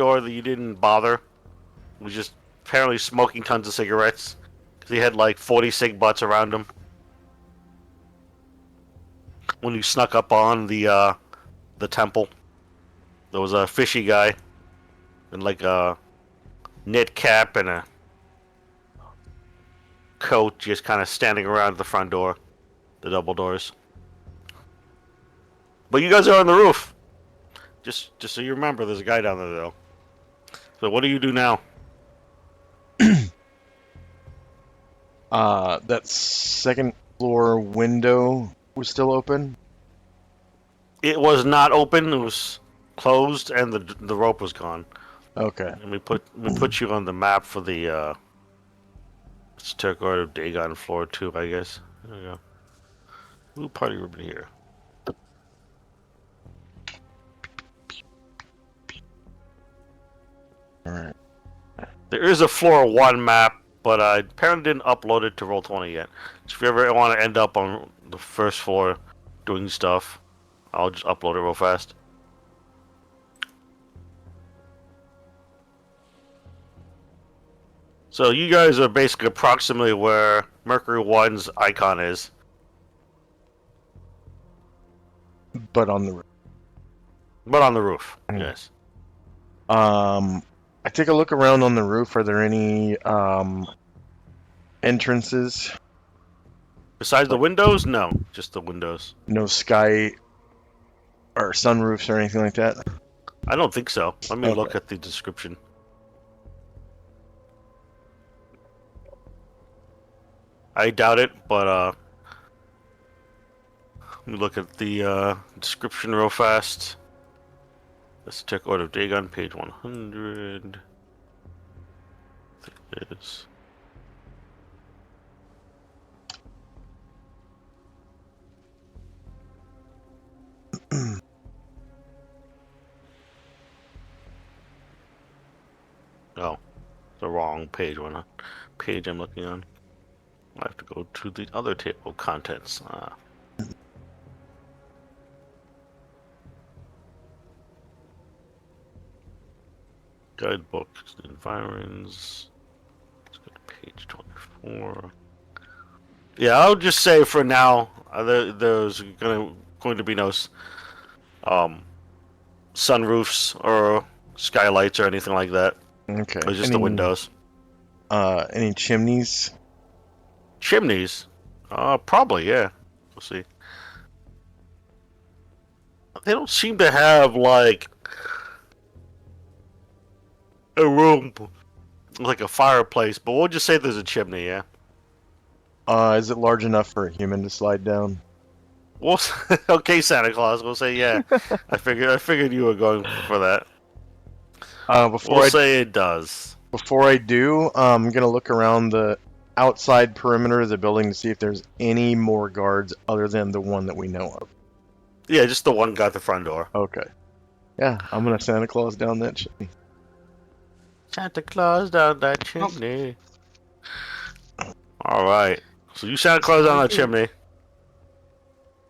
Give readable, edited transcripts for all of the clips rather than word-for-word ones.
door that you didn't bother was just apparently smoking tons of cigarettes. Because he had like 40 cig butts around him. When you snuck up on the temple, there was a fishy guy in like a knit cap and a coat, just kind of standing around the front door, the double doors. But you guys are on the roof. Just so you remember, there's a guy down there though. So what do you do now? That second floor window was still open. It was not open. It was closed, and the rope was gone. Okay. And we put you on the map for the Esoteric Order of Dagon floor 2, I guess. There we go. Ooh, party ribbon here. All right. There is a floor 1 map, but I apparently didn't upload it to Roll20 yet. So if you ever want to end up on the first floor doing stuff, I'll just upload it real fast. So you guys are basically approximately where Mercury 1's icon is. But on the roof. But on the roof, yes. I take a look around on the roof. Are there any entrances? Besides the windows? No, just the windows. No sky or sunroofs or anything like that? I don't think so. Let me Okay. look at the description. I doubt it, but let me look at the description real fast. Let's check Order of Dagon, page 100. I think it is. Oh, the wrong page page I'm looking on. I have to go to the other table of contents. Guidebook, environs. Let's go to page 24. Yeah, I'll just say for now, there's going to be no sunroofs or skylights or anything like that. Okay. It's just the windows. Any chimneys? Chimneys? Probably, yeah. We'll see. They don't seem to have, like, a room, like a fireplace, but we'll just say there's a chimney, yeah? Is it large enough for a human to slide down? Well, okay, Santa Claus, we'll say yeah. I figured you were going for that. We'll say it does. Before I do, I'm gonna look around the outside perimeter of the building to see if there's any more guards other than the one that we know of. Yeah, just the one guy at the front door. Okay. Yeah, I'm gonna Santa Claus down that chimney. Santa Claus down that chimney. Alright. So you Santa Claus down that chimney.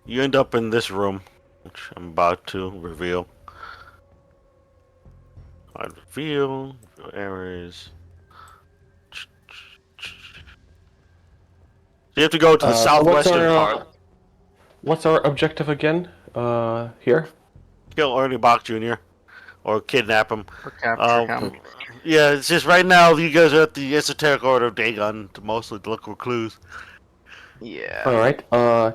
You end up in this room, which I'm about to reveal. I reveal areas. You have to go to the southwestern part. What's our objective again? Here? Kill Ernie Bach Jr. or kidnap him. Or capture him. Yeah, it's just right now you guys are at the Esoteric Order of Dagon to mostly look for clues. Yeah. Alright,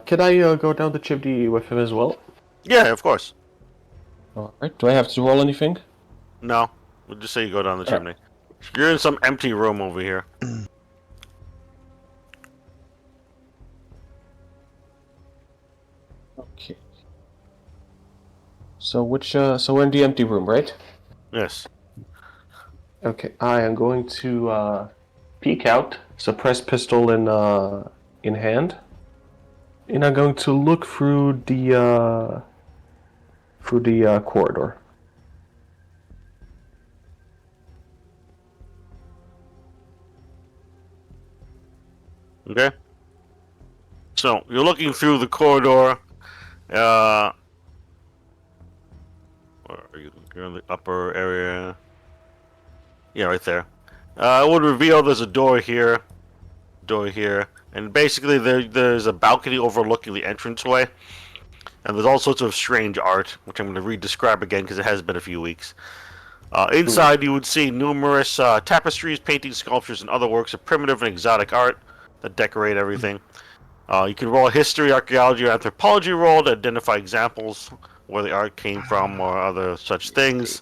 can I go down the chimney with him as well? Yeah, of course. Alright, do I have to roll anything? No, we'll just say you go down the chimney. You're in some empty room over here. Okay. So so we're in the empty room, right? Yes. Okay, I am going to peek out, suppressed pistol in hand, and I'm going to look through the corridor. Okay. So you're looking through the corridor. Where are you? You're in the upper area. Yeah, right there. It would reveal there's a door here, and basically there's a balcony overlooking the entranceway, and there's all sorts of strange art, which I'm going to re-describe again because it has been a few weeks. Inside, you would see numerous tapestries, paintings, sculptures, and other works of primitive and exotic art that decorate everything. You can roll a history, archaeology, or anthropology roll to identify examples where the art came from or other such things.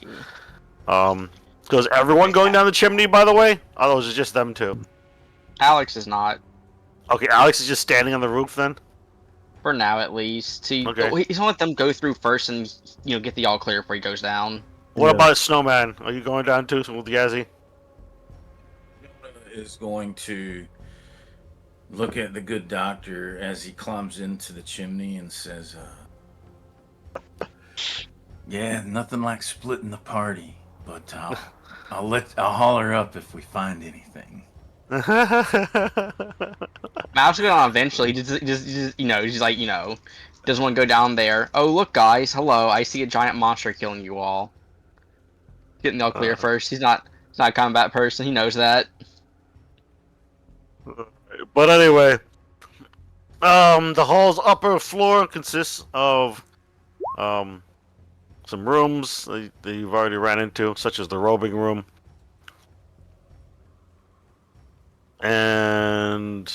Is everyone going down the chimney, by the way? Otherwise, it's just them two. Alex is not. Okay, Alex is just standing on the roof then? For now, at least. He's Okay. gonna let them go through first and, get the all clear before he goes down. What Yeah. about Snowman? Are you going down too with Yazzie? Is going to look at the good doctor as he climbs into the chimney and says, "Yeah, nothing like splitting the party, but I'll holler up if we find anything." Mal's going on eventually. He's like, doesn't want to go down there. Oh, look, guys. Hello. I see a giant monster killing you all. Getting the all clear first. He's not a combat person. He knows that. But anyway, the hall's upper floor consists of some rooms that you've already ran into, such as the robing room. And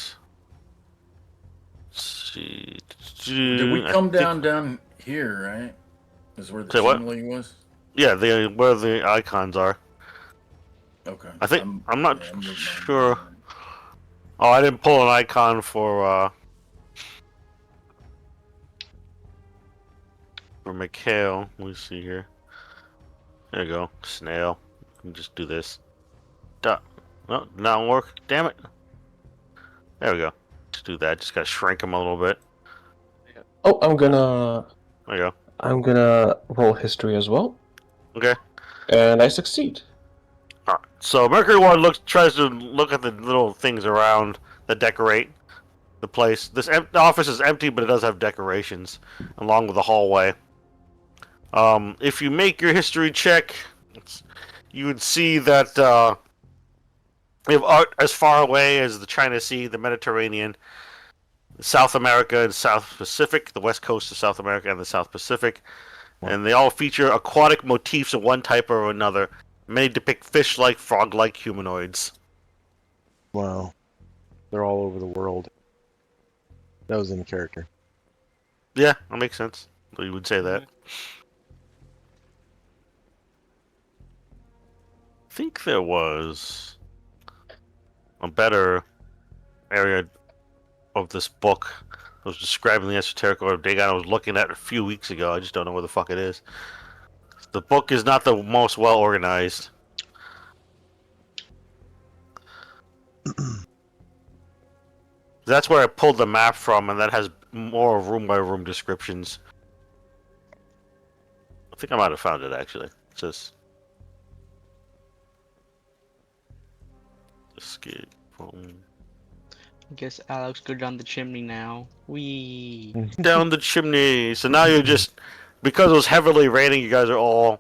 let's see. Did we come down here, right? Is where the Say what? chimney was? Yeah, where the icons are. Okay. I think I'm not yeah, I'm looking at it. sure. Oh, I didn't pull an icon for Mikhail. Let me see here. There you go. Snail. You can just do this. Duh. No, not work. Damn it. There we go. Just do that. Just gotta shrink him a little bit. Oh, I'm gonna There you roll history as well, go. Okay. and I succeed. Alright. So Mercury One tries to look at the little things around that decorate the place. The office is empty, but it does have decorations along with the hallway. If you make your history check, you would see that we have art as far away as the China Sea, the Mediterranean, South America and South Pacific, the west coast of South America and the South Pacific. And they all feature aquatic motifs of one type or another. Many depict fish-like, frog-like humanoids. Wow. They're all over the world. That was in character. Yeah, that makes sense. So you would say that. I think there was a better area of this book that was describing the esoteric order of Dagon I was looking at a few weeks ago. I just don't know where the fuck it is. The book is not the most well organized. That's where I pulled the map from, and that has more room by room descriptions. I think I might have found it actually. It says escape from I guess Alex go down the chimney now. Wee. down the chimney. So now you're just, because it was heavily raining, you guys are all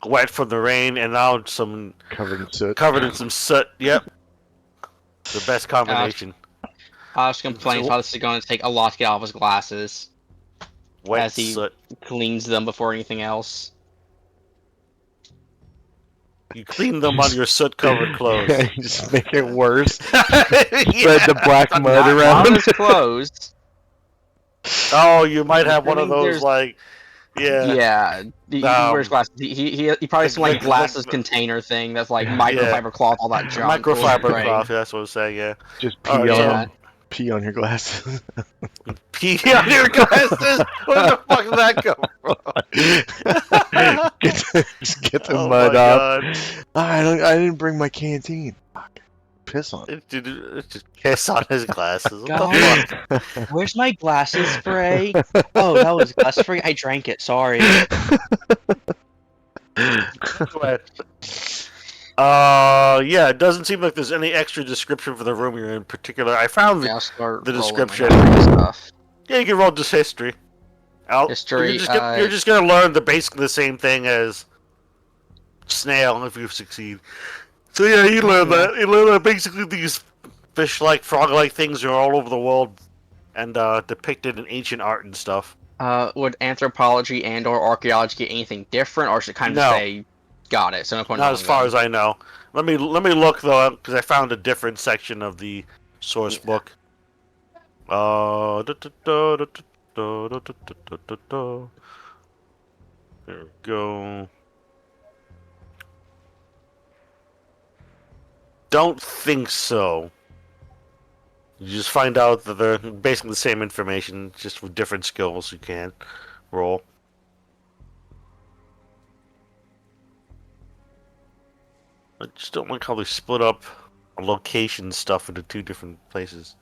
wet from the rain, and now some Covered in soot. covered in some soot. Yep, the best combination. Alex complains how this is going to take a lot to get off his glasses. Wet as he- soot. Cleans them before anything else. You clean them on your soot-covered clothes. Just make it worse. Spread Spread the black mud Not around. on his clothes. Oh, you might have one of I mean, those there's- like, yeah. Yeah, he wears glasses. He probably like- some like like- glasses like- contriner thing that's like microfiber cloth, all that junk. Microfiber Great. cloth. Yeah, that's what I'm saying. Yeah. Just pee Oh, on yeah. them. Pee on your glasses. Pee on your glasses. Where the fuck did that come from? Just get the Oh mud my off. God. I didn't bring my canteen. Fuck. Piss on it. It just kiss on his glasses. What God. the fuck? Where's my glasses spray? Oh, that was glass spray. I drank it. Sorry. Anyway. Yeah, it doesn't seem like there's any extra description for the room you're in particular. I found Yeah, I'll start The rolling my description. history stuff. Yeah, you can roll just history. History, You're just gonna learn basically the same thing as snail if you succeed. So yeah, you learn that. You learn that basically these fish-like, frog-like things are all over the world and depicted in ancient art and stuff. Would anthropology and/or archaeology get anything different, or should it kind of just No. say, "Got it"? So no point Not in as far going as I know. Let me look though, because I found a different section of the source book. There we go. Don't think so. You just find out that they're basically the same information, just with different skills you can roll. I just don't like how they split up location stuff into two different places.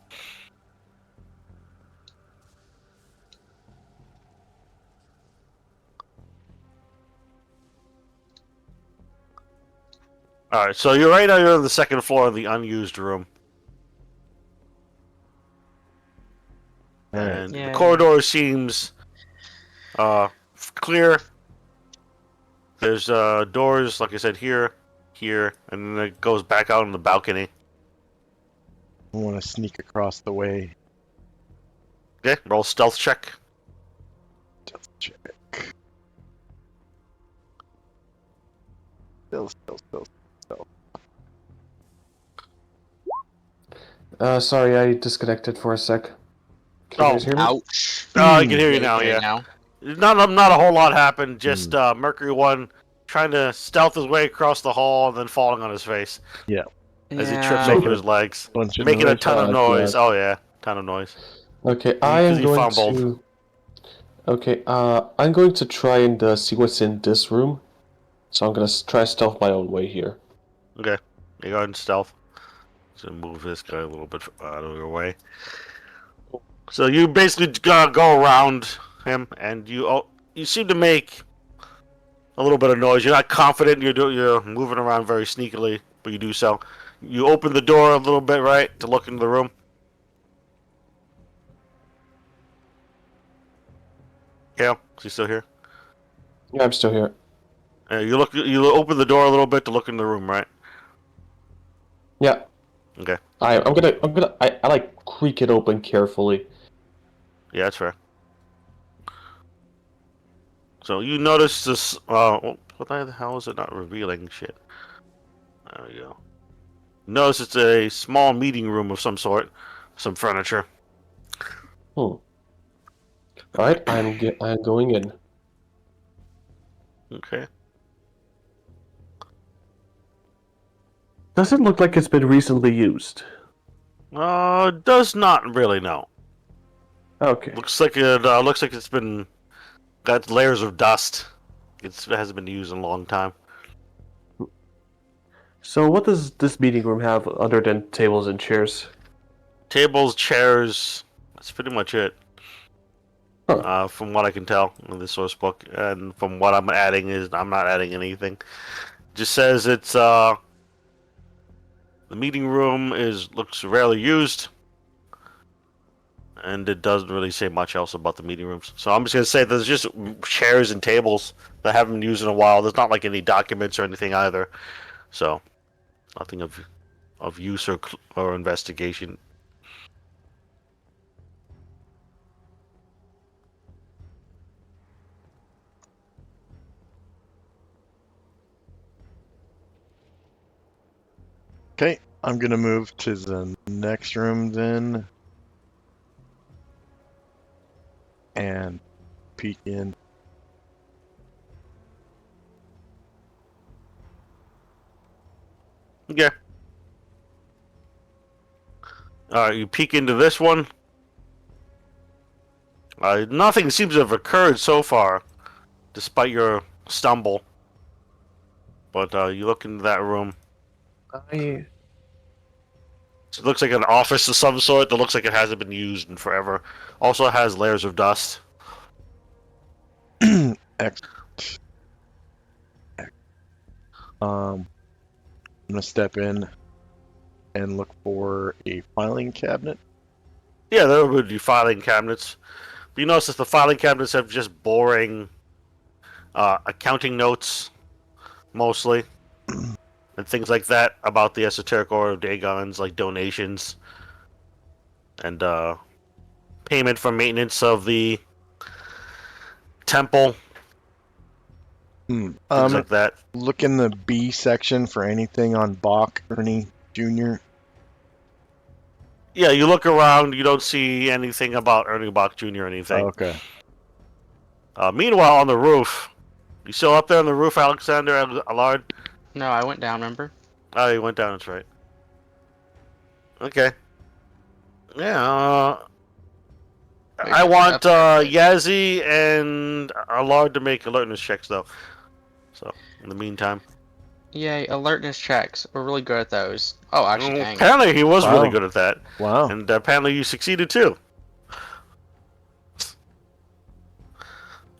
Alright, so you're right now, you're on the second floor of the unused room. And the Yay. corridor seems clear. There's doors, like I said, here, and then it goes back out on the balcony. I want to sneak across the way. Okay, roll stealth check. Check. Still. Sorry, I disconnected for a sec. Can you guys hear me? Ouch. Oh, I can hear you we now, can hear yeah. you Not a whole lot happened, just Mercury 1 trying to stealth his way across the hall and then falling on his face as he trips Yeah. over his legs. Bunch of Making a noise. ton of God, noise. yeah. Oh yeah, ton of noise. Okay, I am he going fumbled. to. Okay, I'm going to try and see what's in this room. So I'm gonna try stealth my own way here. Okay, you go ahead and stealth. So move this guy a little bit out of your way. So you basically go around him, and you seem to make a little bit of noise. You're not confident. You're moving around very sneakily, but you do so. You open the door a little bit, right, to look into the room. Yeah, is he still here? Yeah, I'm still here. You open the door a little bit to look in the room, right? Yeah. Okay. I like creak it open carefully. Yeah, that's fair. So you notice this. What the hell is it not revealing shit? There we go. Notice it's a small meeting room of some sort, some furniture. All right, I'm going in. Okay. Does it look like it's been recently used? Does not really know. Okay. Looks like it's been got layers of dust. It hasn't been used in a long time. So what does this meeting room have other than tables and chairs? Tables, chairs. That's pretty much it. Huh. From what I can tell in the source book, and from what I'm adding I'm not adding anything. Just says it's the meeting room looks rarely used, and it doesn't really say much else about the meeting rooms. So I'm just gonna say there's just chairs and tables that haven't been used in a while. There's not like any documents or anything either. So nothing of use or investigation. Okay, I'm gonna move to the next room then. And peek in. Yeah. Alright, you peek into this one. Nothing seems to have occurred so far, despite your stumble. But you look into that room. It looks like an office of some sort that looks like it hasn't been used in forever. Also has layers of dust. Excellent. I'm gonna step in and look for a filing cabinet. Yeah, there would be filing cabinets. But you notice that the filing cabinets have just boring accounting notes mostly, and things like that about the Esoteric Order of Dagons, like donations and payment for maintenance of the temple, things like that. Look in the B section for anything on Bach, Ernie Jr. Yeah, you look around, you don't see anything about Ernie Bach Jr. or anything. Okay. Meanwhile, on the roof, you still up there on the roof, Alexander Allard? No, I went down. Remember? Oh, you went down. That's right. Okay. Yeah. Wait, I want up- Yazzie and Allard to make alertness checks, though. So, in the meantime. Yay, alertness checks. We're really good at those. Oh, actually, dang. Apparently, he was really Wow. good at that. Wow. And apparently, you succeeded too.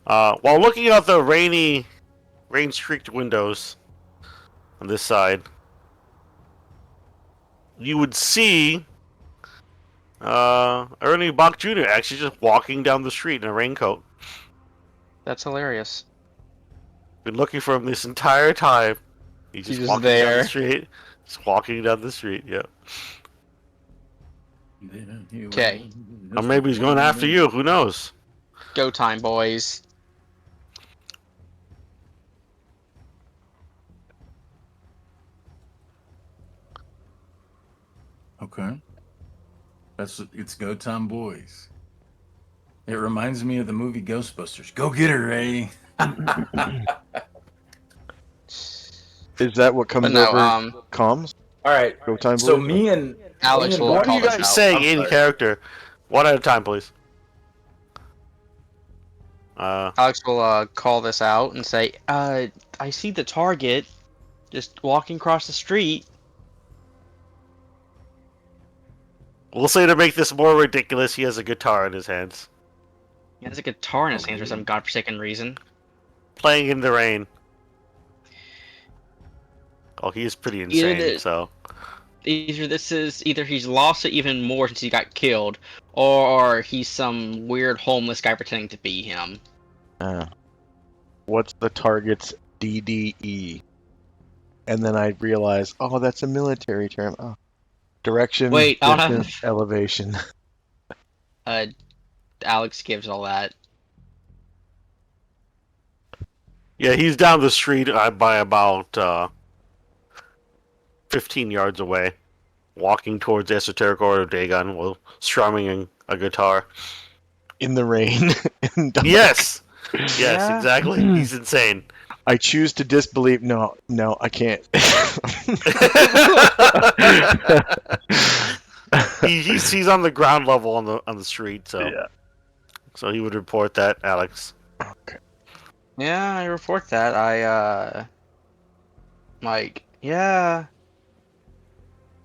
While looking out the rain-streaked windows on this side, you would see Ernie Bach Jr. actually just walking down the street in a raincoat. That's hilarious. Been looking for him this entire time. He's He's just just walking down there. the street. Just walking down the street, yeah. Okay. Or maybe he's going after you, who knows? Go time, boys. Okay. It's Go Time Boys. It reminds me of the movie Ghostbusters. Go get her, Ray. Is that what comes But no, over comms? All right. Go time. So Boys? me and Alex and will What are call you this guys out. saying I'm in sorry. character? One at a time, please. Alex will call this out and say, I see the target just walking across the street. We'll say to make this more ridiculous, he has a guitar in his hands. He has a guitar in his hands for some godforsaken reason. Playing in the rain. Oh, he is pretty Either insane, the- so... Either he's lost it even more since he got killed, or he's some weird homeless guy pretending to be him. What's the target's DDE? And then I realized, oh, that's a military term. Oh. Direction, Wait, I don't have- distance, elevation. Alex gives all that. Yeah, he's down the street by about 15 yards away, walking towards the Esoteric Order of Dagon while strumming a guitar. In the rain. and dark. Yes! Yes, Yeah. exactly. He's insane. I choose to disbelieve. No, I can't. He's on the ground level on the street, so Yeah. so he would report that, Alex. Yeah, I report that. Yeah.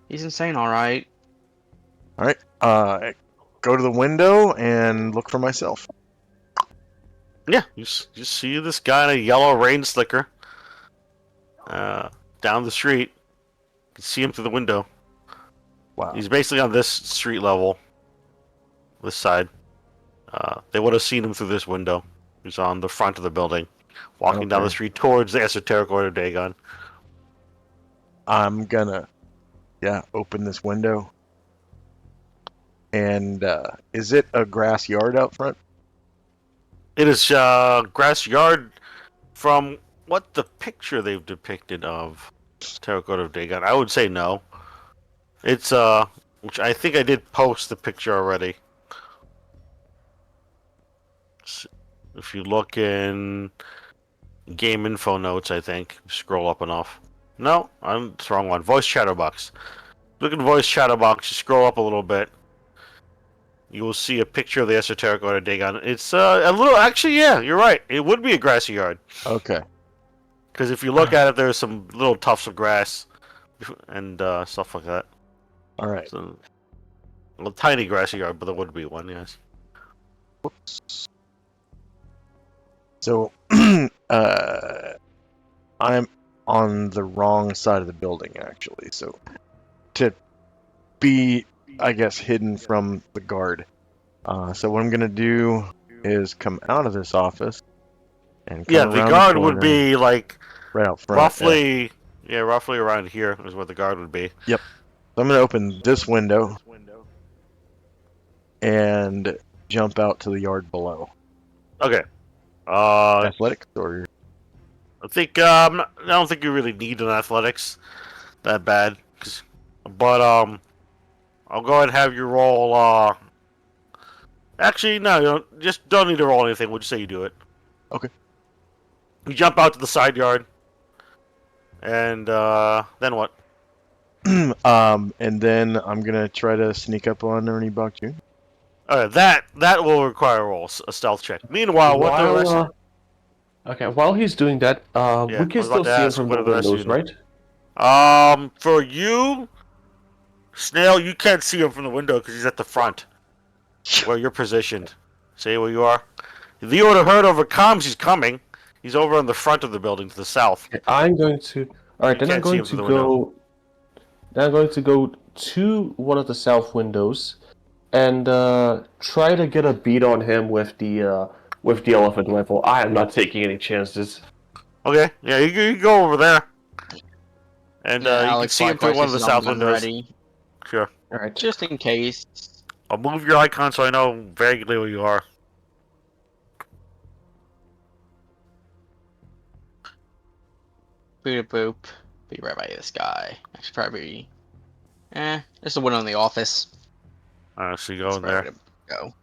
He's insane, alright. Go to the window and look for myself. Yeah, you see this guy in a yellow rain slicker down the street. You can see him through the window. Wow. He's basically on this street level, this side. They would have seen him through this window. He's on the front of the building, walking down the Okay. street towards the Esoteric Order of Dagon. I'm gonna, open this window. And is it a grass yard out front? It is grass yard from what the picture they've depicted of Esoteric Order of Dagon. I would say no. It's which I think I did post the picture already. If you look in game info notes, I think scroll up and off. No, it's the wrong one. Voice chatter box. Look in voice chatter box. You scroll up a little bit. You will see a picture of the Esoteric Order of Dagon. It's a little. Actually, yeah, you're right. It would be a grassy yard. Okay. Because if you look at it, there's some little tufts of grass and stuff like that. All right. So, a tiny grassy yard, but there would be one, yes. So, I'm on the wrong side of the building, actually. So, to be, I guess, hidden from the guard. So what I'm gonna do is come out of this office and come Yeah, the around guard would corner. be like right out front. roughly, yeah, roughly around here is where the guard would be. So I'm gonna open this window and jump out to the yard below. Okay. Athletics or I think I don't think you really need an athletics that bad, but I'll go ahead and have you roll. Actually, no, you just don't need to roll anything. We'll just say you do it. Okay. You jump out to the side yard, and then what? and then I'm gonna try to sneak up on Ernie Bach Jr. That will require a roll, a stealth check. Meanwhile, what the rest? Okay, while he's doing that, Yeah, we I can was about still to see him ask from what the the rest of windows, you right? For you, Snail, you can't see him from the window because he's at the front, where you're positioned. See where you are? Leo would have heard over comms he's coming. He's over on the front of the building to the south. Okay, I'm going to. All right, You then I'm can't see going him to through the window. go. Then I'm going to go to one of the south windows, and try to get a beat on him with the elephant rifle. I am not taking any chances. Okay, yeah, you go over there, and you can Alex see him through one of the likewise south has his own gun windows. ready, Sure. All right. just in case. I'll move your icon so I know vaguely where you are. Boop boop. Be right by this guy. Actually, probably. There's the one in the office. So you go That's in probably there. where to go.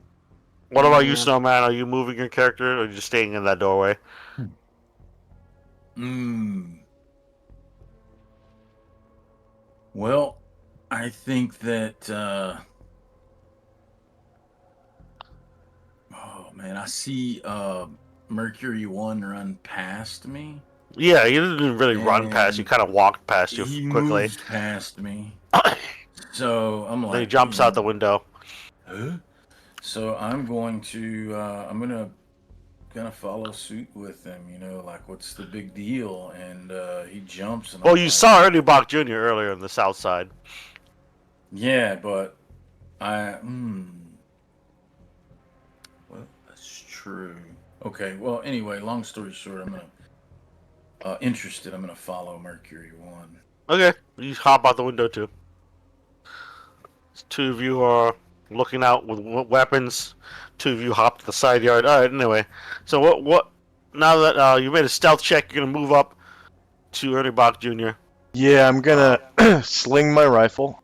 What about you, Yeah. Snowman? Are you moving your character, or are you just staying in that doorway? Well, I think that. Oh man, I see Mercury 1 run past me. Yeah, you didn't really run past. You And kind of walked past you He quickly. moves past me, so I'm like. Then he jumps out the window. Huh? So I'm going to. I'm gonna follow suit with him. You know, like what's the big deal? And he jumps. And Well, I'm you like, saw Ernie Bach Jr. earlier on the south side. Yeah, but I. Well, that's true. Okay. Well, anyway, long story short, I'm gonna. Interested. I'm gonna follow Mercury 1. Okay, you hop out the window too. Two of you are looking out with weapons. Two of you hop to the side yard. All right. Anyway, so what? Now that you made a stealth check, you're gonna move up to Ernie Bach Jr. Yeah, I'm gonna sling my rifle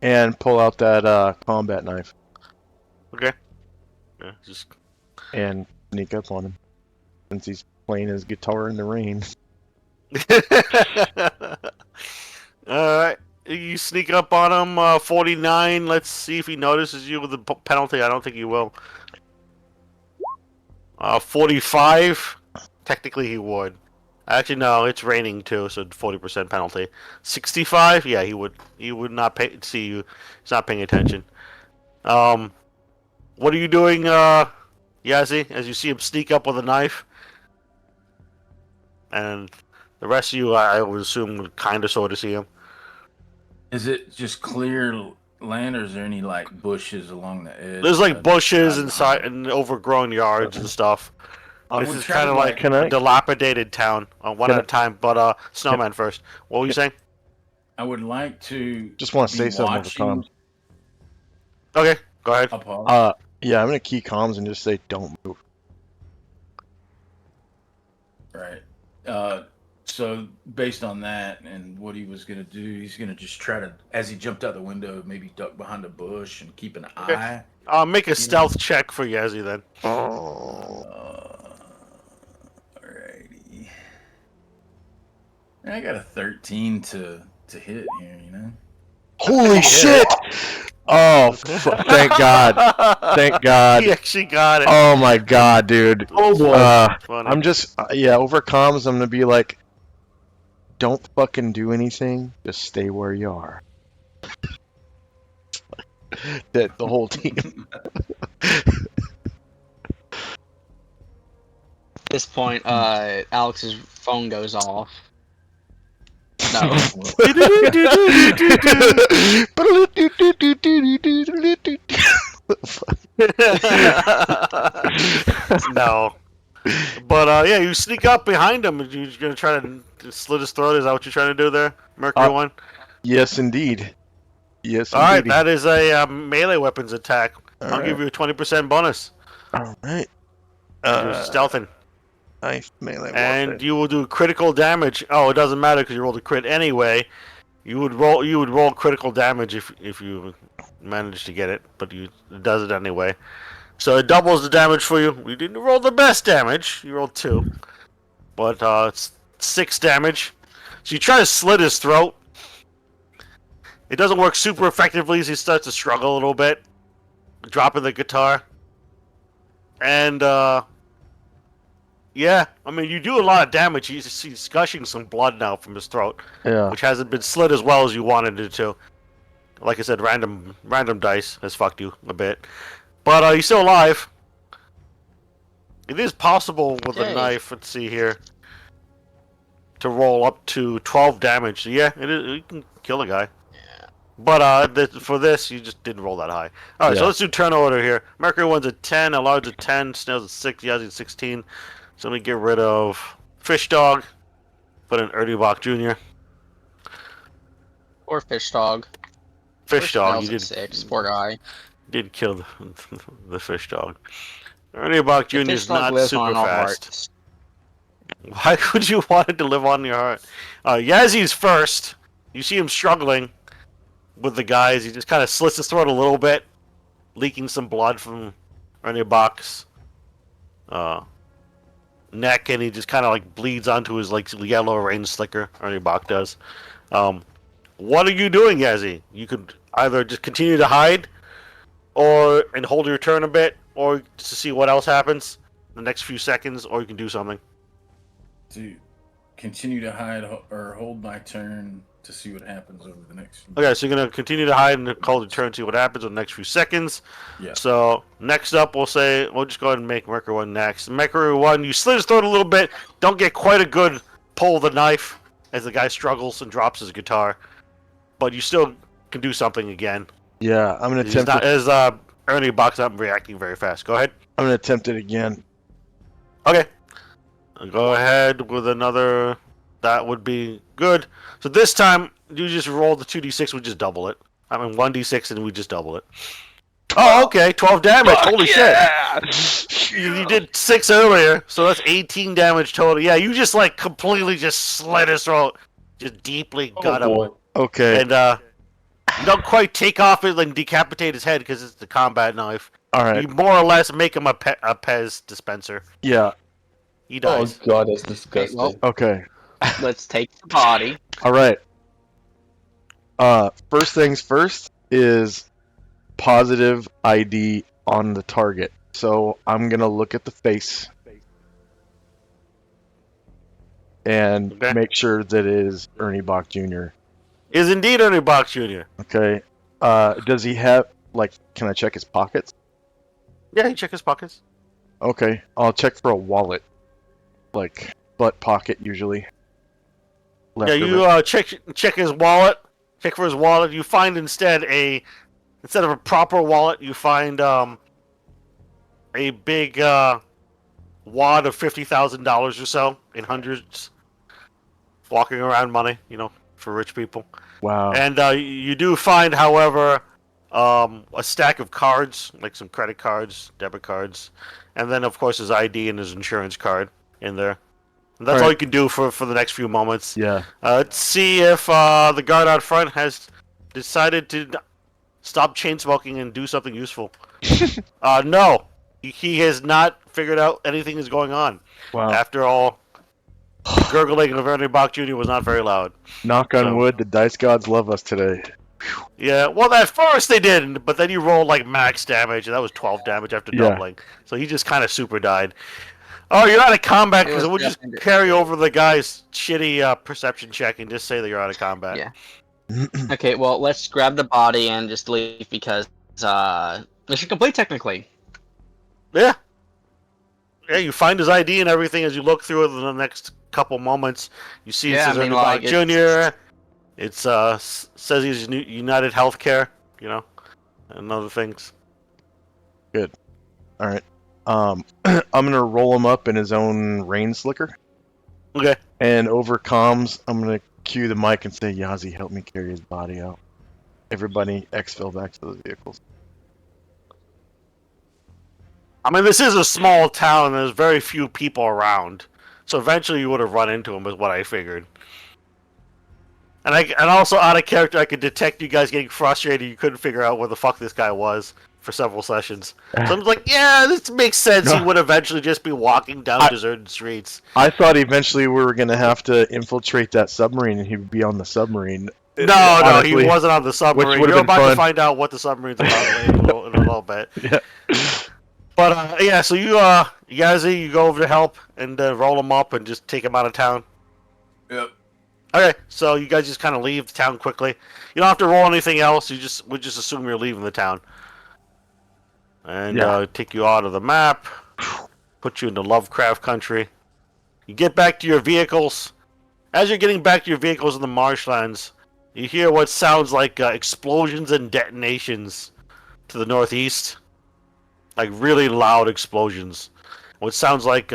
and pull out that combat knife Okay. Yeah, just and sneak up on him since he's playing his guitar in the rain. Alright. You sneak up on him, 49. Let's see if he notices you with a penalty. I don't think he will. 45. Technically he would. Actually, no, it's raining too, so 40% penalty. 65? Yeah, he would. He would not see you. He's not paying attention. What are you doing, Yazzie, as you see him sneak up with a knife? And the rest of you, I would assume, would kind of sort of see him. Is it just clear land, or is there any like bushes along the edge? There's like bushes side inside behind? and overgrown yards and stuff. I This would is try kind to, of like Can I- a dilapidated town, one Can at a time. But Snowman first. What were you saying? I would like to. Just want to say be something over watching- comms. Okay, go ahead. Apollo. Yeah, I'm gonna key comms and just say don't move. Right. So based on that and what he was gonna do, he's gonna just try to, as he jumped out the window, maybe duck behind a bush and keep an Okay. eye. Make a stealth check for Yazzie then. Alrighty. I got a 13 to hit here, you know. Holy shit! Oh, thank God! Thank God! He actually got it. Oh my God, dude! Oh boy. Funny. I'm just over comms. I'm gonna be like, don't fucking do anything. Just stay where you are. That the whole team. At this point, Alex's phone goes off. No. No. But yeah, you sneak up behind him. And you're gonna try to slit his throat. Is that what you're trying to do there, Mercury One? Yes, indeed. Yes, All right, indeed. that is a melee weapons attack. All I'll right. give you a 20% bonus. All right. You're stealthing, Nice melee and weapon. you will do critical damage. Oh, it doesn't matter because you rolled a crit anyway. You would roll critical damage if you manage to get it, but it does it anyway. So it doubles the damage for you. You didn't roll the best damage. You rolled 2, but it's 6 damage. So you try to slit his throat. It doesn't work super effectively as he starts to struggle a little bit, dropping the guitar. And yeah, I mean you do a lot of damage. He's gushing some blood now from his throat, Yeah. which hasn't been slit as well as you wanted it to. Like I said, random dice has fucked you a bit, but he's still alive. It is possible with a Okay. knife. Let's see here, to roll up to 12 damage. So yeah, it is. You can kill a guy. But for this, you just didn't roll that high. All right, so Yeah. let's do turn order here. Mercury one's a 10, Alar's a 10, Snail's a 6, Yazzy's a 16. So let me get rid of Fish Dog, put in Ernie Bach Jr. Or fish dog. Fish Dog, Smells you at did 6. Poor guy. did kill the Fish Dog. Ernie Bach Jr. The fish is dog not lives super on our fast. hearts. Why would you want it to live on your heart? Yazzy's first. You see him struggling with the guys. He just kind of slits his throat a little bit, leaking some blood from Ernie Bach's neck, and he just kind of like bleeds onto his like yellow rain slicker. Ernie Bach does. What are you doing, Yazzie? You could either just continue to hide, and hold your turn a bit, or just to see what else happens in the next few seconds, or you can do something. To continue to hide or hold my turn to see what happens over the next few. Okay, so you're gonna continue to hide and hold your turn, see what happens in the next few seconds. Yeah. So next up, we'll just go ahead and make Mercury One next. Mercury One, you slit his throat a little bit. Don't get quite a good pull of the knife as the guy struggles and drops his guitar, but you still can do something again. Yeah, I'm gonna He's attempt. not, as Ernie Bach's not reacting very fast. Go ahead. I'm gonna attempt it again. Okay. Go ahead with another. That would be good. So this time, you just roll the 2d6, we just double it. I mean, 1d6 and we just double it. Oh, okay. 12 damage. Holy shit. You did 6 earlier, so that's 18 damage total. Yeah, you just like completely just slit his throat. Just deeply gut him. boy. Okay. And you don't quite take off it and decapitate his head because it's the combat knife. All right. You more or less make him a Pez dispenser. Yeah. He Oh dies. god, that's disgusting. well- Okay. Let's take the body. All right. First things first is positive ID on the target. So I'm gonna look at the face and Okay. make sure that it is Ernie Bach Jr. Is indeed Ernie Bach Jr. Okay. Does he have Can I check his pockets? Yeah, he check his pockets. Okay. I'll check for a wallet, like butt pocket usually. Left Yeah, or you right. check his wallet. Check for his wallet. You find instead of a proper wallet, you find a big wad of $50,000 or so in hundreds, walking around money. For rich people. Wow. And you do find, however, a stack of cards, like some credit cards, debit cards, and then of course his ID and his insurance card in there. And that's all Alright. you can do for the next few moments. Yeah. Let's see if the guard out front has decided to stop chain smoking and do something useful. No, he has not figured out anything is going on. Wow. After all, the gurgling of Ernie Bach Jr. was not very loud. Knock on So- wood, the dice gods love us today. Yeah, well, at first they didn't, but then you rolled like max damage, and that was 12 damage after Yeah. doubling. So he just kind of super died. Oh, you're out of combat It because was we'll just definitely- carry over the guy's shitty perception check and just say that you're out of combat. Yeah. Okay, well, let's grab the body and just leave because mission complete technically. Yeah. Yeah, you find his ID and everything as you look through it in the next couple moments. You see it Yeah, says I mean, Ernie Bach like, Jr. It's says he's United Healthcare, and other things. All right. I'm gonna roll him up in his own rain slicker, Okay. and over comms, I'm gonna cue the mic and say, "Yazi, help me carry his body out. Everybody, exfil back to those vehicles." I mean, this is a small town, and there's very few people around. So eventually you would have run into him, is what I figured. And also out of character, I could detect you guys getting frustrated. You couldn't figure out where the fuck this guy was for several sessions. So I was like, yeah, this makes sense. He would eventually just be walking down deserted streets. I thought eventually we were gonna have to infiltrate that submarine, and he would be on the submarine. No, Honestly, he wasn't on the submarine. would've You're been about to fun. find out what the submarine's about in a little bit. Yeah. But yeah, so you guys, you go over to help and roll him up and just take him out of town. Yep. Okay, so you guys just kind of leave the town quickly. You don't have to roll anything else. We just assume you're leaving the town, and take you out of the map, put you into Lovecraft country. You get back to your vehicles. As you're getting back to your vehicles in the marshlands, you hear what sounds like explosions and detonations to the northeast, like really loud explosions. What sounds like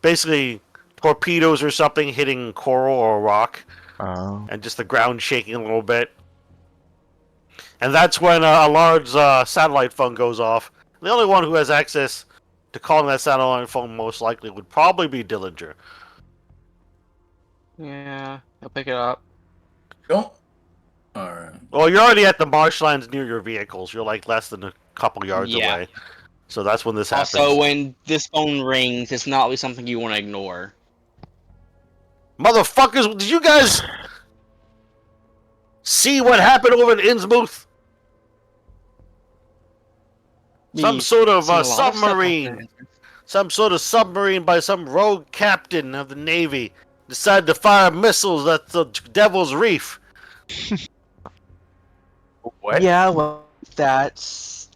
basically torpedoes or something hitting coral or rock, and just the ground shaking a little bit. And that's when a large satellite phone goes off. The only one who has access to calling that satellite phone most likely would probably be Dillinger. Yeah, I'll pick it up. Don't. All right. Well, you're already at the marshlands near your vehicles. You're like less than a couple yards Yeah. away. So that's when this happens. Also, when this phone rings, it's not always something you want to ignore. Motherfuckers, did you guys see what happened over in Innsmouth? Some sort of Seen a lot stuff out submarine. there. Some sort of submarine by some rogue captain of the Navy decided to fire missiles at the Devil's Reef. What? Yeah, well, that's...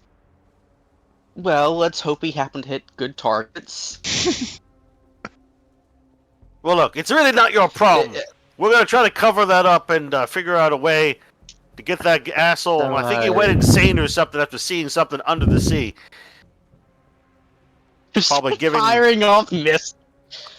Well, let's hope he happened to hit good targets. Well, look, it's really not your problem. We're gonna try to cover that up and figure out a way to get that asshole. I think he went insane or something after seeing something under the sea. Just Probably giving- firing off missiles.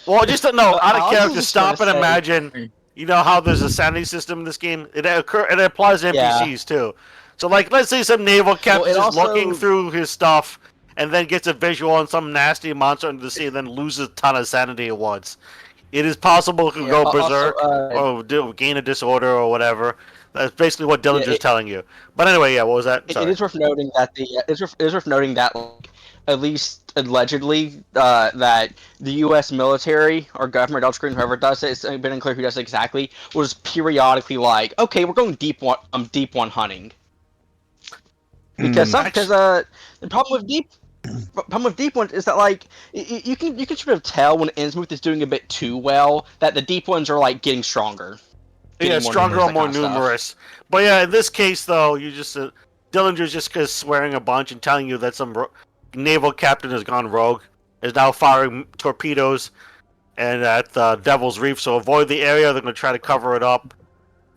Well, just no, out I of was character. just Stop gonna and say- imagine. You know how there's a sanity system in this game? It applies to NPCs too. So, like, let's say some naval captain is also- looking through his stuff and then gets a visual on some nasty monster under the sea and then loses a ton of sanity at once. It is possible he could go berserk or gain a disorder or whatever. That's basically what Dillinger's telling you. But anyway, yeah, what was that? It is worth noting that like, at least allegedly, that the U.S. military or government, I'll screen whoever does it, it's been unclear who does it exactly, was periodically like, okay, we're going deep one hunting. Because the problem with deep ones is that like you can sort of tell when Innsmouth is doing a bit too well that the deep ones are like getting stronger. Yeah, stronger or more numerous. But yeah, in this case, though, you just Dillinger's just swearing a bunch and telling you that some naval captain has gone rogue, is now firing torpedoes, and at Devil's Reef. So avoid the area. They're going to try to cover it up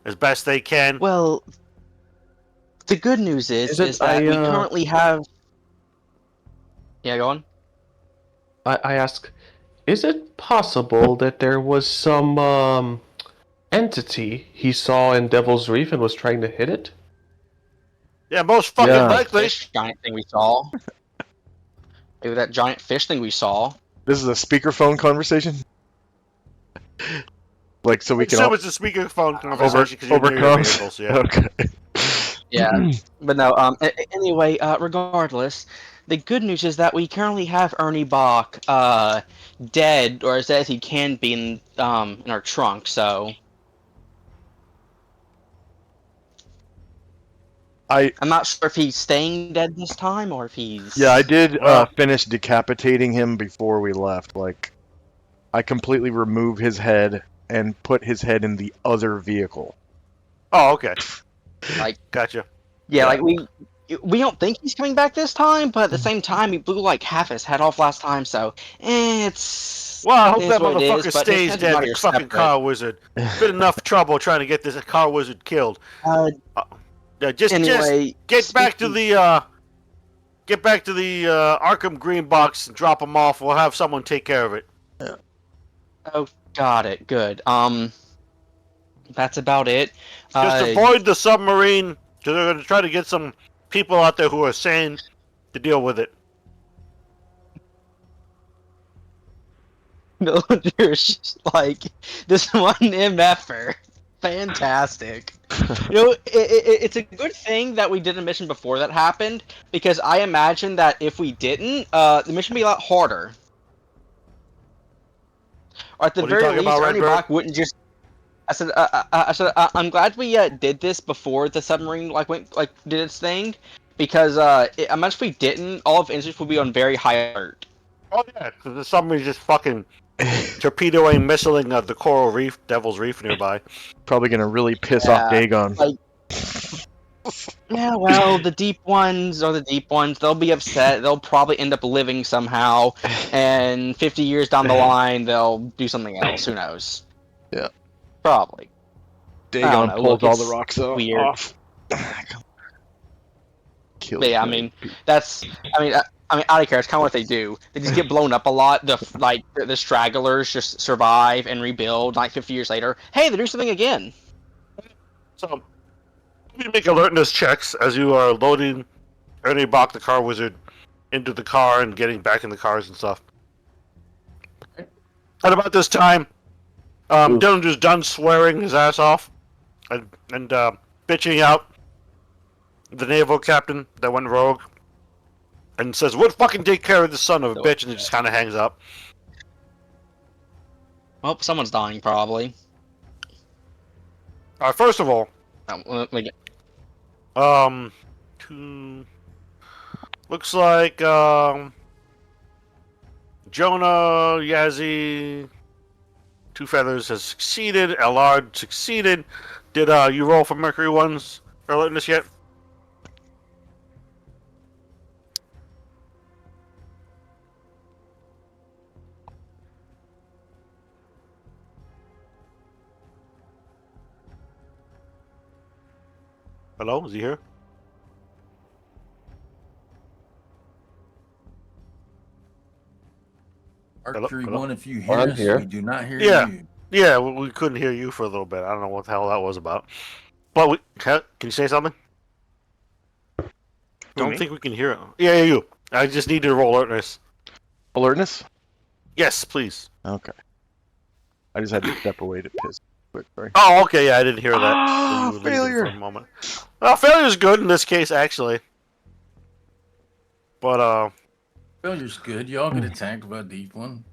as best they can. Well, the good news is that we currently have. Yeah, go on. I ask, is it possible that there was some entity he saw in Devil's Reef and was trying to hit it? Yeah, most fucking likely. Fish giant thing we saw. Maybe that giant fish thing we saw. This is a speakerphone conversation? Like, so we can assume all it's a speakerphone conversation because you're near your overcome. vehicles, yeah. Okay. Yeah, but no. Anyway, regardless, the good news is that we currently have Ernie Bach, dead, or as dead as he can be in our trunk. So I'm not sure if he's staying dead this time or if he's. Yeah, I did finish decapitating him before we left. Like, I completely removed his head and put his head in the other vehicle. Oh, okay. Like, gotcha. Yeah, like we don't think he's coming back this time, but at the same time, he blew like half his head off last time, so it's. Well, I hope it that is what it is, motherfucker but his stays head's dead, not the your fucking separate. car wizard. Been enough trouble trying to get this car wizard killed. Yeah, just Anyway, get back to the get back to the Arkham Green box and drop them off. We'll have someone take care of it. Oh, got it. Good. That's about it. Just avoid the submarine, because they're going to try to get some people out there who are sane to deal with it. Villagers like this one MFer. Fantastic. You know, it's a good thing that we did a mission before that happened, because I imagine that if we didn't, the mission would be a lot harder. Or at the What are you very talking least, about, Ernie Redbird? Brock wouldn't just. I said, I'm glad we did this before the submarine did its thing, because imagine if we didn't, all of Instance would be on very high alert. Oh yeah, because the submarine's just fucking torpedoing, missiling the coral reef, Devil's Reef nearby. Probably gonna really piss off Yeah, Dagon. like- Yeah, well, the deep ones are the deep ones. They'll be upset. They'll probably end up living somehow, and 50 years down the line, they'll do something else. Who knows? Yeah. Probably. Dagon know, pulls look, all it's the rocks weird. off. Kills But yeah, I them. mean, I mean, out of care. It's kind of what they do. They just get blown up a lot. The stragglers just survive and rebuild. Like 50 years later, hey, they're doing something again. So, you make alertness checks as you are loading Ernie Bach, the car wizard, into the car and getting back in the cars and stuff. At about this time, Dylan just done swearing his ass off and bitching out the naval captain that went rogue and says, "We'll fucking take care of this son of a bitch," and he just kind of hangs up. Well, someone's dying probably. First of all, Let me get- looks like Jonah, Yazzie, Two Feathers has succeeded. Allard succeeded. Did you roll for Mercury ones for alertness yet? Hello, is he here? Archery Hello? one, if you hear I'm us, here. we do not hear Yeah. you. Yeah, we couldn't hear you for a little bit. I don't know what the hell that was about. But can you say something? Don't me? think we can hear it. Yeah, you. I just need to roll alertness. Alertness? Yes, please. Okay. I just had to step away to piss quick. Sorry. Oh, okay. Yeah, I didn't hear that. Ah, You were leaving failure. For a moment. Well, failure's good in this case, actually. But Failure's good. Y'all get attacked by a deep one.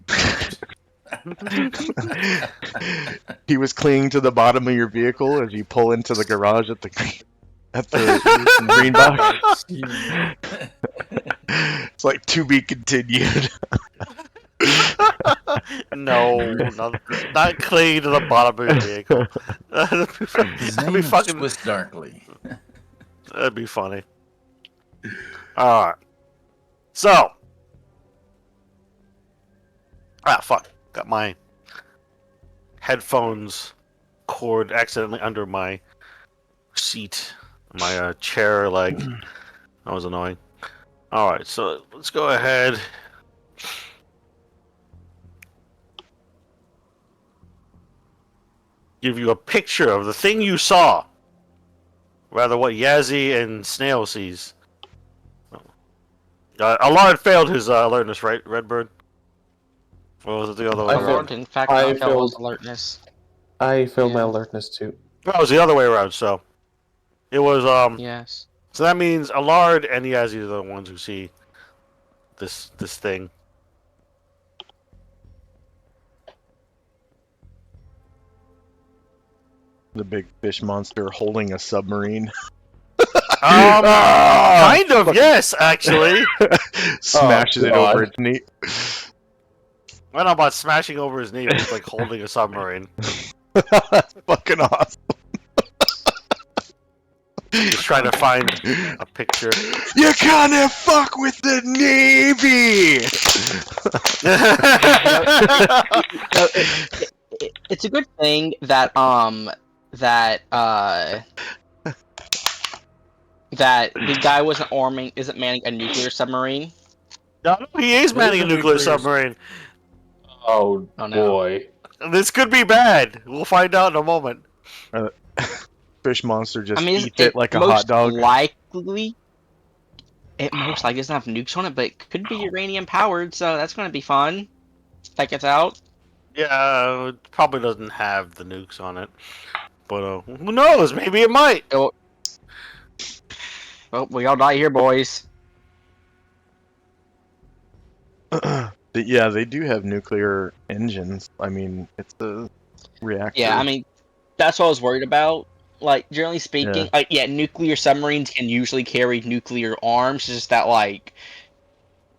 He was clinging to the bottom of your vehicle as you pull into the garage at the green box. It's like to be continued. no, not clinging to the bottom of your vehicle. His That'd name be is fucking. Swiss Darkly. That'd be funny. All right. So. Fuck. Got my headphones cord accidentally under my seat, my chair leg. That was annoying. All right, so let's go ahead. Give you a picture of the thing you saw. Rather, what Yazzie and Snail sees. Allard failed his alertness, right, Redbird? Or was it the other way I around? failed. In fact, I I failed failed. alertness. I failed my Yeah. alertness too. That was the other way around, so. It was, Yes. So that means Allard and Yazzie are the ones who see this thing. The big fish monster holding a submarine. Kind of, yes, actually. Smashes it God. over its knee. I don't know about smashing over his knee, but it's like holding a submarine. That's fucking awesome. Just trying to find a picture. You can't fuck with the Navy! It's a good thing that that the guy isn't manning a nuclear submarine. No, he is It manning is a a nuclear nuclear submarine. Oh, Oh, no. boy. This could be bad. We'll find out in a moment. Fish monster just I mean, eats it like a most hot dog. likely, it most likely doesn't have nukes on it, but it could be uranium powered, so that's going to be fun. If that gets out. Yeah, it probably doesn't have the nukes on it. But who knows? Maybe it might. Well, we all die here, boys. Yeah, they do have nuclear engines. I mean, it's a reactor. Yeah, I mean, that's what I was worried about. Like, generally speaking, nuclear submarines can usually carry nuclear arms. It's just that, like,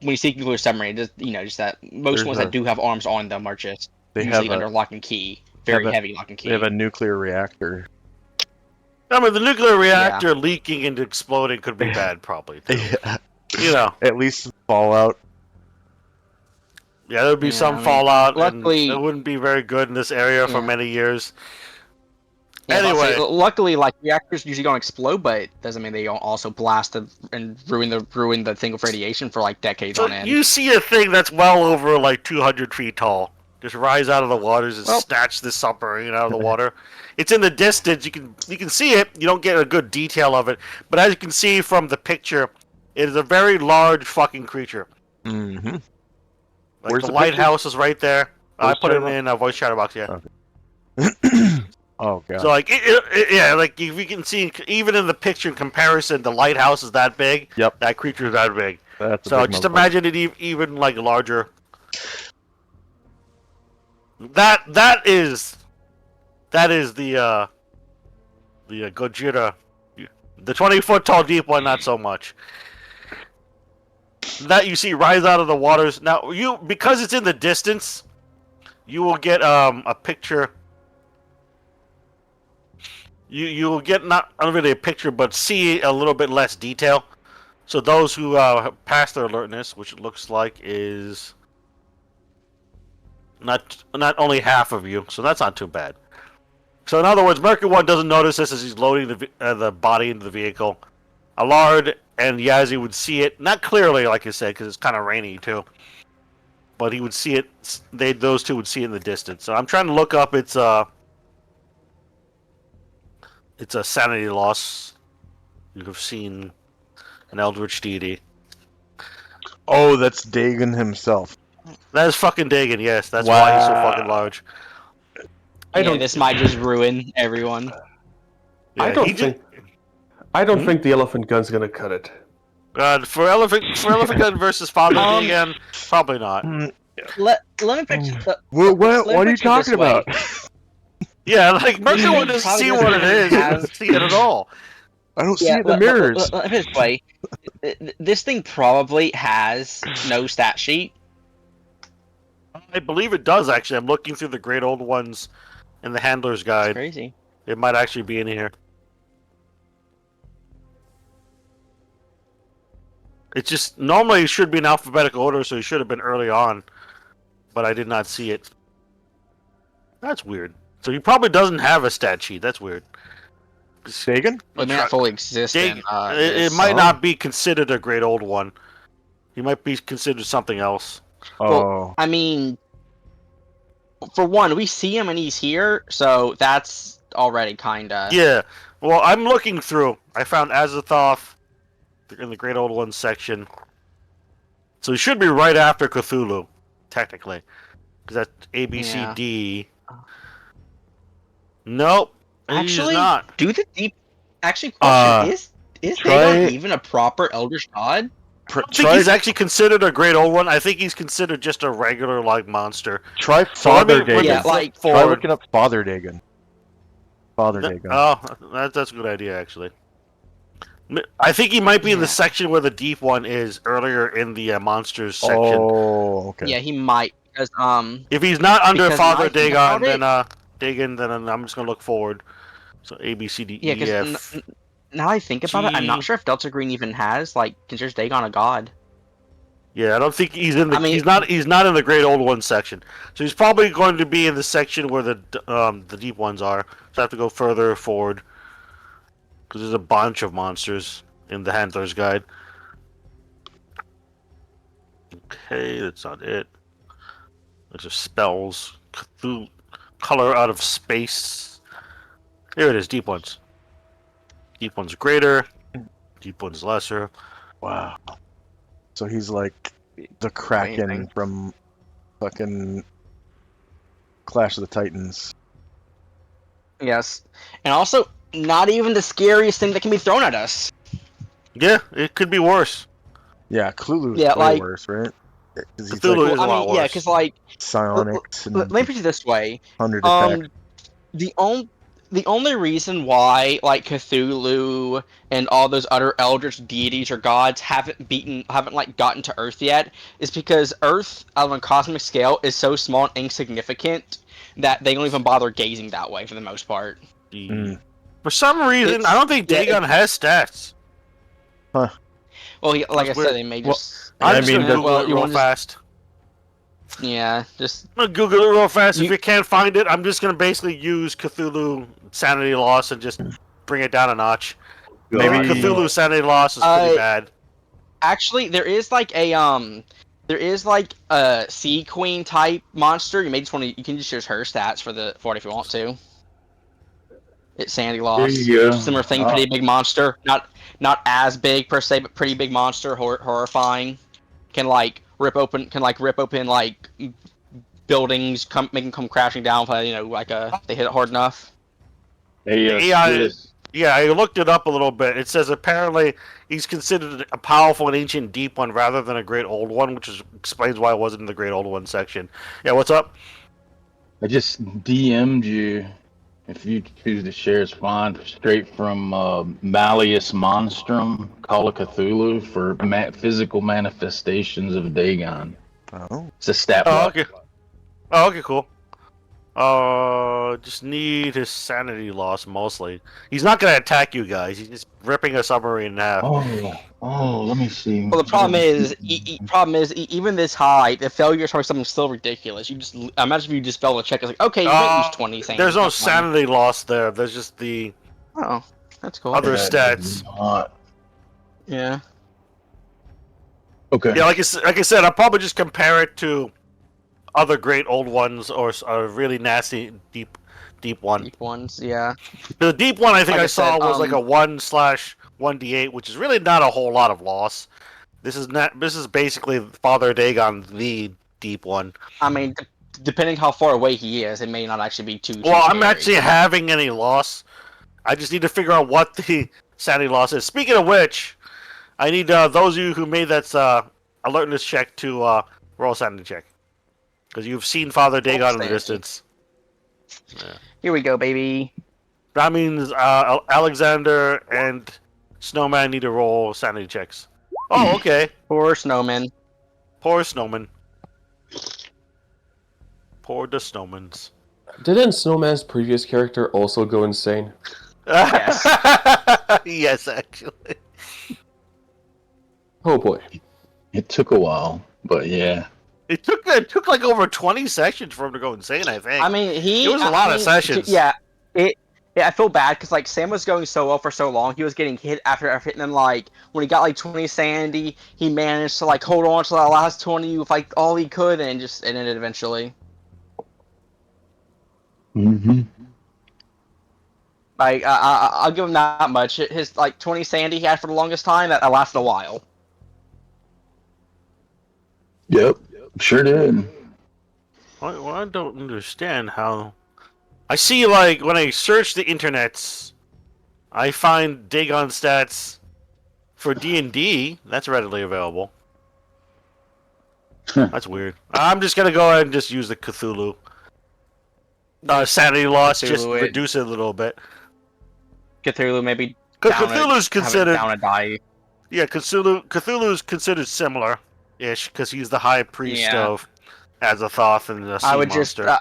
when you see nuclear submarine, just that most There's ones a- that do have arms on them are just they usually have under a lock and key. Very have a- heavy lock and key. they have a nuclear reactor. I mean, the nuclear reactor leaking and exploding could be bad, probably. Too. Yeah, You know, at least fallout. yeah, there would be Yeah, some I mean, fallout, luckily- and it wouldn't be very good in this area for Yeah. many years. Yeah, but Anyway. luckily, like reactors usually don't explode, but it doesn't mean they don't also blast and ruin the thing with radiation for like decades So on end. you see a thing that's well over like 200 feet tall just rise out of the waters and Well- snatch this submarine out of the water. It's in the distance. You can see it. You don't get a good detail of it, but as you can see from the picture, it is a very large fucking creature. Mm-hmm. Like Where's the the lighthouse is right there. I Voice put it chat in a voice chat box. Yeah. Oh god. So like yeah, like if you can see even in the picture in comparison, the lighthouse is that big. Yep. That creature is that big. That's a So big just motherfucker. imagine it even like larger. That is the Gojira, the 20-foot tall deep one, not so much. That you see rise out of the waters. Now because it's in the distance, you will get a picture. You will get not really a picture, but see a little bit less detail. So those who pass their alertness, which it looks like is not only half of you, so that's not too bad. So in other words, Mercury 1 doesn't notice this as he's loading the body into the vehicle. Allard and Yazzie would see it, not clearly, like I said, because it's kind of rainy too. But he would see it. Those two would see it in the distance. So I'm trying to look up its a sanity loss. You have seen an Eldritch deity. Oh, that's Dagon himself. That is fucking Dagon, yes. That's why he's so Wow. fucking large. This might just ruin everyone. I Yeah, don't he think. I don't Hmm? think the elephant gun's gonna cut it. for Elephant Gun versus Father Um, Dagon, probably not. Let me picture. What Let are me you put it this talking way. about? Yeah, like Mercury He 1 doesn't probably see doesn't what it is. He have- doesn't see it at all. I don't see it in the mirrors. Let me put it this way. This thing probably has no stat sheet. I believe it does, actually. I'm looking through the Great Old Ones in the Handler's It's Guide. crazy. It might actually be in here. It's just, normally it should be in alphabetical order, so it should have been early on. But I did not see it. That's weird. So he probably doesn't have a stat sheet. That's weird. Dagon? It may not fully exist. Dig- in, it this. might not be considered a Great Old One. He might be considered something else. Oh. I mean, for one, we see him and he's here, so that's already kinda. Yeah. Well, I'm looking through. I found Azathoth in the Great Old One section. So he should be right after Cthulhu, technically. Because that's A, B, C, Yeah. D. Nope. He's Actually, not. do the deep. Actually, question is try- Dagon even a proper Eldritch God? I don't think he's actually considered a Great Old One. I think he's considered just a regular, like, monster. Try So let me- Father let me Dagon. Yeah, flip like- Try forward. looking up Father Dagon. Father Dagon. Oh, that's a good idea, actually. I think he might be in the Yeah. section where the deep one is earlier in the monsters section. Oh, okay. Yeah, he might because If he's not under Because Father when I think about Dagon, then I'm just gonna look forward. So A, B, C, D, yeah, E, because F. now I think about it, I'm G. not sure if Delta Green even has considers Dagon a god. Yeah, I don't think he's in the. I mean- he's not in the Great Old One section. So he's probably going to be in the section where the deep ones are. So I have to go further forward because there's a bunch of monsters. in the Handler's Guide. Okay, that's not it. There's just spells. Cthulhu, color out of space. Here it is, deep ones. Deep one's greater, deep one's lesser. Wow. So he's like the Kraken Amazing. from fucking Clash of the Titans. Yes, and also not even the scariest thing that can be thrown at us. Yeah, it could be worse. Yeah, Cthulhu's Yeah, way like- worse, right? 'Cause he's Cthulhu like is a lot yeah, worse. because like psionics let and me put it this way. 100 attack. The only reason why like Cthulhu and all those other eldritch deities or gods haven't like gotten to Earth yet is because Earth on a cosmic scale is so small and insignificant that they don't even bother gazing that way for the most part. Mm. For some reason, It's- I don't think yeah, Dagon has stats. Well, like I That's weird. said, they may Well, just. I'm I just mean, gonna Google it you real want to fast. yeah, just I'm gonna Google it real fast. If You- you can't find it, I'm just gonna basically use Cthulhu sanity loss and just bring it down a notch. Maybe God. Cthulhu sanity loss is pretty bad. actually there is like a sea queen type monster. You may just want to. You can just use her stats for it if you want to. It's Sandy Loss. There you go. Similar thing, pretty big monster. Not as big per se, but pretty big monster. Horrifying. Can rip open buildings, make them come crashing down. They hit it hard enough. Hey, AI Chris, Yeah, I looked it up a little bit. It says apparently he's considered a powerful and ancient deep one rather than a great old one, which explains why it wasn't in the great old one section. Yeah, what's up? I just DM'd you. If you choose to share, it's fine. Straight from Malleus Monstrum, Call of Cthulhu for physical manifestations of Dagon. Oh. It's a stat Oh, block. okay. Cool. Just need his sanity loss mostly. He's not gonna attack you guys. He's just ripping a submarine in half. Let me see. Well, the problem is, even this high, the failure for something still ridiculous. You just imagine if you just fail a check. It's like, okay, you might lose 20. There's no That's fine. sanity loss there. There's just the Oh, that's cool. other That stats. is not- Yeah. Okay. Yeah, like I said, I'll probably just compare it to other great old ones or a really nasty deep one. Deep ones. Yeah. The deep one I think Like I I saw said, was like a 1/1d8, which is really not a whole lot of loss. This is basically Father Dagon, the deep one. I mean, depending how far away he is, it may not actually be too. Well, I'm scary. actually having any loss. I just need to figure out what the sanity loss is. Speaking of which, I need those of you who made that alertness check to roll a sanity check. Because you've seen Father Dagon in the sanity. distance. Here we go, baby. That means Alexander and Snowman need to roll sanity checks. Oh, okay. Poor snowman. Poor Snowman. Poor the Snowmans. Didn't Snowman's previous character also go insane? Yes. Yes, actually. Oh boy. It took a while, but yeah. It took like over 20 sessions for him to go insane, I think. I mean, It was a lot of sessions. Yeah. I feel bad because like Sam was going so well for so long. He was getting hit after effort, and then like when he got like 20 sanity, he managed to like hold on to that last 20 with like all he could, and just ended it eventually. Mm-hmm. Like I'll give him that much. His like 20 sanity he had for the longest time that lasted a while. Yep. Sure did. Well, I don't understand how. I see, like, when I search the internets, I find Dagon stats for D&D. That's readily available. That's weird. I'm just gonna go ahead and just use the Cthulhu. Sanity loss, just Cthulhu, reduce it a little bit. Cthulhu maybe Because down Cthulhu's have it considered, down a die. yeah, Cthulhu's considered similar-ish because he's the high priest Yeah. of Azathoth and the sea I would monster.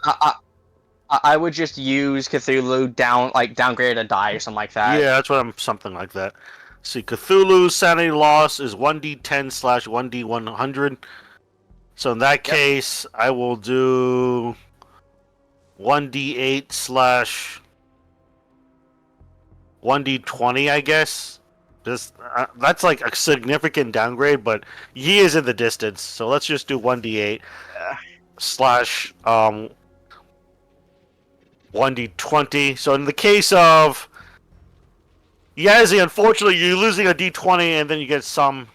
I would just use Cthulhu downgrade a die or something like that. Yeah, that's what I'm. Something like that. See, Cthulhu's sanity loss is 1d10/1d100. So in that case, I will do 1d8/1d20, I guess. That's like a significant downgrade, but Yi is in the distance. So let's just do 1d8 slash 1d20. So in the case of Yazzie, unfortunately, you're losing a d20 and then you get some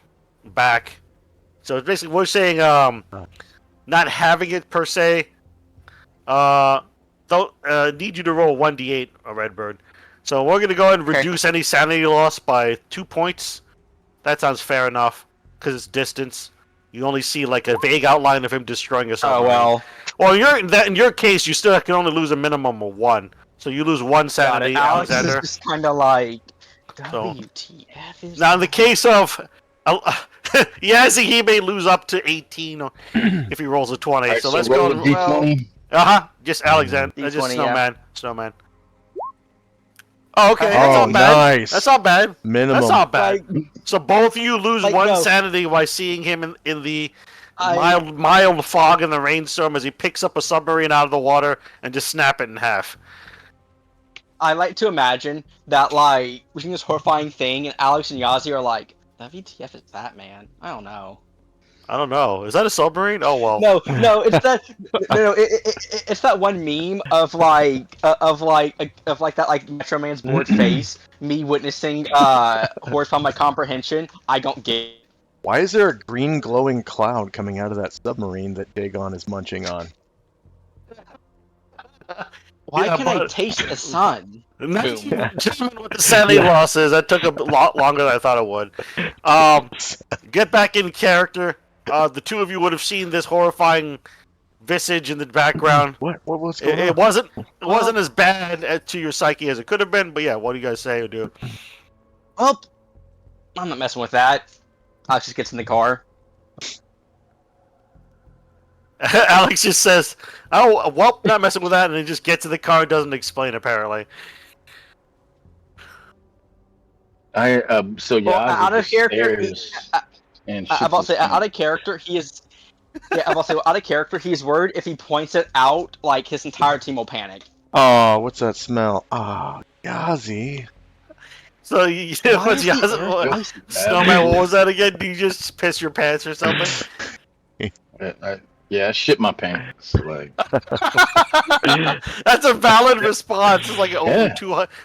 back. So it's basically we're saying not having it per se. Don't need you to roll 1d8, a Redbird. So we're gonna go ahead and Okay. reduce any sanity loss by 2 points. That sounds fair enough because it's distance. You only see like a vague outline of him destroying a Oh submarine. well. Well, in your case, you still can only lose a minimum of 1. So you lose 1 Got sanity, it. Alex is Alexander. just kind of like. So- WTF is Now, in the case of Yazzie, he may lose up to 18 if he rolls a 20. Alright, so let's roll go. a d20. Just Alexander. Just D20, Snowman. Snowman. Oh, okay. That's Oh, not bad. nice. That's not bad. Minimum. That's not bad. So both of you lose Like, 1 no. sanity by seeing him in the I- mild fog in the rainstorm as he picks up a submarine out of the water and just snap it in half. I like to imagine that, like, we're seeing this horrifying thing, and Alex and Yazzie are like, WTF is that, man? I don't know. I don't know. Is that a submarine? Oh well. No, it's that. No, it's that one meme of that like Metro Man's bored face, me witnessing horrifying my comprehension. I don't get. Why is there a green glowing cloud coming out of that submarine that Dagon is munching on? Why Yeah, can I but- taste the sun? Gentlemen, with the sanity losses, that took a lot longer than I thought it would. Get back in character. The two of you would have seen this horrifying visage in the background. What's going It on? wasn't as bad to your psyche as it could have been, but yeah, what do you guys say or do? Well, I'm not messing with that. Alex just gets in the car. Alex just says, "Oh, well, not messing with that," and then just gets in the car and doesn't explain. Apparently, So yeah, out of character, and I'm about to say out of character. He is. Yeah, I'm about to say out of character. He's worried if he points it out, like his entire team will panic. Oh, what's that smell? Oh, Yazzie. so you Why what's is he Snowman? What was that again? Do you just piss your pants or something? Yeah, I shit my pants. Like, That's a valid response. It's like an over Yeah.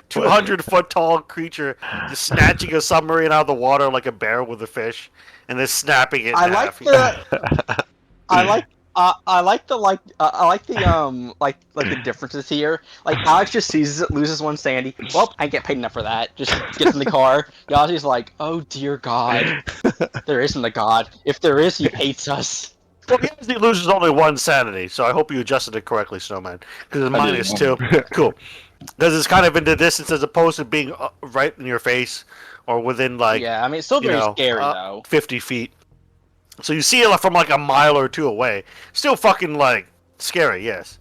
200-foot tall creature just snatching a submarine out of the water like a bear with a fish, and then snapping it in I like half. the. I like the differences here. Like Alex just seizes it, loses 1 sandy. Well, I get paid enough for that. Just gets in the car. Yazzie's like, oh dear God, there isn't a God. If there is, he hates us. Well, he loses only 1 sanity, so I hope you adjusted it correctly, Snowman. Because it's minus 2. Cool. Because it's kind of in the distance as opposed to being right in your face or within, like, Yeah, I mean it's still very scary though. 50 feet. So you see it from, like, a mile or 2 away. Still fucking, like, scary, yes.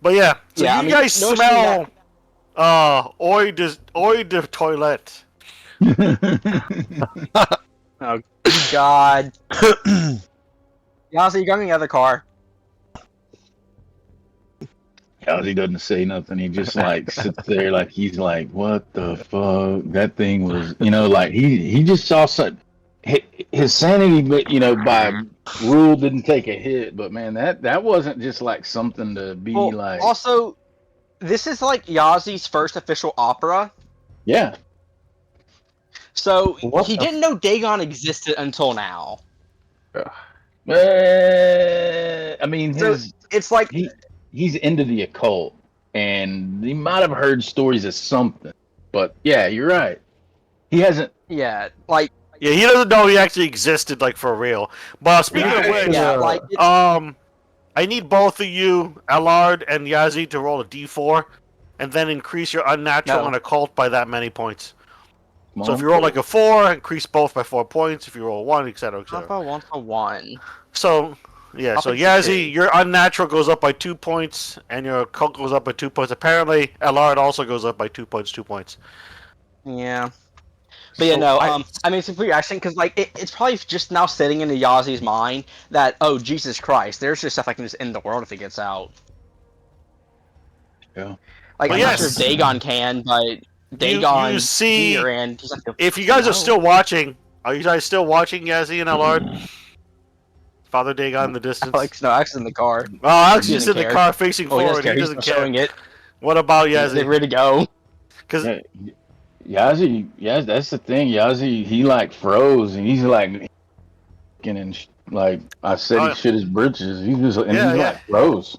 But yeah, so Yeah, you I mean, guys noticing smell Eau de Toilette. Oh God. Yazzie, you got in the other car. Ozzy doesn't say nothing. He just like sits there, like he's like, "What the fuck?" That thing was, like he just saw such his sanity, by rule didn't take a hit. But man, that wasn't just like something to be Well, like. also, this is like Yazzie's first official opera. Yeah, So What he the didn't know Dagon existed until now. I mean, So it's like he's into the occult, and he might have heard stories of something. But yeah, you're right. He hasn't. yeah, like Yeah, he doesn't know he actually existed, like, for real. But speaking of Right. which, yeah, like it's, I need both of you, Allard and Yazzie, to roll a d4, and then increase your unnatural No. and occult by that many points. Come So on. if you roll like a 4, increase both by 4 points. If you roll a 1, etc., how etc. about 1 for 1? So, yeah, I'll so pick Yazzie, 2. your unnatural goes up by 2 points, and your occult goes up by 2 points. Apparently, Allard also goes up by 2 points, 2 points. Yeah. But yeah, So no, I- I mean, it's a pretty accent because, like, it's probably just now sitting into Yazzie's mind that, oh, Jesus Christ, there's just stuff I can just end the world if it gets out. Yeah. Like, Well, I'm not yes. sure Dagon can, but Dagon see- here, and he's like, If you guys No. are still watching, are you guys still watching Yazzie and Allard? Father Dagon in the distance. Alex is in the car. Oh, Alex He is doesn't in the care. car facing Oh, he forward. doesn't care. He He's doesn't not care. showing it. What about They're Yazzie? ready to go. Because Yazzie, that's the thing. Yazzie, he like froze, and he's like, and like I said, Oh, he shit his britches. He was, and Yeah, he yeah. like froze.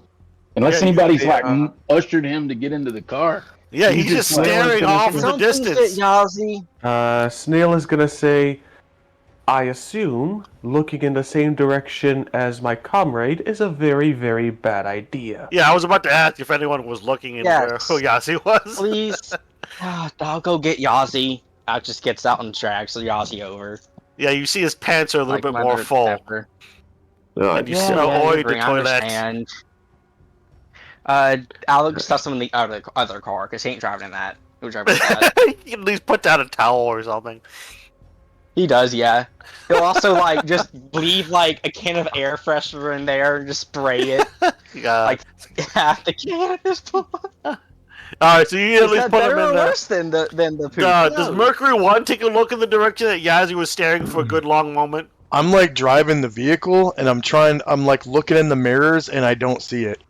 Unless Yeah, anybody's yeah. like ushered him to get into the car. yeah, He's he's just just like- staring off in the Don't think distance. that Yazzie. Snail is gonna say, I assume looking in the same direction as my comrade is a very, very bad idea. Yeah, I was about to ask if anyone was looking in where Yes. Yazzie was. Please. I'll go get Yazzie. Alex just gets out and drags Yazzie over. Yeah, you see his pants are a little Like bit my more other full. pepper. And you see Oi the I toilet. understand. Alex stuffs him in the other car because he ain't driving in that. Who's driving in that? You can at least put down a towel or something. He does, yeah. He'll also like just leave like a can of air freshener in there and just spray it. Yeah. Like half the can at this point. Alright, so you at Is least that put better him or in there. worse than the poop? Does Mercury 1 take a look in the direction that Yazzie was staring for a good long moment? I'm like driving the vehicle and I'm like looking in the mirrors and I don't see it.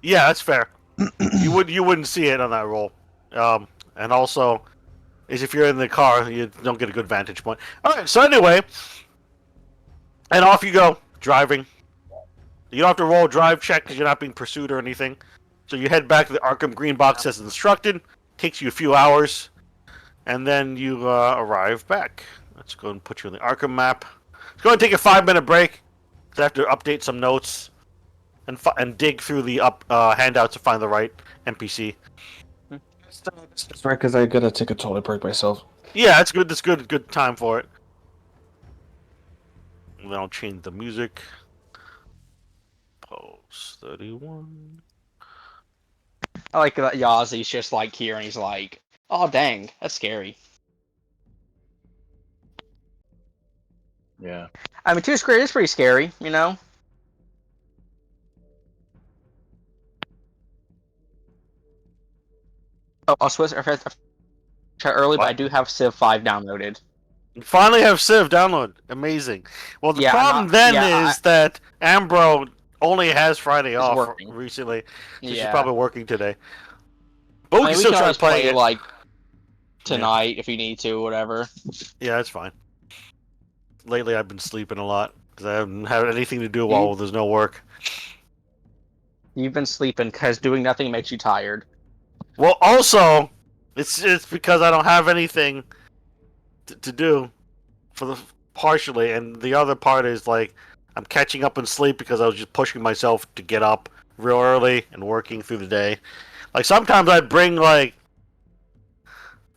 Yeah, that's fair. you wouldn't see it on that roll. And also, is if you're in the car, you don't get a good vantage point. Alright, so anyway, and off you go, driving. You don't have to roll a drive check because you're not being pursued or anything. So you head back to the Arkham Green Box as instructed. Takes you a few hours. And then you arrive back. Let's go and put you on the Arkham map. Let's go and take a 5-minute break. I have to update some notes. And dig through the handouts to find the right NPC. That's right, because I gotta take a toilet break myself. Yeah, that's good. That's good. Good time for it. And then I'll change the music. Pose 31. I like that Yazzie's just like here and he's like, oh dang, that's scary. Yeah. I mean, 2 Square is pretty scary, you know? Oh, I'll switch early, but I do have Civ 5 downloaded. You finally have Civ download. Amazing. Well, the Yeah, problem then is that Ambro only has Friday off working. recently. So she's Yeah. probably working today. But we I mean, can still try always playing play it. like tonight if you need to, whatever. Yeah, that's fine. Lately, I've been sleeping a lot because I haven't had anything to do while there's no work. You've been sleeping because doing nothing makes you tired. Well, also, it's because I don't have anything to do for the partially, and the other part is like I'm catching up in sleep because I was just pushing myself to get up real early and working through the day. Like sometimes I bring like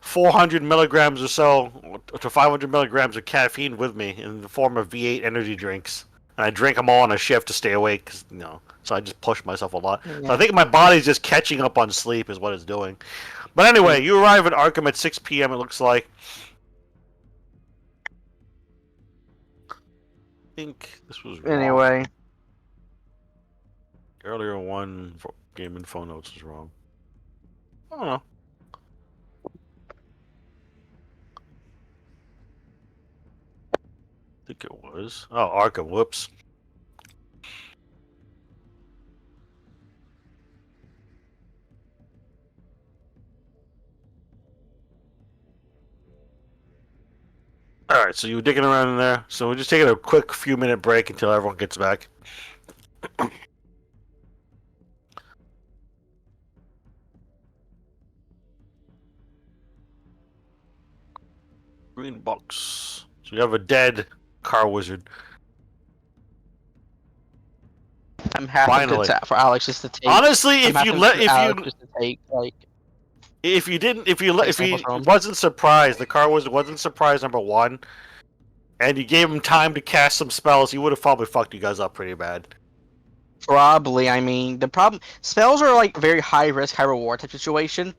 400 milligrams or so to 500 milligrams of caffeine with me in the form of V8 energy drinks, and I drink them all on a shift to stay awake. 'Cause, so I just push myself a lot. So I think my body's just catching up on sleep is what it's doing. But anyway, you arrive at Arkham at 6 p.m. It looks like. I think this was wrong. Anyway, Earlier one game info notes was wrong. I don't know. I think it was. Oh, Arkham. Whoops. Alright, so you were digging around in there. So we're just taking a quick few-minute break until everyone gets back. Green box. So you have a dead car wizard. I'm happy Finally. for Alex just to take. Honestly, I'm if happy you let, for if Alex you just to take like. if you didn't, if you let, if he Example from- wasn't surprised, the car wizard wasn't surprised. Number one, and you gave him time to cast some spells, he would have probably fucked you guys up pretty bad. Probably, I mean, the problem spells are like very high risk, high reward type situation.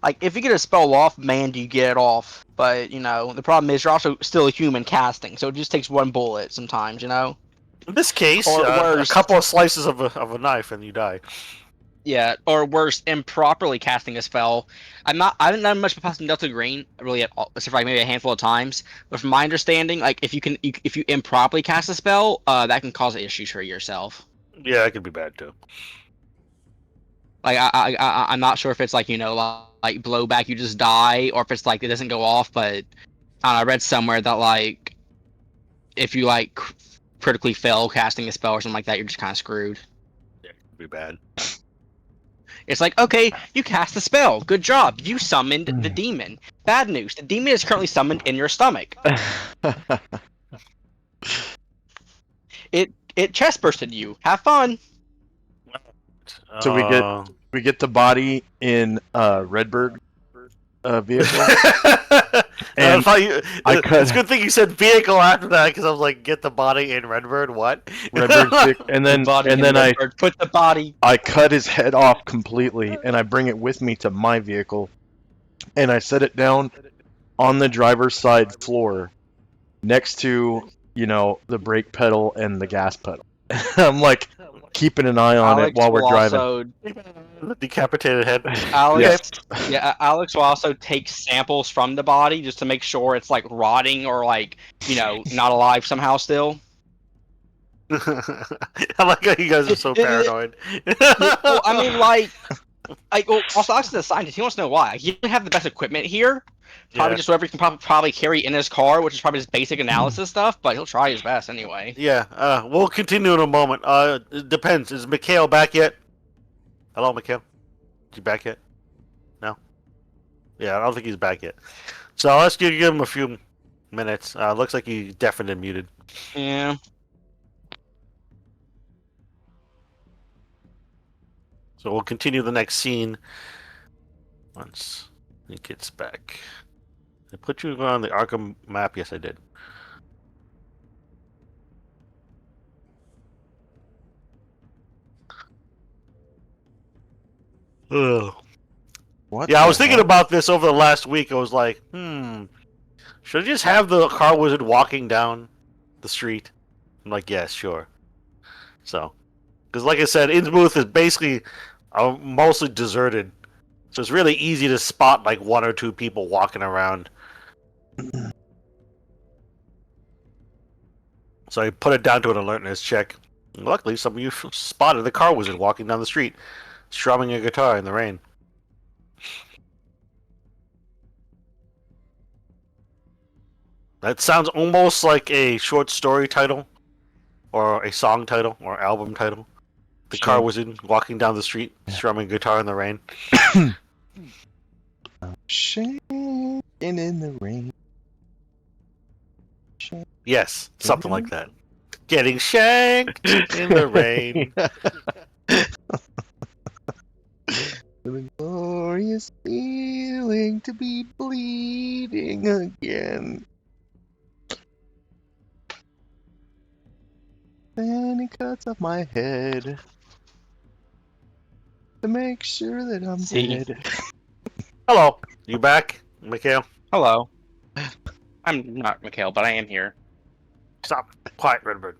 Like if you get a spell off, man, do you get it off? But the problem is you're also still a human casting, so it just takes one bullet sometimes. In this case, Or a worse. couple of slices of a knife and you die. Yeah, or worse, improperly casting a spell. I haven't done much with passing Delta Green really at all, except for like maybe a handful of times. But from my understanding, like if you improperly cast a spell, that can cause issues for yourself. Yeah, that could be bad too. Like I'm not sure if it's like like blowback, you just die, or if it's like it doesn't go off. But I don't know, I read somewhere that like if you like critically fail casting a spell or something like that, you're just kind of screwed. Yeah, it could be bad. It's like, okay, you cast the spell. Good job. You summoned the demon. Bad news. The demon is currently summoned in your stomach. It chest bursted you. Have fun. So we get the body in Redbird vehicle. And I cut- it's a good thing you said vehicle after that because I was like, get the body in Redbird. What? Redbird's vehicle, and then I Put the body. cut his head off completely, and I bring it with me to my vehicle, and I set it down on the driver's side floor, next to the brake pedal and the gas pedal. I'm like keeping an eye on it while we're driving. The decapitated head. Alex, Alex will also take samples from the body just to make sure it's like rotting or like not alive somehow still. I like how you guys are so paranoid. Well, I mean, also Alex is a scientist. He wants to know why. He doesn't have the best equipment here. Probably just whatever he can probably carry in his car, which is probably just basic analysis stuff. But he'll try his best anyway. Yeah, we'll continue in a moment. It depends. Is Mikhail back yet? Hello, Mikhail. Is he back yet? No? Yeah, I don't think he's back yet. So let's give him a few minutes. Looks like he's deafened and muted. Yeah. So we'll continue the next scene once he gets back. Did I put you on the Arkham map? Yes, I did. Ugh. What? Yeah, I was thinking about this over the last week. I was like, should I just have the car wizard walking down the street? I'm like, yeah, sure. So, because like I said, Innsmouth is basically mostly deserted. So it's really easy to spot like one or two people walking around. So I put it down to an alertness check. Luckily, some of you spotted the car wizard walking down the street, strumming a guitar in the rain. That sounds almost like a short story title, or a song title, or album title. The car wizard walking down the street, strumming a guitar in the rain. Shaking in the rain. Yes, something like that. Getting shanked in the rain. The glorious feeling to be bleeding again. Then he cuts off my head to make sure that I'm dead. Hello, you back, Mikhail? Hello. I'm not Mikhail, but I am here. Stop. Quiet, Redbird.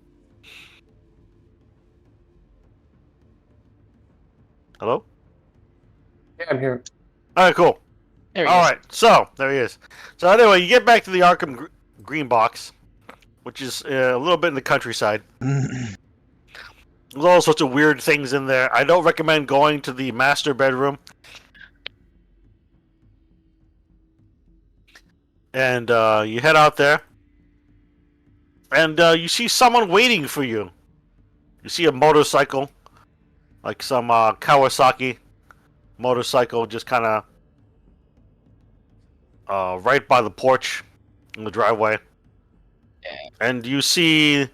Hello? Yeah, I'm here. Alright, cool. There he is. Alright, so, there he is. So anyway, you get back to the Arkham Green Box, which is a little bit in the countryside. There's all sorts of weird things in there. I don't recommend going to the master bedroom. And you head out there. And you see someone waiting for you. You see a motorcycle. Like some Kawasaki motorcycle just kind of right by the porch in the driveway. And you see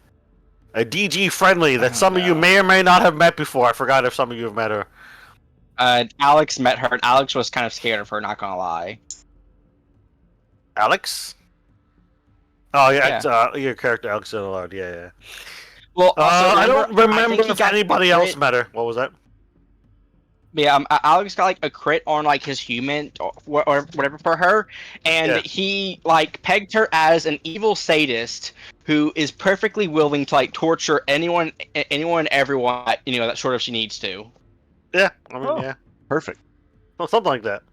a DG friendly that some of you may or may not have met before. I forgot if some of you have met her. Alex met her, and Alex was kind of scared of her, not gonna lie. Alex? Oh, yeah, it's your character, Alex Illard. Yeah. Well, also, I don't remember think if anybody else met her. What was that? Yeah, Alex got like a crit on like his human or whatever for her, and he like pegged her as an evil sadist who is perfectly willing to like torture anyone and everyone that that sort of she needs to. Yeah, I mean, Oh. yeah, Perfect. well, something like that.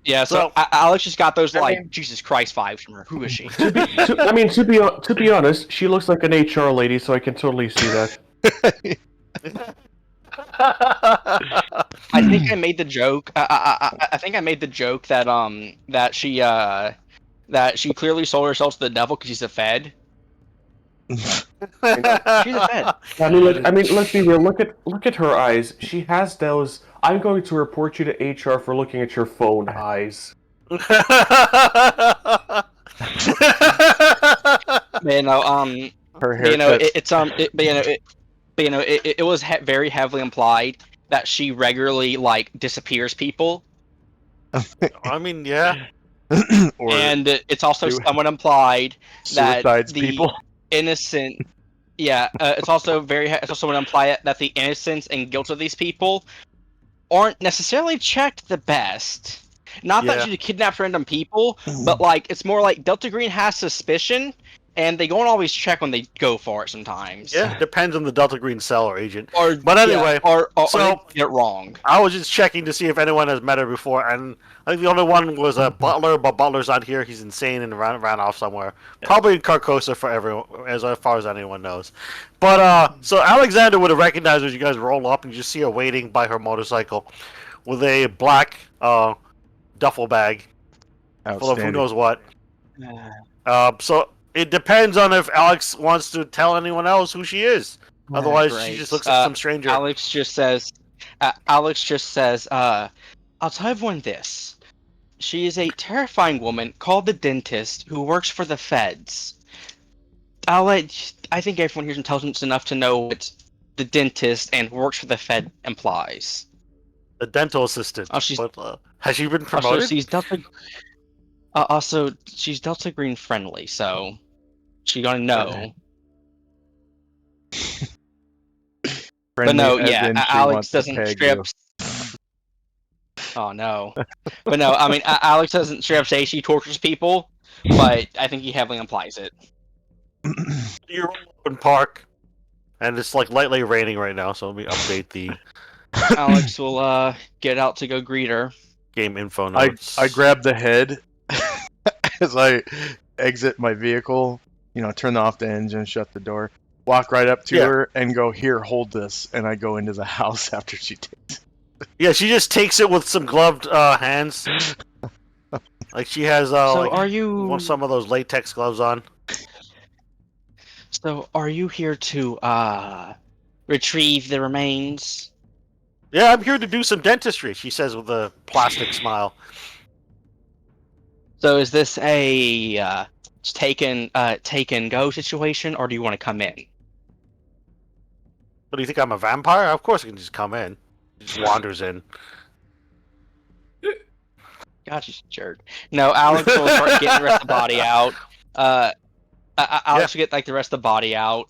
Yeah, so So- Alex just got those I like mean- Jesus Christ vibes from her. Who is she? To be honest, she looks like an HR lady, so I can totally see that. I think I made the joke. I think I made the joke that that she clearly sold herself to the devil because she's a Fed. She's a Fed. I mean, let's be real. Look at her eyes. She has those. I'm going to report you to HR for looking at your phone eyes. You know, Her you know, haircut. it was very heavily implied that she regularly like disappears people, I mean, yeah. or and it's also sui- somewhat implied that suicides the people. innocent. Yeah, it's also somewhat implied that the innocence and guilt of these people aren't necessarily checked the best. Not that Yeah. she kidnapped random people, but like it's more like Delta Green has suspicion, and they don't always check when they go for it sometimes. Yeah, depends on the Delta Green cell or agent. Or But anyway, or so- they get it wrong. I was just checking to see if anyone has met her before, and I think the only one was Butler, but Butler's not here. He's insane and ran off somewhere. Probably in Carcosa for everyone, as far as anyone knows. But so Alexander would have recognized her as you guys roll up, and you just see her waiting by her motorcycle with a black duffel bag full of who Outstanding. knows what. So it depends on if Alex wants to tell anyone else who she is. Otherwise, she Great. just looks like some stranger. Alex just says, I'll tell everyone this. She is a terrifying woman called the Dentist who works for the feds. I think everyone here's intelligent enough to know what the dentist and works for the Fed implies. The dental assistant. Oh, she's- But, has she been Also, promoted? she's Delta Green friendly, so she's gonna know. But Friendly no, as yeah, in she Alex wants to doesn't peg straight you. up. Oh no, but no, I mean Alex doesn't straight up say she tortures people, but I think he heavily implies it. You're in park, and it's like lightly raining right now. So let me update the Alex will get out to go greet her. game info I notes. grab the head as I exit my vehicle. Turn off the engine, shut the door, walk right up to Yeah. her, and go, "Here, hold this." And I go into the house after she takes it. Yeah, she just takes it with some gloved hands. Like she has So like are you? some of those latex gloves on. So are you here to retrieve the remains? Yeah, I'm here to do some dentistry. She says with a plastic smile. So is this a take and go situation, or do you want to come in? What do you think? I'm a vampire? Of course I can just come in. He just wanders in. God, you jerk. No, Alex will start getting the rest of the body out. Alex will get like the rest of the body out.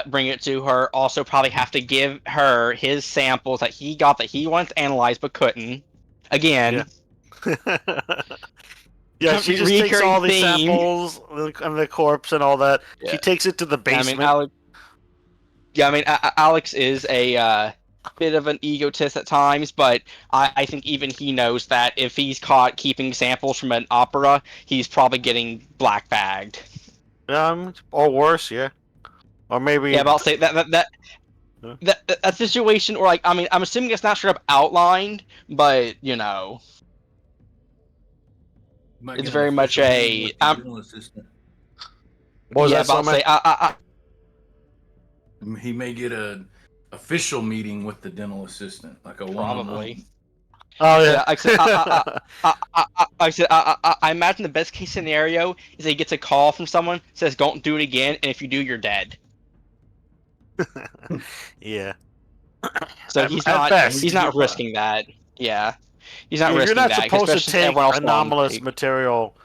Bring it to her. Also, probably have to give her his samples that he got that he wanted to analyze but couldn't. Again. Yeah, she just takes Recurring all these theme. samples and the corpse and all that. Yeah. She takes it to the I basement. mean, Alex. Yeah, I mean, Alex is a bit of an egotist at times, but I think even he knows that if he's caught keeping samples from an opera, he's probably getting black bagged. Or worse, yeah. Or maybe. Yeah, but I'll say that situation, or like, I mean, I'm assuming it's not straight up outlined, but Might It's get an very much official a- meeting with the dental assistant. What was yeah, that, but I'll Summit? say, He may get an official meeting with the dental assistant, like a one-on-one. probably. Oh Yeah, yeah. I said, I imagine the best case scenario is he gets a call from someone, says, "Don't do it again," and if you do, you're dead. Yeah. So At he's best. not risking that. Yeah, he's not You're risking not that. supposed to especially since take everyone else anomalous wants material,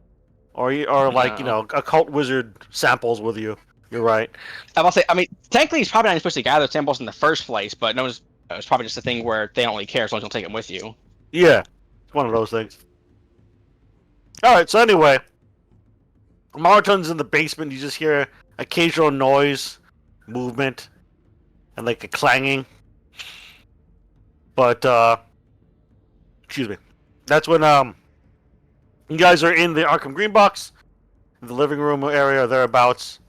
or like No. occult wizard samples with you. You're right. to. I mean, technically, he's probably not supposed to gather samples in the first place, but no, it's probably just a thing where they don't really care as long as you don't take them with you. Yeah, it's one of those things. All right. So anyway, Marathon's in the basement. You just hear occasional noise, movement, and like a clanging. But excuse me. That's when you guys are in the Arkham Green Box, in the living room area or thereabouts,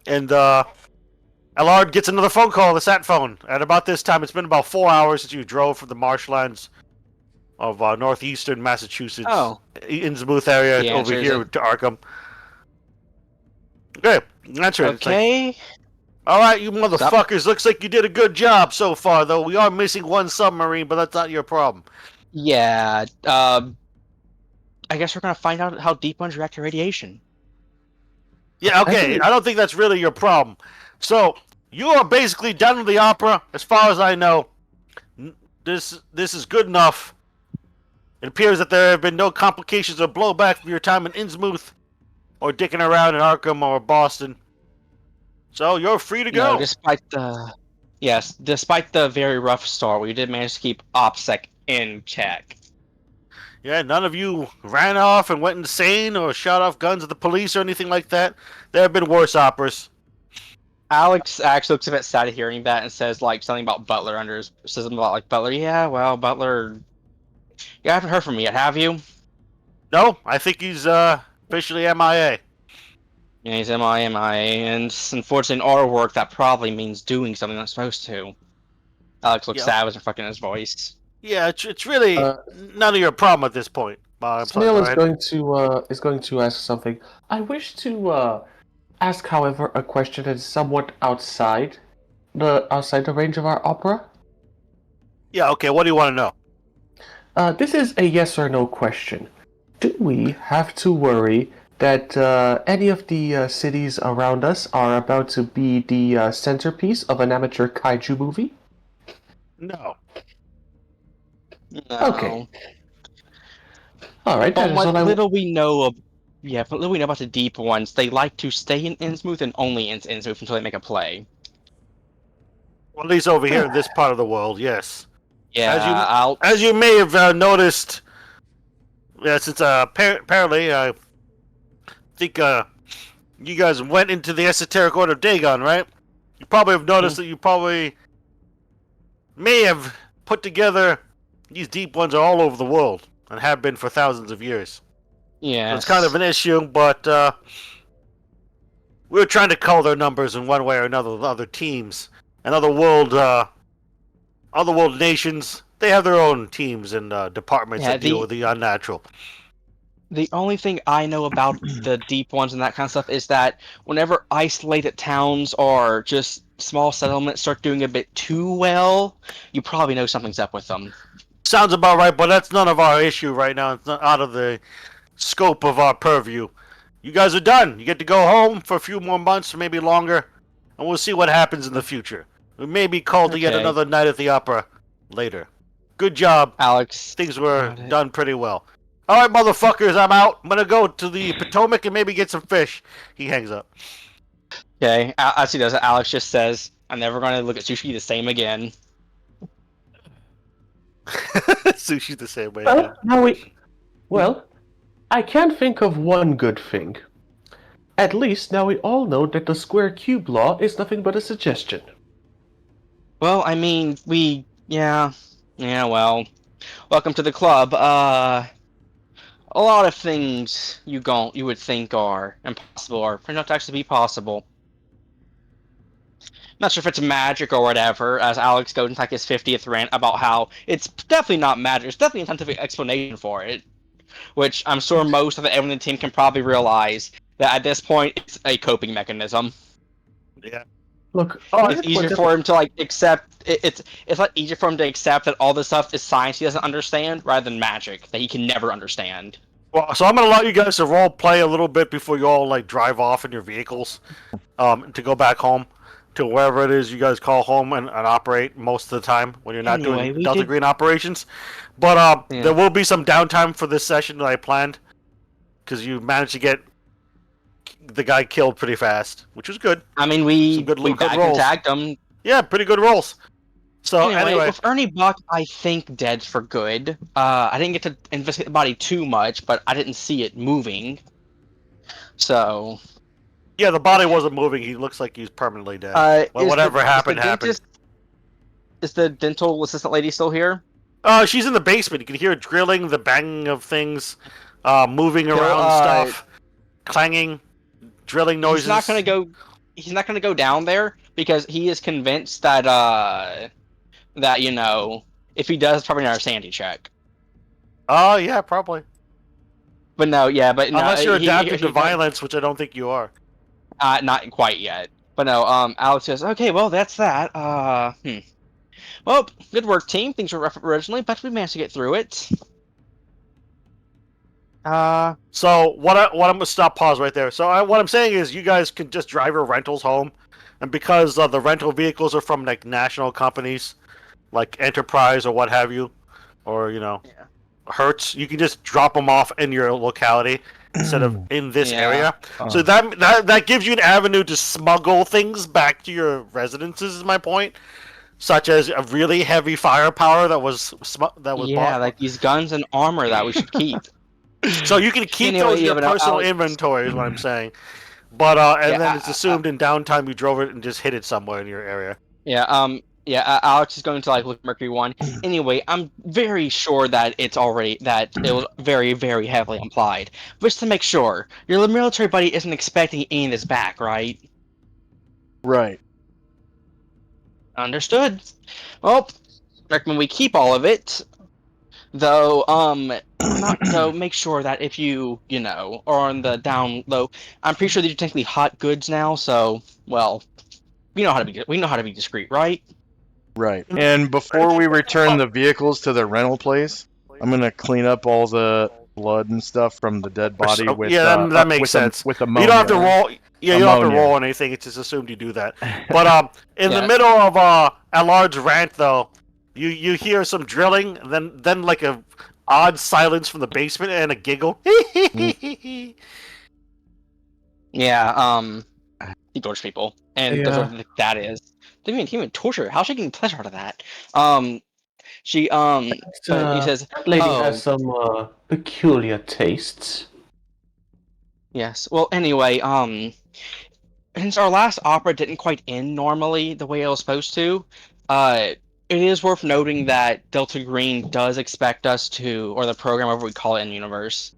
and Allard gets another phone call, the sat phone. At about this time, it's been about 4 hours since you drove from the marshlands of northeastern Massachusetts, Oh. Innsmouth area, He over answers here it. to Arkham. Okay, that's right. It's like, Okay. all right, you motherfuckers. Looks like you did a good job so far, though. We are missing one submarine, but that's not your problem. Yeah. I guess we're gonna find out how deep ones react to radiation. Yeah, okay. Actually- I don't think that's really your problem. So you are basically done with the opera, as far as I know. This is good enough. It appears that there have been no complications or blowback from your time in Innsmouth, or dicking around in Arkham or Boston. So you're free to go. No, despite the very rough start, we did manage to keep OPSEC in check. Yeah, none of you ran off and went insane or shot off guns at the police or anything like that. There have been worse operas. Alex actually looks a bit sad at hearing that and says like something about Butler says something about like Butler. Yeah, well, Butler. You haven't heard from me yet, have you? No, I think he's officially MIA. Yeah, he's MIA, and unfortunately, in our work, that probably means doing something not supposed to. Alex looks Yeah. sad with reflecting his voice. Yeah, it's really Uh, none of your problem at this point. I'm sorry, Snail go is ahead. going to ask something. I wish to ask, however, a question that is somewhat outside the range of our opera. Yeah, okay, what do you want to know? This is a yes or no question. Do we have to worry that any of the cities around us are about to be the centerpiece of an amateur kaiju movie? No. No. Okay. All right, that But is what all I. little we know of, but little we know about the deep ones, they like to stay in Innsmouth and only in Innsmouth until they make a play. Well, at least over here in this part of the world, yes. Yeah, As you may have noticed, since apparently I think you guys went into the Esoteric Order of Dagon, right? You probably have noticed that you probably may have put together these deep ones are all over the world and have been for thousands of years. yeah. So it's kind of an issue, but we're trying to cull their numbers in one way or another with other teams and other world nations. They have their own teams and departments Yeah, that deal with the unnatural. The only thing I know about the deep ones and that kind of stuff is that whenever isolated towns or just small settlements start doing a bit too well, you probably know something's up with them. Sounds about right, but that's none of our issue right now. It's not out of the scope of our purview. You guys are done. You get to go home for a few more months, maybe longer, and we'll see what happens in the future. We may be called to yet Okay. another night at the opera later. Good job. Alex, Things were Got it. done pretty well. All right, motherfuckers, I'm out. I'm gonna go to the Potomac and maybe get some fish. He hangs up. okay, as he does it, Alex just says, I'm never going to look at sushi the same again. Sushi's the same way. Yeah. Well, I can think of one good thing. At least now we all know that the square cube law is nothing but a suggestion. Well, I mean, well, welcome to the club. A lot of things you would think are impossible are turn out to actually be possible. Not sure if it's magic or whatever, as Alex goes into like his 50th rant about how it's definitely not magic, there's definitely a scientific explanation for it. Which I'm sure most of everyone in the team can probably realize that at this point it's a coping mechanism. Yeah. Look, It's easier for him to like accept it's like easier for him to accept that all this stuff is science he doesn't understand rather than magic that he can never understand. Well, so I'm gonna allow you guys to role play a little bit before you all like drive off in your vehicles, to go back home to wherever it is you guys call home and operate most of the time when you're not Anyway, doing we Delta did- Green operations. But Yeah. there will be some downtime for this session that I planned because you managed to get the guy killed pretty fast, which was good. I mean, Some we good back and rolls. tagged him. Yeah, pretty good rolls. So anyway, With Ernie Buck, I think dead for good. I didn't get to investigate the body too much, but I didn't see it moving. So, yeah, the body wasn't moving. He looks like he's permanently dead. Well, is whatever the happened, dentist, is the dental assistant lady still here? She's in the basement. You can hear drilling, the banging of things, moving He'll, around stuff, clanging, drilling noises. He's not gonna go. He's not gonna go down there because he is convinced that that if he does, it's probably not a sanity check. Oh, yeah, probably. But no, yeah, but no, Unless you're he- adapted he- to violence, which I don't think you are. Not quite yet. But no, Alex says, okay, well, that's that. Well, good work, team. Things were rough originally, but we managed to get through it. So what I'm gonna stop pause right there. So what I'm saying is you guys can just drive your rentals home, and because the rental vehicles are from like national companies, like Enterprise or what have you, or Yeah. Hertz, you can just drop them off in your locality instead of in this Yeah. area. So that gives you an avenue to smuggle things back to your residences. Is my point. Such as a really heavy firepower that was bought. Like these guns and armor that we should keep. So you can keep Anyway, those in yeah, your but personal Alex- inventory, is what I'm saying. But and Yeah, then it's assumed in downtime you drove it and just hit it somewhere in your area. Alex is going to look at Mercury 1. Anyway, I'm very sure that it was very, very heavily implied. But just to make sure, your military buddy isn't expecting any of this back, right? Right. Understood. Well, recommend we keep all of it. Though, make sure that if you are on the down low, I'm pretty sure these are technically hot goods now, so, well, we know how to be discreet, right? Right. And before we return the vehicles to the rental place, I'm gonna clean up all the blood and stuff from the dead body with that makes sense. with You ammonia. don't have to roll. Yeah, you don't have to Ammonia. roll anything. It's just assumed you do that. But in Yeah. the middle of a large rant, though, you hear some drilling, and then like a odd silence from the basement and a giggle. Yeah, he tortures people, and that's Yeah. what that is. They even torture. How's she getting pleasure out of that? She but he says, That lady "Oh." has some peculiar tastes. Yes. Well, anyway, since our last opera didn't quite end normally the way it was supposed to, it is worth noting that Delta Green does expect us to, or the program, whatever we call it in universe.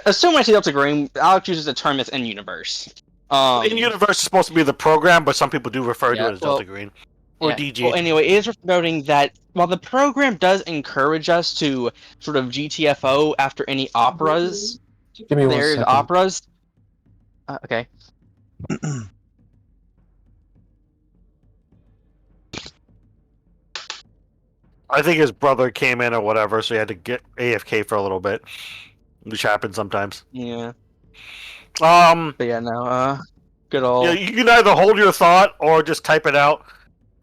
Assume I say Delta Green, Alex uses the term as in universe. In universe is supposed to be the program, but some people do refer to Yeah, it as Delta Green or Yeah. DG. Well, anyway, it is worth noting that while the program does encourage us to sort of GTFO after any operas, Give me one there's second. operas. Okay. I think his brother came in or whatever, so he had to get AFK for a little bit, which happens sometimes. Yeah. Um, But yeah, no. Good old. yeah, you can either hold your thought or just type it out,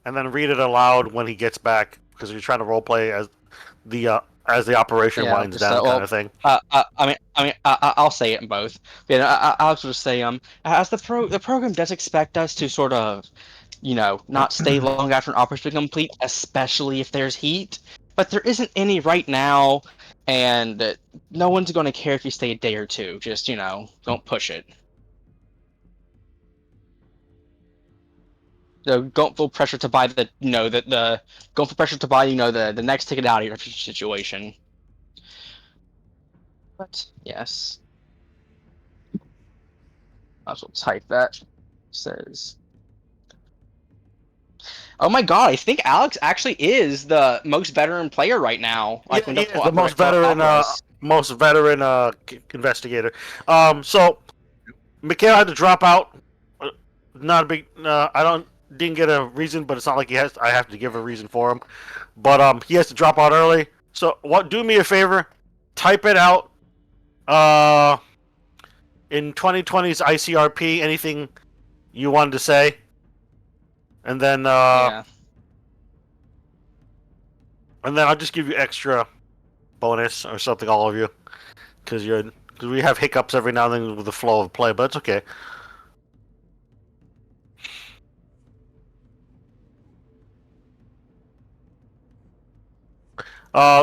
and then read it aloud when he gets back, because you're trying to roleplay as the operation Yeah, winds just, down, well, kind of thing. I'll say it in both. Yeah, I'll just say as the program does expect us to sort of, not stay long after an operation is complete, especially if there's heat. But there isn't any right now, and no one's going to care if you stay a day or two. Just don't push it. So don't feel pressure to buy don't feel pressure to buy the next ticket out of your situation. But yes, I will type that. Says, oh my god, I think Alex actually is the most veteran player right now. Yeah, when he is pull the up most for veteran, operas. investigator. So Mikhail had to drop out. Not a big. Didn't get a reason, but it's not like I have to give a reason for him. But he has to drop out early. So do me a favor, type it out. In 2020's ICRP, anything you wanted to say, and then Yeah. and then I'll just give you extra bonus or something, all of you, because we have hiccups every now and then with the flow of play, but it's okay.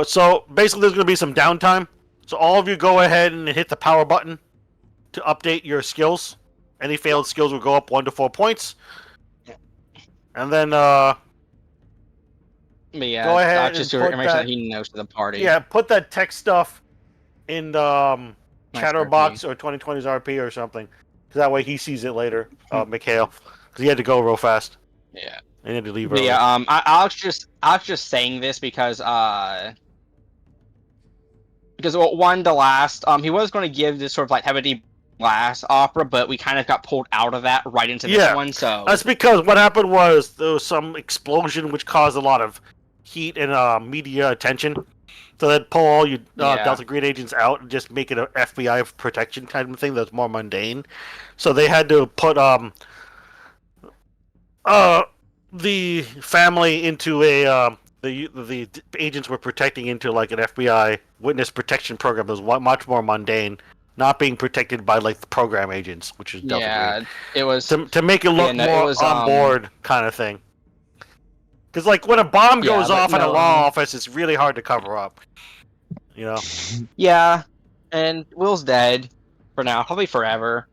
So basically, there's going to be some downtime. So all of you go ahead and hit the power button to update your skills. Any failed skills will go up 1 to 4 points. And then But yeah, Go ahead Alex just and to put make sure that- that he knows to the party. Yeah, put that text stuff in the Nice Chatterbox or 2020's RP or something. Because that way he sees it later, Mikhail. Because he had to go real fast. Yeah. And he had to leave But early. yeah, Alex just saying this because one, the last he was going to give this sort of like have a deep last opera, but we kind of got pulled out of that right into this Yeah. one. So That's because what happened was there was some explosion which caused a lot of heat and media attention. So they'd pull all you Yeah. Delta Green agents out and just make it an FBI protection kind of thing that's more mundane. So they had to put the family into a the agents were protecting into like an FBI witness protection program that was much more mundane, not being protected by like the program agents, which is Delta Green. it was. To make it look Yeah, no, it more was, on board kind of thing. Because like when a bomb Yeah, goes but off in a no, law office, it's really hard to cover up. You know. Yeah, and Will's dead for now, probably forever.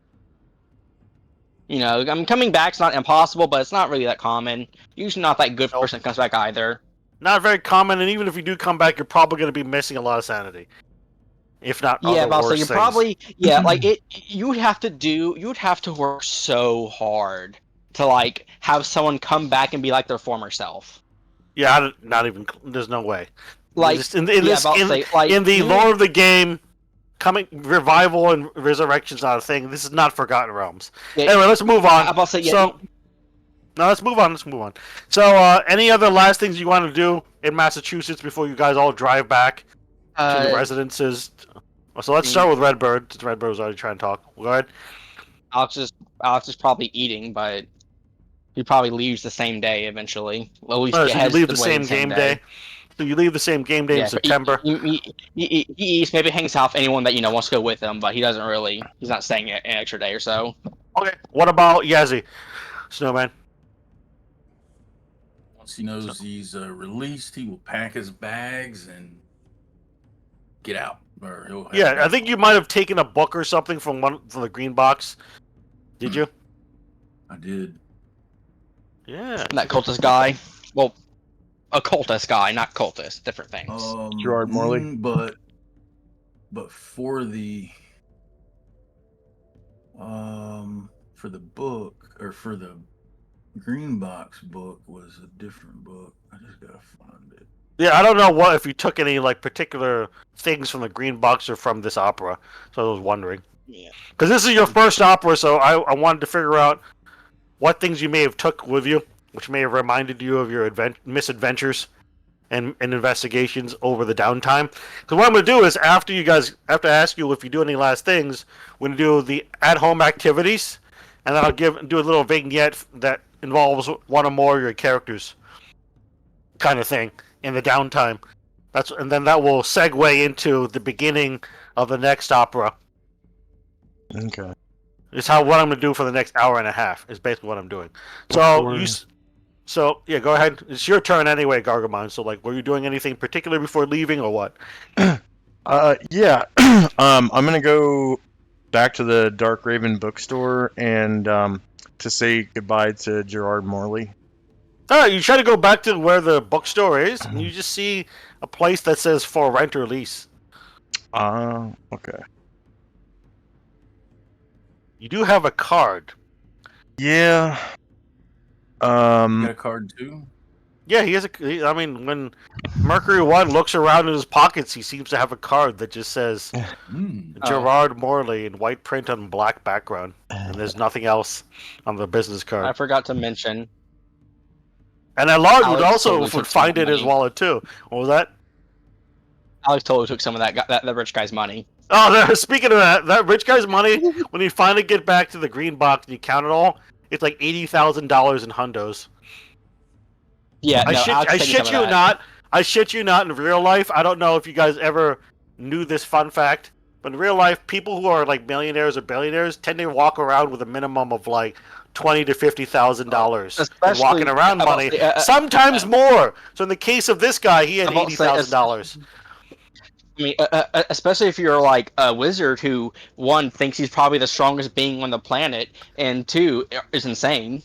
You know, I mean, coming back's not impossible, but it's not really that common. Usually not that good person comes back either. Not very common, and even if you do come back, you're probably going to be missing a lot of sanity. If not, Yeah, other but also worse you're things. probably like it. You would have to work so hard to like have someone come back and be like their former self. Yeah, not even. There's no way. Like Just in yeah, this but I'll say, like, in the you- lore of the game, revival and resurrection's not a thing. This is not Forgotten Realms. Yeah, Anyway, let's move on. I'm about to say, yeah, So, no, let's move on. Let's move on. So, any other last things you want to do in Massachusetts before you guys all drive back to the residences? So let's start with Redbird, since Redbird was already trying to talk. Go ahead. Alex is probably eating, but he probably leaves the same day eventually. At least So get you heads leave the the way same game day. So you leave the same game day in but September. He eats, maybe hangs out with anyone that wants to go with him, but he doesn't really. He's not staying an extra day or so. Okay. What about Yazzie? Snowman. Once he knows he's released, he will pack his bags and get out. Or he'll have Yeah, I back- think you might have taken a book or something from the green box. Did you? I did. Yeah. That cultist guy. Well, a cultist guy, not cultist. Different things. Gerard Morley? But for the book, or for the green box book, was a different book. I just gotta find it. Yeah, I don't know if you took any like particular things from the green box or from this opera. So I was wondering. Yeah. Because this is your first opera, so I wanted to figure out what things you may have took with you, which may have reminded you of your misadventures and investigations over the downtime. Because what I'm going to do is, after I ask you if you do any last things, we're going to do the at-home activities, and then I'll do a little vignette that involves one or more of your characters, kind of thing, in the downtime. And then that will segue into the beginning of the next opera. Okay. It's what I'm going to do for the next hour and a half. Is basically what I'm doing. So yeah, go ahead. It's your turn anyway, Gargamon. So like, were you doing anything particular before leaving, or what? Yeah. I'm gonna go back to the Dark Raven bookstore and to say goodbye to Gerard Morley. All right, you try to go back to where the bookstore is, and you just see a place that says for rent or lease. Okay. You do have a card. Yeah. You got a card too? Yeah, I mean, when Mercury One looks around in his pockets, he seems to have a card that just says Gerard Morley in white print on black background, and there's nothing else on the business I card. forgot to mention. And Allard would Alex also totally took would find some it in his money. wallet too. What was that? Alex totally took some of that rich guy's money. Oh, speaking of that rich guy's money, when you finally get back to the green box and you count it all, it's like $80,000 in hundos. Yeah, I no, Alex shit taking some you of that. not. I shit you not. In real life, I don't know if you guys ever knew this fun fact, but in real life, people who are like millionaires or billionaires tend to walk around with a minimum of like $20,000 to $50,000 Especially- walking around about money. the- Sometimes more. So in the case of this guy, he had About to say, $80,000. I mean, especially if you're like a wizard who, one, thinks he's probably the strongest being on the planet, and two, is insane.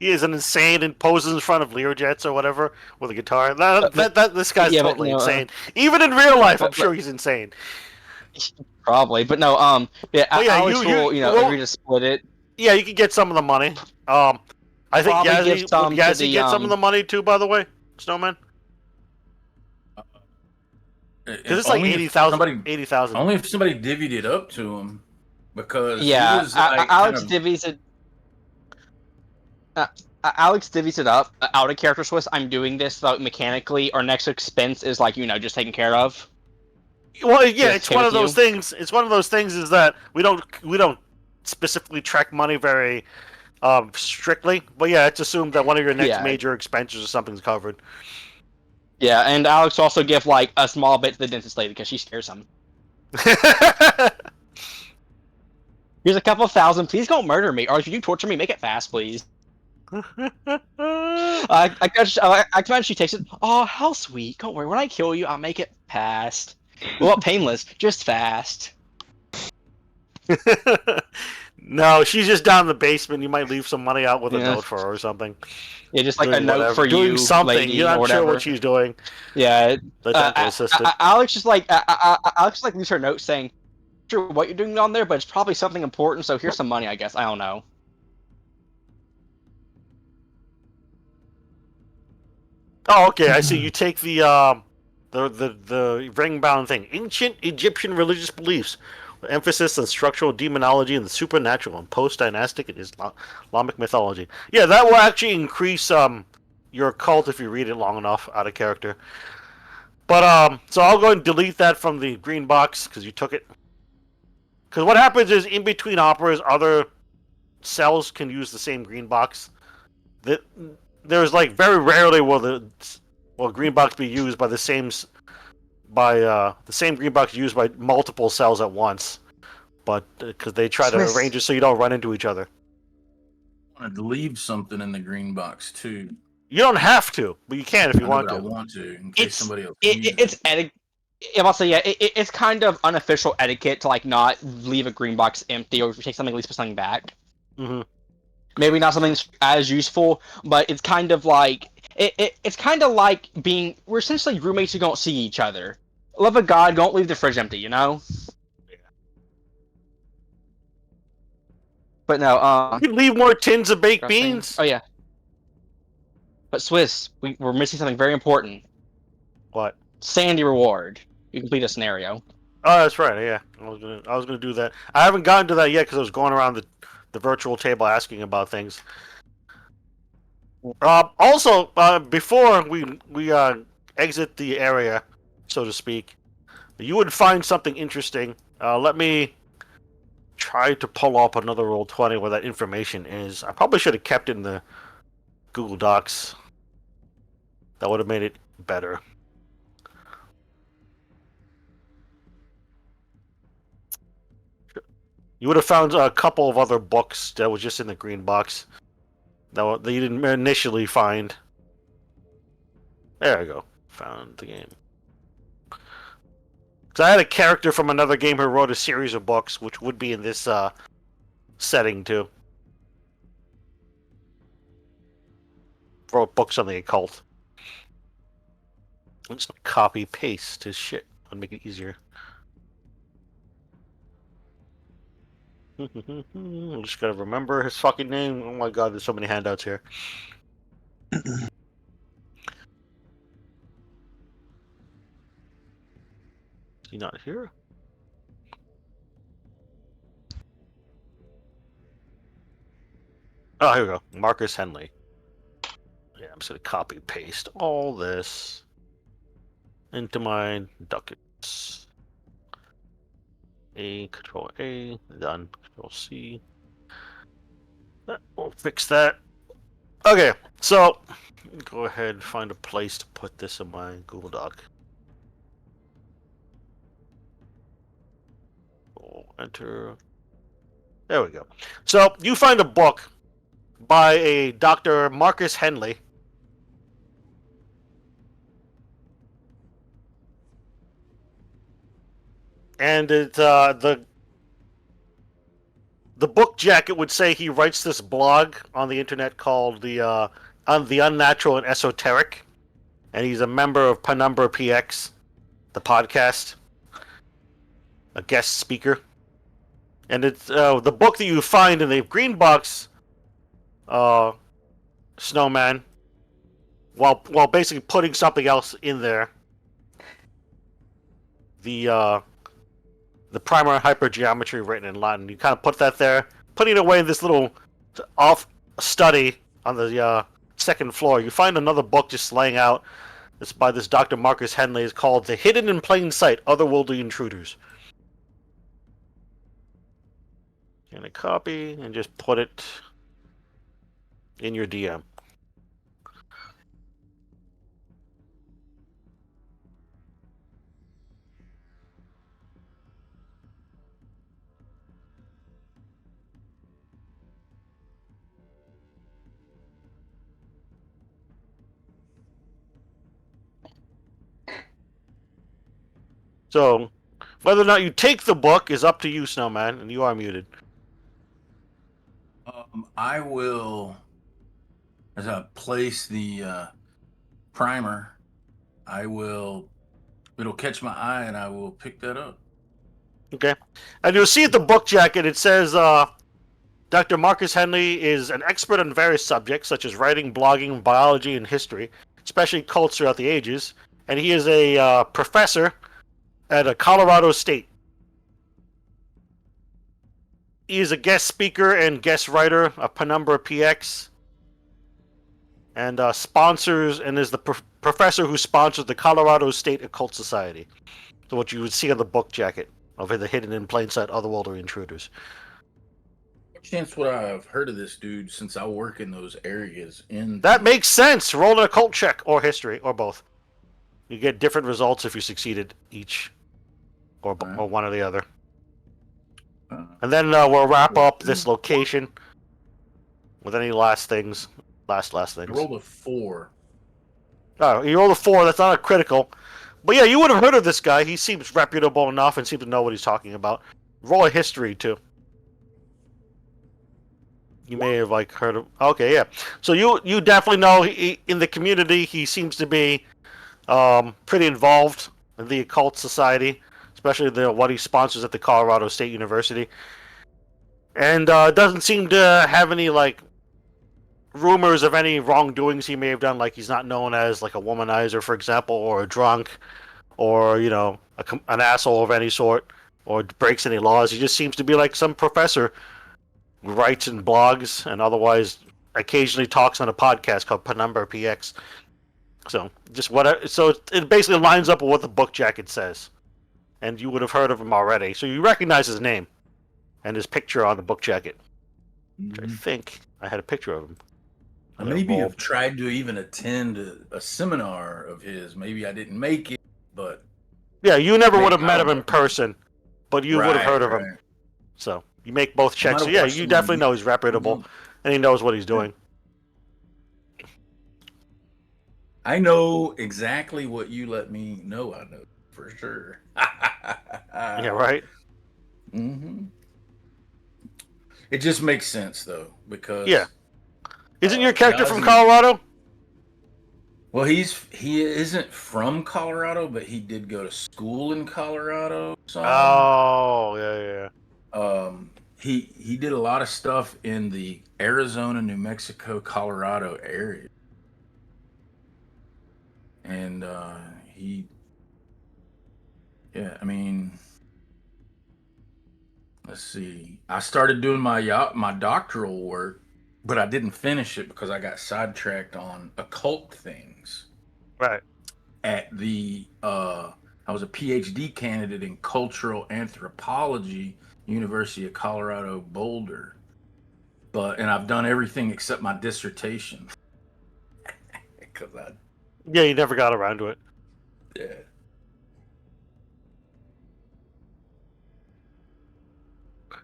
he is an insane and poses in front of Learjets or whatever with a guitar. This guy's yeah, but totally no, insane. Even in real life, I'm but- sure he's insane. probably, but no, yeah, But yeah, Alex will, well, agree to split it. yeah, you can get some of the money. I think Probably give Yazzie some would to Yazzie the, get some of the money too. By the way, Snowman, because it's like Only if 80,000. somebody- 80,000. Only if somebody divvied it up to him, because Yeah, he was like Alex kind of, divvies it. Alex divvies it up out of character Swiss. I'm doing this so mechanically. Our next expense is like just taken care of. Well, yeah, Yes, it's one okay of with those things. It's one of those things is that we don't specifically track money very strictly. But yeah, it's assumed that one of your next Yeah. major expenses or something's covered. Yeah, and Alex also give like a small bit to the dentist lady because she scares him. Here's a couple thousand. Please don't murder me, or if you do torture me, make it fast, please. I imagine she takes it. Oh, how sweet! Don't worry. When I kill you, I'll make it fast. Well, painless, just fast. No, she's just down in the basement. You might leave some money out with a Yeah. note for her or something. Yeah, just like a Doing note whatever. for doing you, something. lady, You're or not whatever. sure what she's doing. Yeah, The dental assistant. Alex just like Alex just like leaves her note saying, "Sure, what you're doing on there, but it's probably something important. So here's some money, I guess. I don't know." Oh, okay. I see. You take the ring bound thing. Ancient Egyptian religious beliefs, with emphasis on structural demonology and the supernatural, and post-dynastic and Islamic mythology. Yeah, that will actually increase your cult if you read it long enough out of character. But so I'll go and delete that from the green box because you took it. Because what happens is in between operas, other cells can use the same green box. There's like very rarely will green box be used by the same green box used by multiple cells at once, but because they try to Swiss. arrange it so you don't run into each other. I wanted to leave something in the green box too. You don't have to, but you can if you I know, want but I to. want to in case It's somebody else uses it's it. etiquette. I'll say it's kind of unofficial etiquette to like not leave a green box empty or take something at least put something back. Mm-hmm. Maybe not something as useful, but it's kind of like it's kind of like being we're essentially roommates who don't see each other. Love of God, don't leave the fridge empty, you know. But no, You can leave more tins of baked beans. Oh yeah. But Swiss, we're missing something very important. What? Sandy reward. You complete a scenario. Oh, that's right. Yeah, I was gonna do that. I haven't gotten to that yet because I was going around the virtual table asking about things. Also, before we exit the area, so to speak, you would find something interesting. Let me try to pull up another Roll20 where that information is. I probably should have kept it in the Google Docs. That would have made it better. You would have found a couple of other books that was just in the green box that you didn't initially find. There we go. Found the game. Because I had a character from another game who wrote a series of books, which would be in this setting too. Wrote books on the occult. I'm just gonna copy paste his shit and make it easier. I'm just gotta remember his fucking name. Oh my god, there's so many handouts here. Is he not here? Oh, here we go. Marcus Henley. Yeah, I'm just gonna copy paste all this into my ducats. Control A, done. Control C. We'll fix that. Okay, so go ahead and find a place to put this in my Google Doc. Enter. There we go. So you find a book by a Dr. Marcus Henley. And it's the the book jacket would say he writes this blog on the internet called the Unnatural and Esoteric, and he's a member of Penumbra PX, the podcast, a guest speaker. And it's the book that you find in the green box, Snowman, while basically putting something else in there. The primer hypergeometry written in Latin. You kind of put that there, putting it away in this little off study on the second floor. You find another book just laying out. It's by this Dr. Marcus Henley. It's called The Hidden in Plain Sight, Otherworldly Intruders. And a copy and just put it in your DM. So, whether or not you take the book is up to you, Snowman, and you are muted. I will, as I place the primer, it'll catch my eye and I will pick that up. Okay. And you'll see at the book jacket, it says, Dr. Marcus Henley is an expert on various subjects, such as writing, blogging, biology, and history, especially cults throughout the ages. And he is a professor at Colorado State. He is a guest speaker and guest writer of Penumbra PX, and sponsors and is the professor who sponsors the Colorado State Occult Society. So what you would see on the book jacket of The Hidden in Plain Sight, Otherworldly Intruders. What chance would I have heard of this dude since I work in those areas? That makes sense. Roll an occult check or history or both. You get different results if you succeeded each, or one or the other. And then we'll wrap up this location with any last things. Last things. I rolled a 4. Oh, you rolled a 4. That's not a critical. But yeah, you would have heard of this guy. He seems reputable enough and seems to know what he's talking about. Roll a history, too. You may have, heard of... Okay, yeah. So you definitely know in the community, he seems to be pretty involved in the occult society, especially what he sponsors at the Colorado State University. And doesn't seem to have any, rumors of any wrongdoings he may have done, like he's not known as, a womanizer, for example, or a drunk, or, an asshole of any sort, or breaks any laws. He just seems to be like some professor who writes in blogs and otherwise occasionally talks on a podcast called Penumbra PX. So, so it basically lines up with what the book jacket says. And you would have heard of him already. So you recognize his name and his picture on the book jacket. Which I think I had a picture of him. Maybe I've tried to even attend a seminar of his. Maybe I didn't make it, but... Yeah, you never would have met him in person, but you would have heard of him. So, you make both checks. So yeah, you definitely know he's reputable, and he knows what he's doing. I know exactly what you let me know I know, for sure. Yeah, right? Mm-hmm. It just makes sense, though, because... Yeah. Isn't your character from Colorado? Well, he isn't from Colorado, but he did go to school in Colorado. So, oh, yeah. He did a lot of stuff in the Arizona, New Mexico, Colorado area. And let's see. I started doing my doctoral work, but I didn't finish it because I got sidetracked on occult things. Right. At I was a PhD candidate in cultural anthropology, University of Colorado Boulder. And I've done everything except my dissertation. Yeah, you never got around to it. Yeah.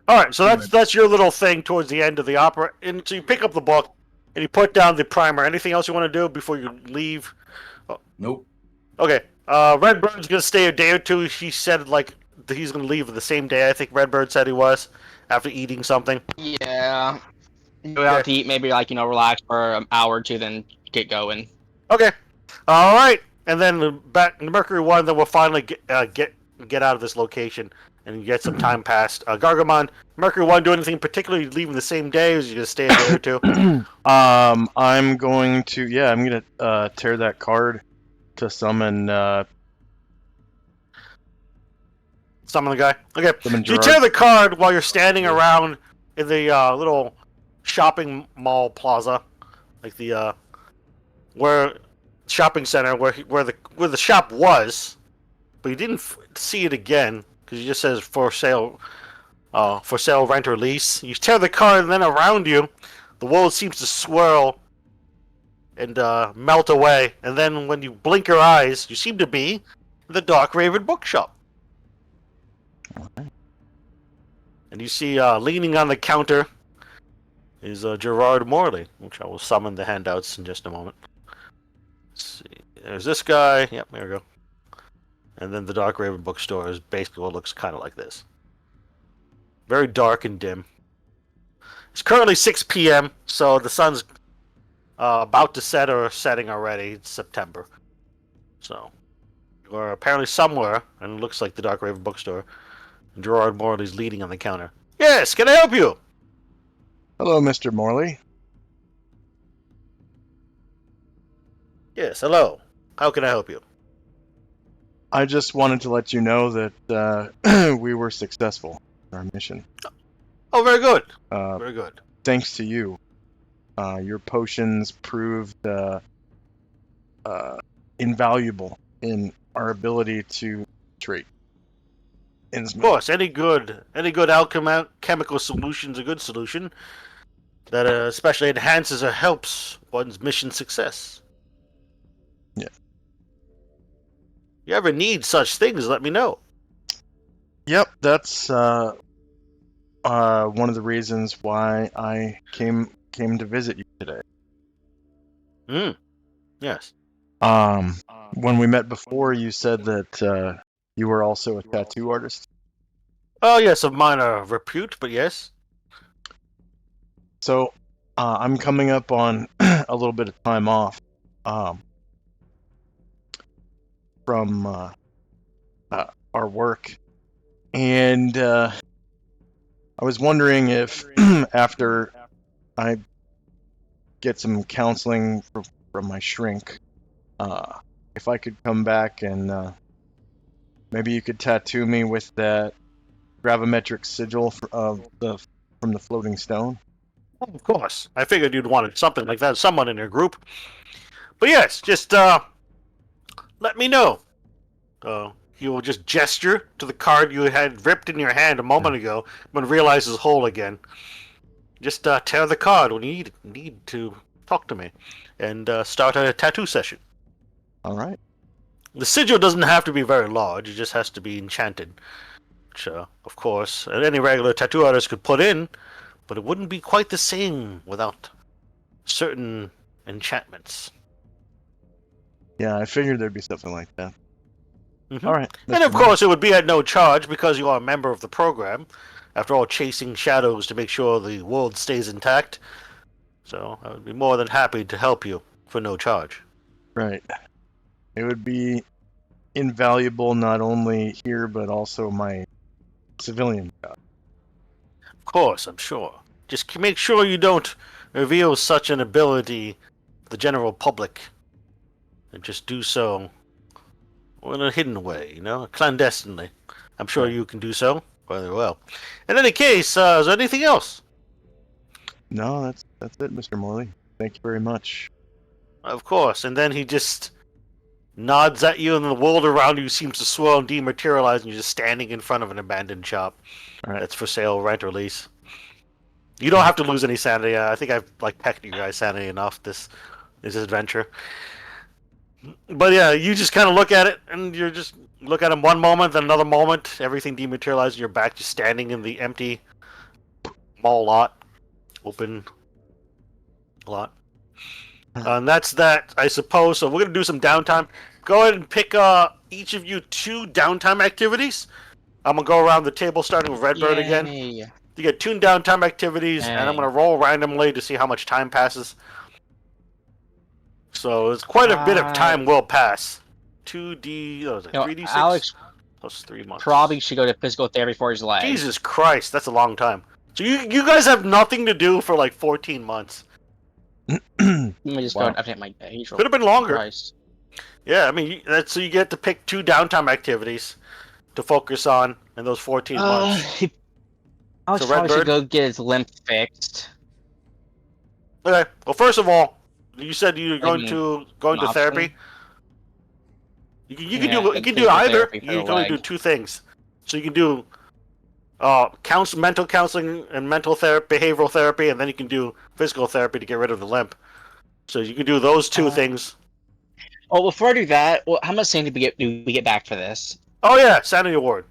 All right, so that's your little thing towards the end of the opera. And so you pick up the book and you put down the primer. Anything else you want to do before you leave? Nope. Okay. Redbird's gonna stay a day or two. He said he's going to leave the same day. I think Redbird said he was after eating something. Yeah. Go out to eat, maybe like relax for an hour or two, then get going. Okay. All right. And then back in Mercury 1, then we'll finally get out of this location and get some time passed. Gargamon, Mercury 1, do anything particularly leaving the same day, or is you going to stay a day or two? I'm going to tear that card to summon Summon the guy. Okay. summon You Gerard. tear the card while you're standing around in the little shopping mall plaza, like the where shopping center where the shop was, but you didn't see it again because it just says for sale, rent or lease. You tear the card, and then around you, the world seems to swirl and melt away. And then when you blink your eyes, you seem to be in the Dark Raven bookshop. And you see leaning on the counter is Gerard Morley, which I will summon the handouts in just a moment. Let's see. There's this guy. Yep, there we go. And then the Dark Raven bookstore is basically what looks kind of like this. Very dark and dim. It's currently 6 p.m., so the sun's about to set or setting already. It's September. So, we're apparently somewhere, and it looks like the Dark Raven bookstore. And Gerard Morley's leaning on the counter. Yes, can I help you? Hello, Mr. Morley. Yes, hello. How can I help you? I just wanted to let you know that we were successful in our mission. Oh, very good. Uh, Very good. thanks to you. Your potions proved invaluable in our ability to treat. Of course, any good chemical solution's a good solution that especially enhances or helps one's mission success. Yeah. You ever need such things, let me know. Yep, that's one of the reasons why I came to visit you today. Yes. When we met before, you said that you were also a tattoo artist. Oh, yes, of minor repute, but yes. So, I'm coming up on a little bit of time off from our work, and I was wondering if after I get some counseling from my shrink, if I could come back and maybe you could tattoo me with that gravimetric sigil from the floating stone. Of course. I figured you'd wanted something like that, someone in your group. But yes, just let me know. You will just gesture to the card you had ripped in your hand a moment ago, but realizes whole again. Just tear the card when you need to talk to me, and start a tattoo session. All right. The sigil doesn't have to be very large; it just has to be enchanted. Which, of course, any regular tattoo artist could put in, but it wouldn't be quite the same without certain enchantments. Yeah, I figured there'd be something like that. Mhm. All right. And of course, it would be at no charge because you are a member of the program. After all, chasing shadows to make sure the world stays intact. So I would be more than happy to help you for no charge. Right. It would be invaluable not only here but also my civilian job. Of course, I'm sure. Just make sure you don't reveal such an ability to the general public. And just do so in a hidden way, clandestinely. I'm sure you can do so very well. In any case, is there anything else? No, that's it, Mr. Morley. Thank you very much. Of course. And then he just nods at you, and the world around you seems to swirl and dematerialize, and you're just standing in front of an abandoned shop. All right. That's for sale, rent, or lease. You don't have to lose any sanity. I think I've pecked you guys sanity enough this adventure. But yeah, you just kind of look at it, and you're just look at him one moment, then another moment, everything dematerializes. You're back, just standing in the empty mall lot, open lot. And that's that, I suppose. So we're gonna do some downtime. Go ahead and pick each of you 2 downtime activities. I'm gonna go around the table starting with Redbird again. Yay. You get tuned down time activities, and I'm Yay. gonna roll randomly to see how much time passes. So it's quite a bit of time will pass. 2D, what was it, 3D6 Alex plus 3 months. probably should go to physical therapy for his leg. Jesus Christ, that's a long time. So you guys have nothing to do for like 14 months. Let me just Wow. go and update my page. Could have been longer. Christ. Yeah, I mean, that's so you get to pick 2 downtime activities to focus on in those 14 months. Alex So probably should Redbird? go get his limp fixed. Okay, well, first of all, you said you're going mean, to option? therapy. You can Yeah, do like either. physical You therapy for can the only do leg. 2 things. So you can do mental counseling and mental therapy, behavioral therapy, and then you can do physical therapy to get rid of the limp. So you can do those 2 things. Oh, before I do that, well, how much sanity do we get back for this? Oh yeah, Sanity Award.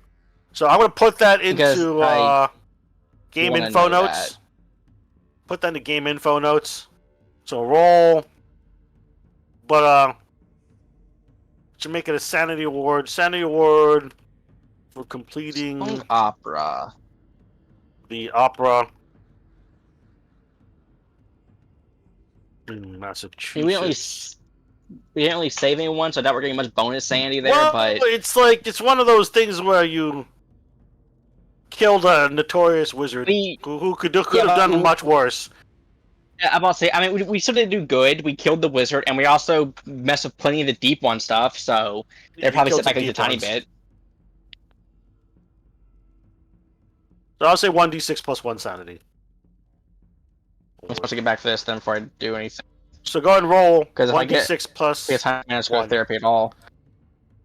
So I'm gonna put that Because into I game wanna info know notes. that. Put that into game info notes. So roll, but to make it a Sanity Award. Sanity Award for completing Song opera. the opera in Massachusetts. We didn't really save anyone, so I doubt we're getting much bonus sanity there. Well, But it's one of those things where you killed a notorious wizard we, who could have done much worse. I'm about to say, I mean, we still didn't do good. We killed the wizard, and we also messed with plenty of the deep one stuff. So they're You probably killed set back some a deep tiny ones. bit. So I'll say 1d6 plus 1 sanity. I'm supposed to get back to this then before I do anything. So go ahead and roll 'Cause if I 1d6 plus. We have time to go 1. to therapy at all.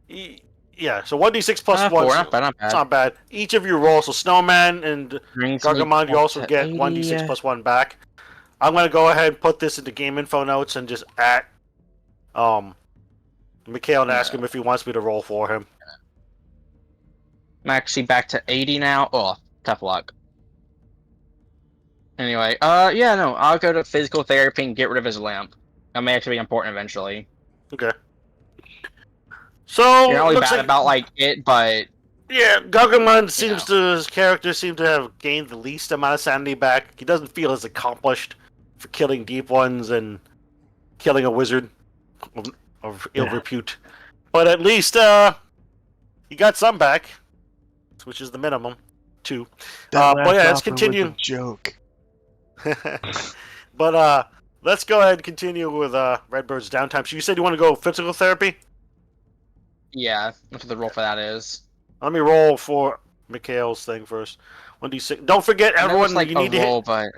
Yeah, so 1d6 plus 1. 4, not bad, not It's bad. not bad. Each of you roll. So Snowman and Brings me Gargamon, you up also to get 80. 1d6 plus 1 back. I'm going to go ahead and put this into game info notes and just at Mikhail and ask him if he wants me to roll for him. I'm actually back to 80 now. Oh, tough luck. Anyway, yeah, no, I'll go to physical therapy and get rid of his lamp. That may actually be important eventually. Okay. So, You're not really looks bad like, about like it, but yeah, Gargamon seems to, his character seems to have gained the least amount of sanity back. He doesn't feel as accomplished for killing deep ones and killing a wizard of ill repute. But at least, he got some back, which is the minimum. 2. That but yeah, let's last offer was continue. a joke. But let's go ahead and continue with Redbird's downtime. So you said you want to go physical therapy? yeah, that's what the role for that is. Let me roll for Mikhail's thing first. 1d6. Don't forget, I know everyone. it's like You need a to roll, hit. but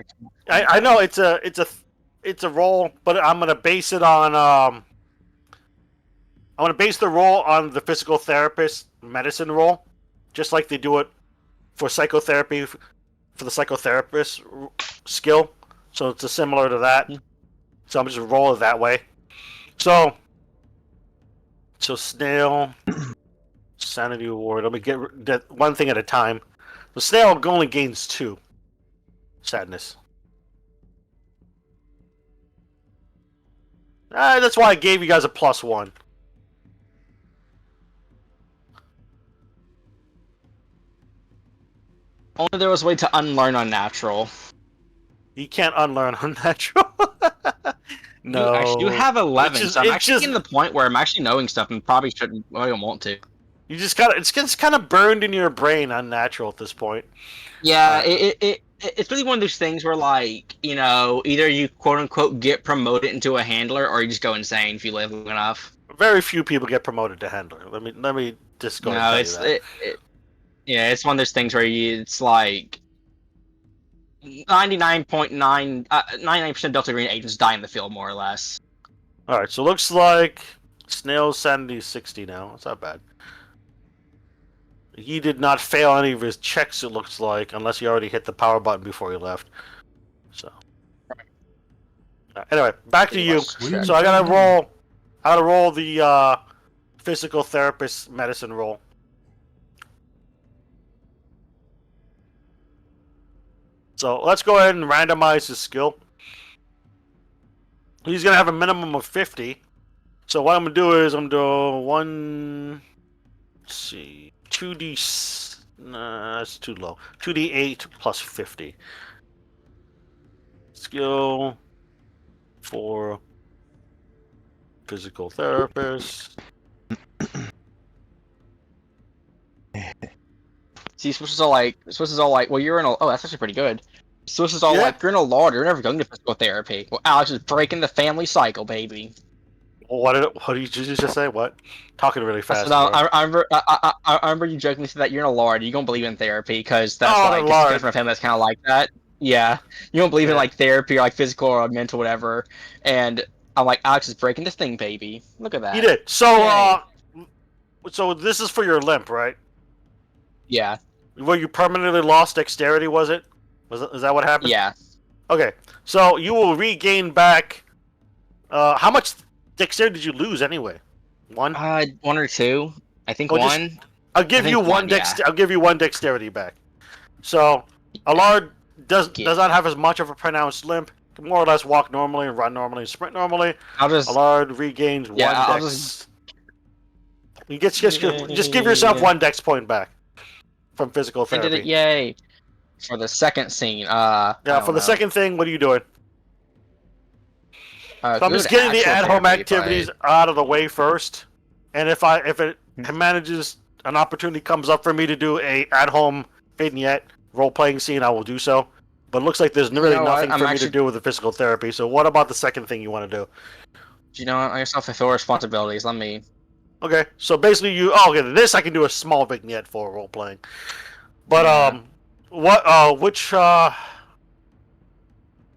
I know it's a roll, but I'm gonna base it on I want to base the roll on the physical therapist medicine roll, just like they do it for psychotherapy for the psychotherapist skill. So it's similar to that. So I'm just roll it that way. So Snail Sanity Award. Let me get that one thing at a time. The Snail only gains 2 sadness. That's why I gave you guys a +1. only there was a way to unlearn unnatural. You can't unlearn unnatural. No. You have 11, It's just- so I'm it's actually just- getting to the point where I'm actually knowing stuff and probably shouldn't. Well, I don't want to. You just got it's kind of burned in your brain unnatural at this point. Yeah, it's really one of those things where, like, you know, either you quote unquote get promoted into a handler, or you just go insane if you live long enough. Very few people get promoted to handler. Let me just go and No, tell it's you that. yeah, it's one of those things where it's like 99.9% Delta Green agents die in the field, more or less. All right, so looks like Snail's sanity is 60 now. That's not bad. He did not fail any of his checks, it looks like, unless he already hit the power button before he left. So, anyway, back to you. So I gotta roll the physical therapist medicine roll. So let's go ahead and randomize his skill. He's gonna have a minimum of 50. So what I'm gonna do is I'm gonna do 2d. Nah, that's too low. 2d8 plus 50. Skill for physical therapist. See, Swiss is all like, well, you're in a, oh, that's actually pretty good. Swiss is all Yeah. like, you're in a law, you're never going to physical therapy. Well, Alex is breaking the family cycle, baby. What did you just say? What? Talking really I fast. said, bro. I remember you jokingly said that you're in a lord. You don't believe in therapy because that's Oh, like the just lard. coming from a family that's kind of like that. Yeah, you don't believe in Yeah. like therapy or like physical or mental whatever. And I'm like, Alex is breaking this thing, baby. Look at that. He did. So, Yay. so this is for your limp, right? Yeah, Where you permanently lost dexterity, was it? Is that what happened? yeah. Okay. So you will regain back. How much dexterity did you lose anyway? One. One or two. I think Oh, just- one. I'll give I you think one one, yeah. I'll give you one dexterity back. So Allard does Yeah. not have as much of a pronounced limp. Can more or less walk normally, run normally, and sprint normally. I'll just Allard regains Yeah, one I'll dex. You get just give yourself Yay. one dex point back from physical I did therapy. it. Yay. For the second scene. Yeah, I for don't the know. second thing, what are you doing? So I'm good just getting the actual at-home therapy, activities out of the way first, and if it manages, an opportunity comes up for me to do a at-home vignette role-playing scene, I will do so. But it looks like there's really know what? nothing I'm for me actually- to do with the physical therapy. So what about the second thing you want to do? Do you know what? I guess I'll fulfill responsibilities. Let me. Okay, so basically okay, this I can do a small vignette for role-playing. But Yeah.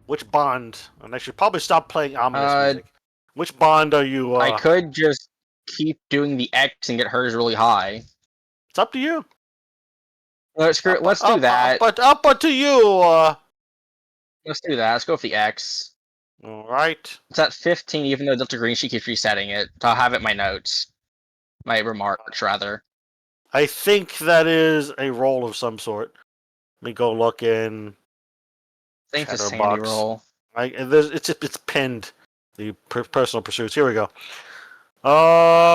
which Bond? And I should probably stop playing ominous Uh, music. Which Bond are you? I could just keep doing the X and get hers really high. It's up to you. Let's do that. But up to you. Let's do that. Let's go with the X. All right. It's at 15, even though Delta Green she keeps resetting it. So I'll have it in my notes. My remarks, rather. I think that is a roll of some sort. Let me go look in. I think it's a Sandy Chatterbox. roll. It's pinned. The personal pursuits. Here we go.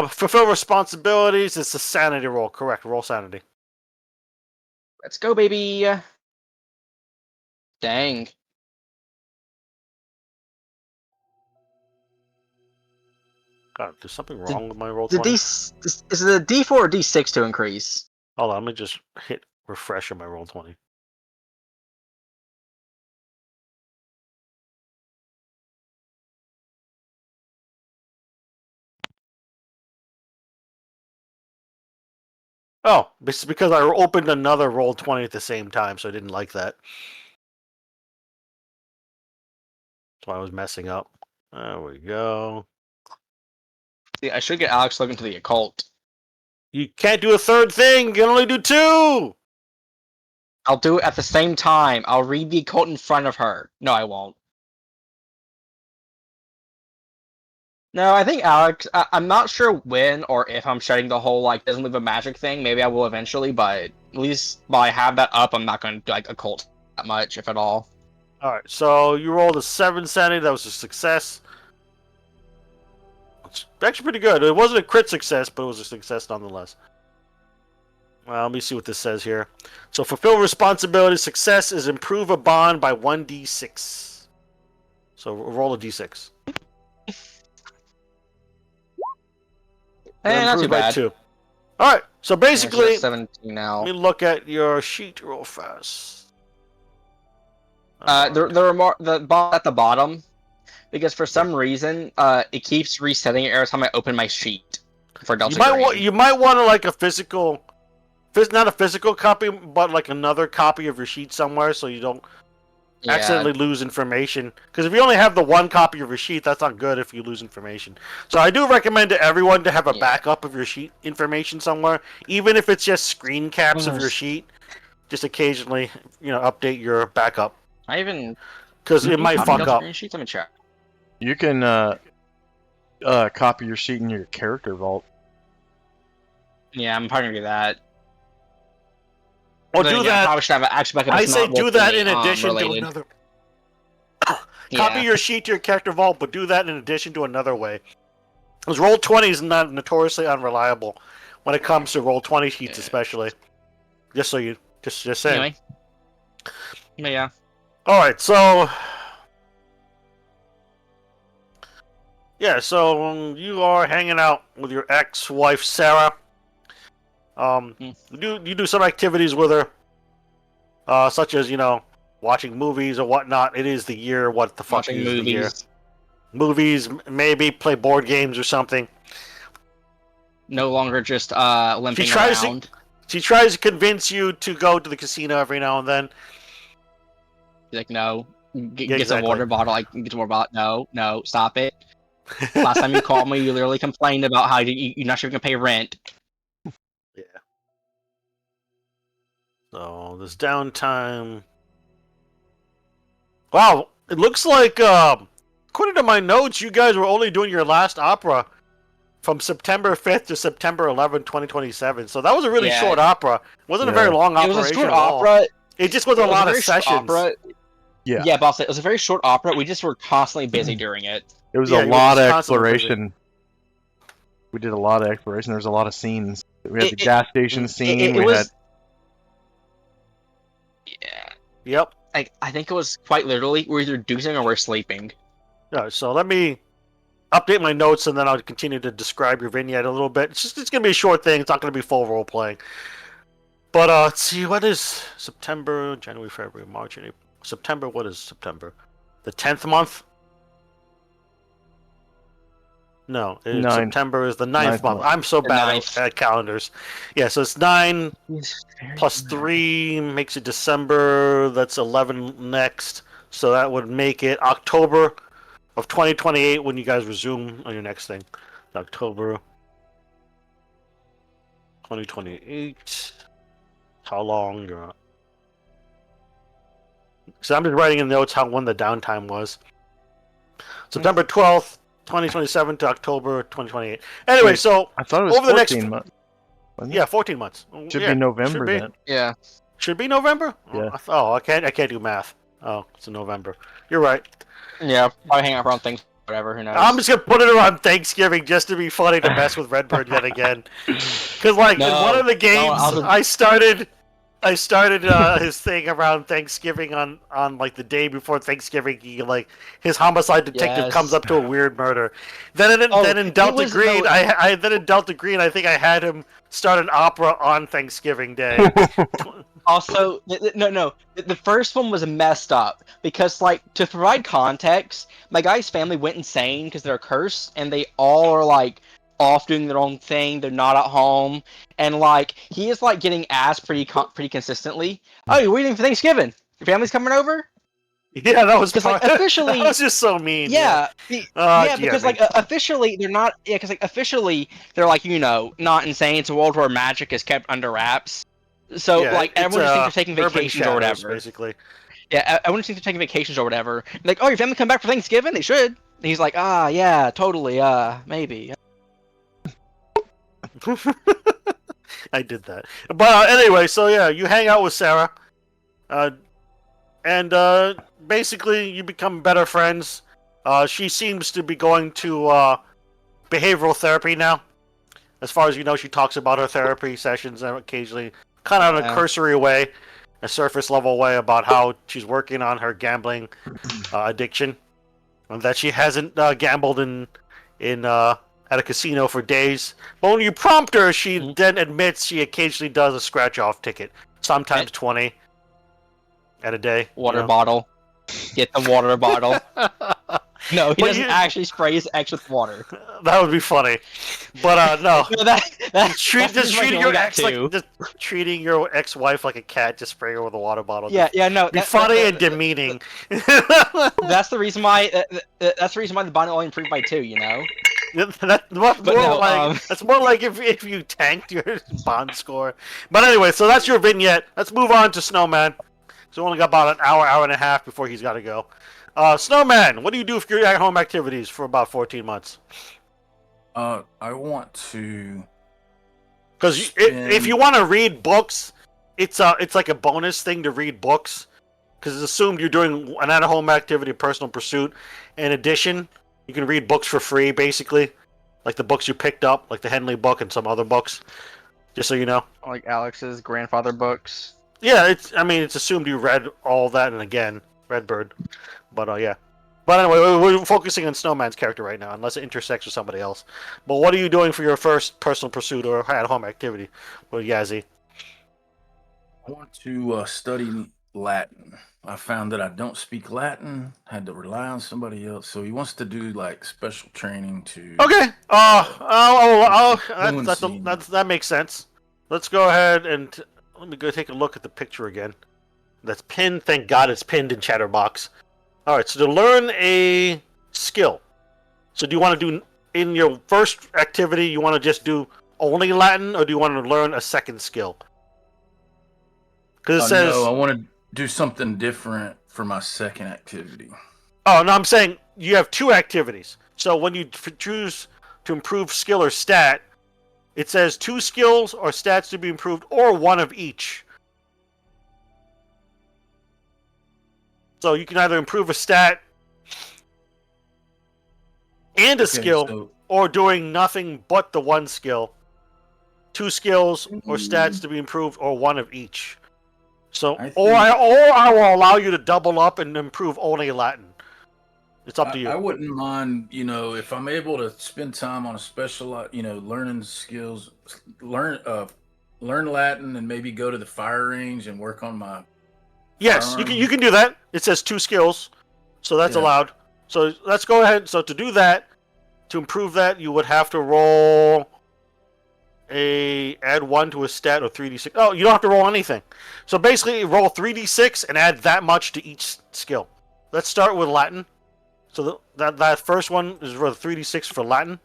Fulfill responsibilities. It's a sanity roll. Correct. Roll sanity. Let's go, baby. Dang. God, there's something wrong with my roll The 20. is it a D4 or D6 to increase? Hold on, let me just hit refresh on my roll 20. Oh, it's because I opened another roll 20 at the same time, so I didn't like that. That's why I was messing up. There we go. See, I should get Alex to look into the occult. You can't do a third thing. You can only do two. I'll do it at the same time. I'll read the occult in front of her. No, I won't. No, I think Alex. I'm not sure when or if I'm shutting the whole like doesn't leave a magic thing. Maybe I will eventually, but at least while I have that up, I'm not going to do like occult that much, if at all. All right, so you rolled a 7 sanity. That was a success. It's actually pretty good. It wasn't a crit success, but it was a success nonetheless. Well, let me see what this says here. So, fulfill responsibility. Success is improve a bond by 1d6. So, roll a d6. Not Improve too by bad. 2. All right. So basically, She's at 17 now. let me look at your sheet real fast. The ball at the bottom, because for some reason, it keeps resetting it every time I open my sheet for Delta Green. You might want to like a physical, not a physical copy, but like another copy of your sheet somewhere, so you don't Yeah. accidentally lose information. Because if you only have the one copy of your sheet, that's not good if you lose information. So I do recommend to everyone to have a Yeah. backup of your sheet information somewhere, even if it's just screen caps of your sheet. Just occasionally, update your backup I even because it might copy fuck Delta up. Green sheets? Let me check. You can copy your sheet in your character vault. Yeah, I'm probably gonna do that. Or Then do again, I that. probably should have an actual backup. I that's say not do that in role-play, addition to related. another. Yeah. Copy your sheet to your character vault, but do that in addition to another way. Because Roll20 is not notoriously unreliable when it comes to Roll20 sheets, Yeah. especially. Just so you just saying. Anyway. But yeah. All right, so yeah, so you are hanging out with your ex-wife Sarah. You do some activities with her, such as watching movies or whatnot. It is the year. What the fuck Watching is the year? movies. Movies, maybe play board games or something. No longer just limping tries around. She tries to convince you to go to the casino every now and then. He's like, no. Yeah, Gets exactly. a water bottle. Gets a water bottle. No, stop it. Last time you called me, you literally complained about how you're not sure you can pay rent. Yeah. So this downtime. Wow, it looks like according to my notes, you guys were only doing your last opera from September 5th to September 11th, 2027. So that was a really Yeah. short opera. It wasn't a Yeah. very long It operation was a short at all. opera. It just was a It was lot of very short sessions. opera. Yeah. Yeah, but I'll say it was a very short opera. We just were constantly busy during it. It was Yeah, a you were lot just of constantly busy. exploration. We did a lot of exploration. There was a lot of scenes. We had the It- gas station scene. It we was. had Yeah, Yep. I think it was quite literally we're either doing something or we're sleeping. Yeah, so let me update my notes and then I'll continue to describe your vignette a little bit. It's gonna be a short thing. It's not gonna be full role playing. But let's see, what is September, January, February, March, and April? September, what is September? The 10th month? No, Ninth. September is the 9th Ninth month. month. I'm so The bad ninth. at calendars. Yeah, so it's 9 plus 3 makes it December. That's 11 next. So that would make it October of 2028 when you guys resume on your next thing. October 2028. How long you're. So I'm just writing in notes when the downtime was. September 12th, 2027 to October 2028. Anyway, Wait, so I thought it was over the 14 next- months. Wasn't it? yeah, 14 months. Should Yeah, be November should be. then. Yeah. Should be November? Yeah. I can't do math. Oh, it's in November. You're right. Yeah. Probably hang out around things. Whatever. Who knows? I'm just gonna put it around Thanksgiving just to be funny to mess with Redbird yet again. Because in No, one of the games, I'll- I started his thing around Thanksgiving on like the day before Thanksgiving. His homicide detective Yes. comes up to a weird murder. Then in it Delta was- Green, no, I then in Delta Green, I think I had him start an opera on Thanksgiving Day. Also, the first one was messed up because, to provide context, my guy's family went insane because they're cursed, and they all are off doing their own thing. They're not at home, and he is getting asked pretty consistently. Oh, you're waiting for Thanksgiving? Your family's coming over? Yeah, that was 'Cause, part- officially- that was just so mean. Yeah, because man. officially they're not. Yeah, because officially they're not insane. It's a world where magic is kept under wraps. So Yeah, it's, everyone just thinks they're taking urban vacations or shadows, whatever. basically. Yeah, everyone thinks they're taking vacations or whatever. Like, oh, your family come back for Thanksgiving? They should. And he's like, yeah, totally, maybe. I did that. But anyway, so yeah, you hang out with Sarah. And basically you become better friends. She seems to be going to behavioral therapy now. As far as you know, she talks about her therapy sessions occasionally, kind of in a Yeah. cursory way, a surface level way about how she's working on her gambling addiction, and that she hasn't gambled in at a casino for days. But when you prompt her, she then admits she occasionally does a scratch off ticket, sometimes 20 at a day. Water bottle. Get the water bottle. No, he But doesn't you- actually spray his ex with water. That would be funny. But no. No, that's Just just treating he your only got ex like two. just treating your ex-wife like a cat, just spraying her with a water bottle. Yeah, no. Be funny and demeaning. That's the reason why. That's the reason why the bond only improved by 2. You know. That's more no, like that's more like if you tanked your bond score. But anyway, so that's your vignette. Let's move on to Snowman. So we only got about an hour and a half before he's got to go. Snowman, what do you do for your at-home activities for about 14 months? I want to. Because if you want to read books, it's like a bonus thing to read books. Because it's assumed you're doing an at-home activity, personal pursuit. In addition, you can read books for free, basically, like the books you picked up, like the Henley book and some other books. Just so you know. Like Alex's grandfather books. Yeah, it's assumed you read all that and again, Redbird. But yeah. But anyway, we're focusing on Snowman's character right now, unless it intersects with somebody else. But what are you doing for your first personal pursuit or at-home activity with Yazzie? I want to study Latin. I found that I don't speak Latin. Had to rely on somebody else. So he wants to do like special training to. Okay. That makes sense. Let's go ahead and let me go take a look at the picture again. That's pinned. Thank God it's pinned in Chatterbox. All right. So to learn a skill. So do you want to do in your first activity? You want to just do only Latin, or do you want to learn a second skill? Because it says. No, I want to do something different for my second activity. Oh, no, I'm saying you have two activities. So when you choose to improve skill or stat, it says 2 skills or stats to be improved, or one of each. So you can either improve a stat and a skill, or doing nothing but the one skill. 2 skills or stats to be improved, or one of each. So, I will allow you to double up and improve only Latin. It's up to you. I wouldn't mind, if I'm able to spend time on a special, learning skills, learn Latin, and maybe go to the fire range and work on my. Yes, you can do that. It says 2 skills, so that's allowed. So let's go ahead. So to do that, to improve that, you would have to roll add 1 to a stat or 3d6. Oh, you don't have to roll anything. So basically, roll 3d6 and add that much to each skill. Let's start with Latin. So that first one is for 3d6 for Latin.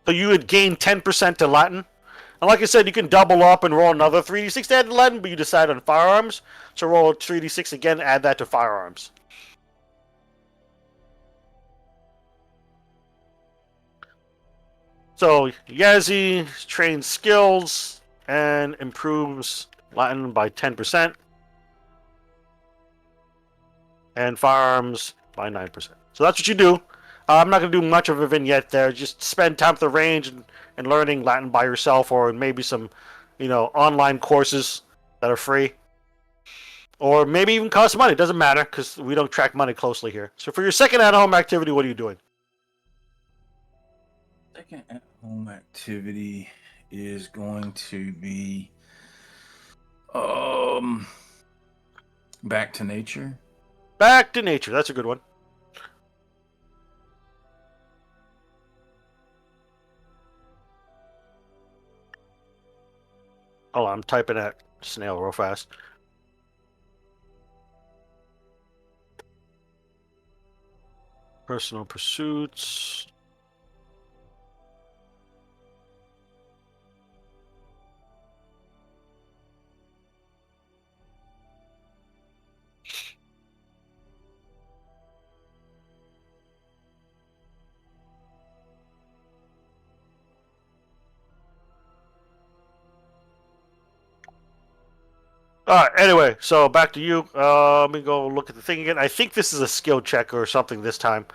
So you would gain 10% to Latin. And like I said, you can double up and roll another 3d6 to add to Latin, but you decide on firearms. So roll 3d6 again, add that to firearms. So Yazzie trains skills and improves Latin by 10%. And firearms by 9%. So that's what you do. I'm not going to do much of a vignette there. Just spend time at the range and learning Latin by yourself, or maybe some, online courses that are free. Or maybe even cost money. It doesn't matter, because we don't track money closely here. So for your second at-home activity, what are you doing? Second at-home activity is going to be back to nature. Back to nature. That's a good one. Hold on, I'm typing at Snail real fast. Personal pursuits. Alright, anyway, so back to you. Let me go look at the thing again. I think this is a skill check or something this time.